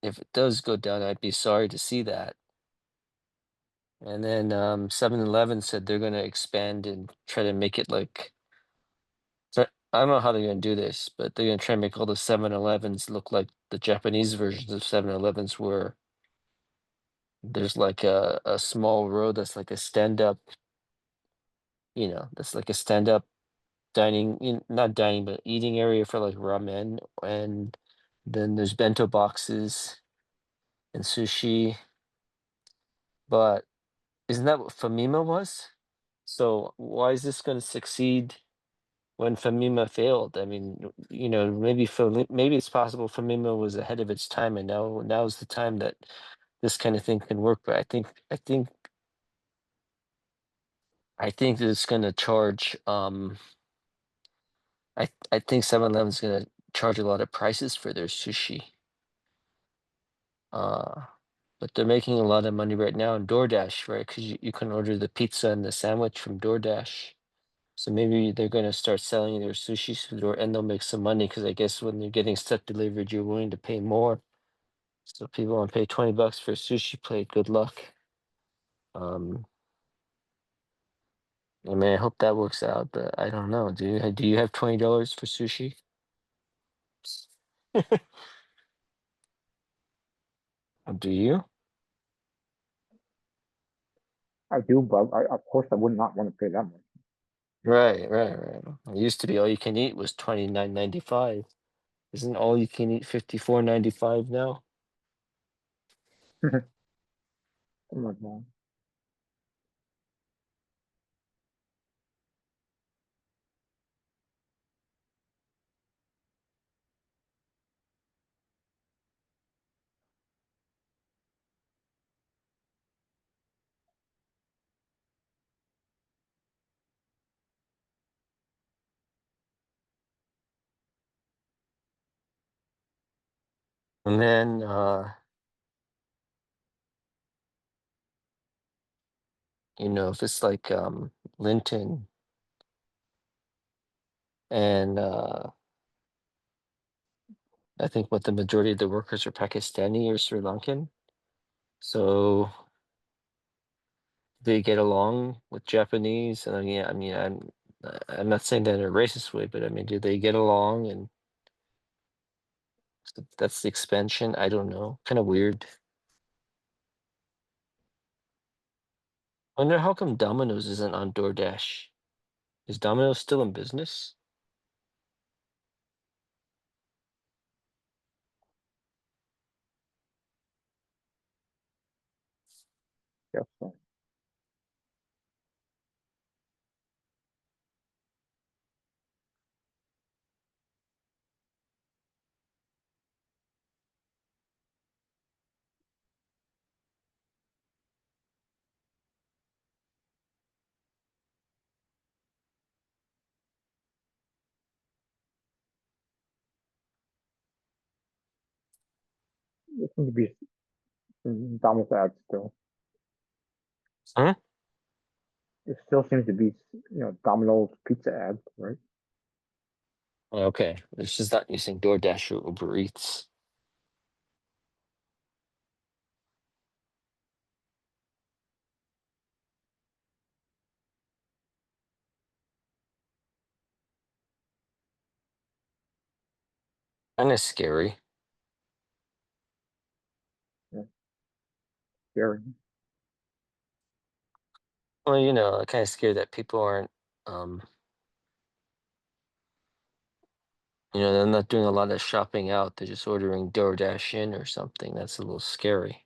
if it does go down, I'd be sorry to see that. And then 7-Eleven said they're gonna expand and try to make it like I don't know how they're gonna do this, but they're gonna try and make all the 7-Elevens look like the Japanese versions of 7-Elevens where there's like a small road that's like a stand-up, that's like a stand-up dining, not dining, but eating area for like ramen. And then there's bento boxes and sushi. But isn't that what Famima was? So why is this going to succeed when Famima failed? I mean, maybe it's possible Famima was ahead of its time, and now's the time that this kind of thing can work. But I think that it's going to charge. I think 7-Eleven is going to charge a lot of prices for their sushi. Uh, but they're making a lot of money right now on DoorDash, right? Because you can order the pizza and the sandwich from DoorDash. So maybe they're going to start selling their sushi through door and they'll make some money because I guess when you're getting stuff delivered, you're willing to pay more. So people want to pay $20 for a sushi plate. Good luck. Um, I mean, I hope that works out, but I don't know. Do you have $20 for sushi? Do you? I do, but of course I would not want to pay that much. Right, right, right. It used to be all you can eat was $29.95. Isn't all you can eat $54.95 now? Oh my God. And then if it's like Linton and I think what the majority of the workers are Pakistani or Sri Lankan. So they get along with Japanese. And yeah, I mean, I'm not saying that in a racist way, but I mean, do they get along? And So that's the expansion. I don't know. Kind of weird. I wonder how come Domino's isn't on DoorDash? Is Domino's still in business? Yes. So. It seems to be Domino's ads still. Huh? It still seems to be, Domino's pizza ads, right? Okay. It's just not using DoorDash or Uber Eats. Kind of scary. Yeah, very. Well, kind of scared that people aren't, um, they're not doing a lot of shopping out. They're just ordering DoorDash in or something. That's a little scary.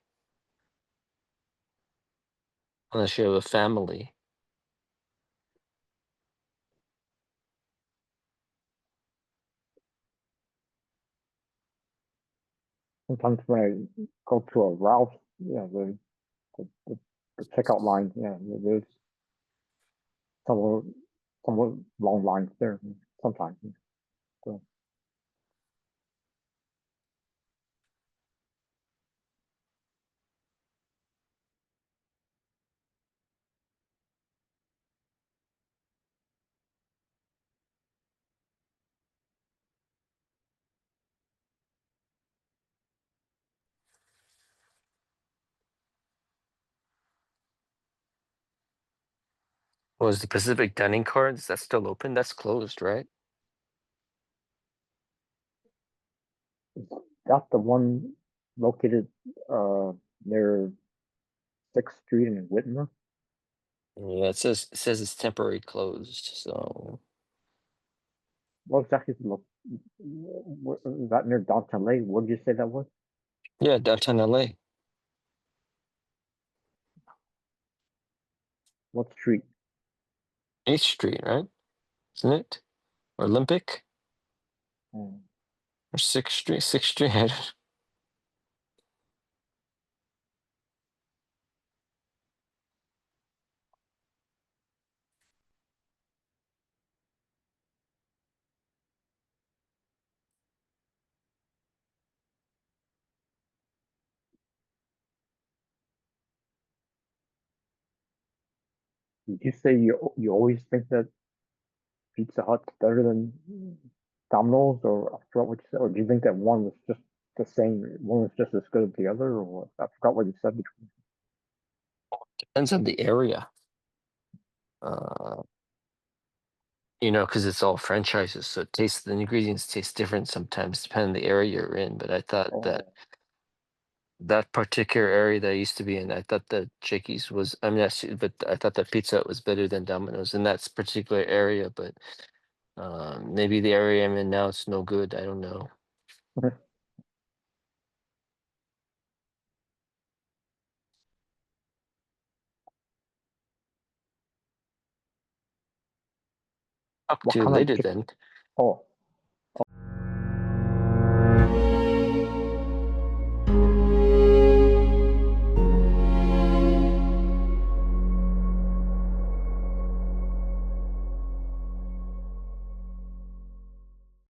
Unless you have a family. Sometimes when I go to a Ralph's, the, the checkout line, there's somewhat, somewhat long lines there sometimes. So, Was the Pacific Dining Cards, that's still open? That's closed, right? is that the one located uh, near 6th Street in Whitmer? Yeah, it says it's temporary closed. So What exactly is that near downtown Lake? What did you say that was? yeah, downtown LA. What street? 8th Street, right? Isn't it? Or Olympic? Um, Or 6th Street? 6th Street? did you say you always think that Pizza Hut's better than Domino's, or I forgot what you said, or do you think that one was just the same, one was just as good as the other, or what? I forgot what you said between. Depends on the area. Uh, because it's all franchises, so the ingredients taste different sometimes, depending on the area you're in. But I thought that Oh, that particular area that I used to be in, I thought that Jakey's was, I mean, but I thought that Pizza Hut was better than Domino's in that particular area. But maybe the area I'm in now, it's no good. I don't know. Talk what to you kind of later chicken? then. Oh,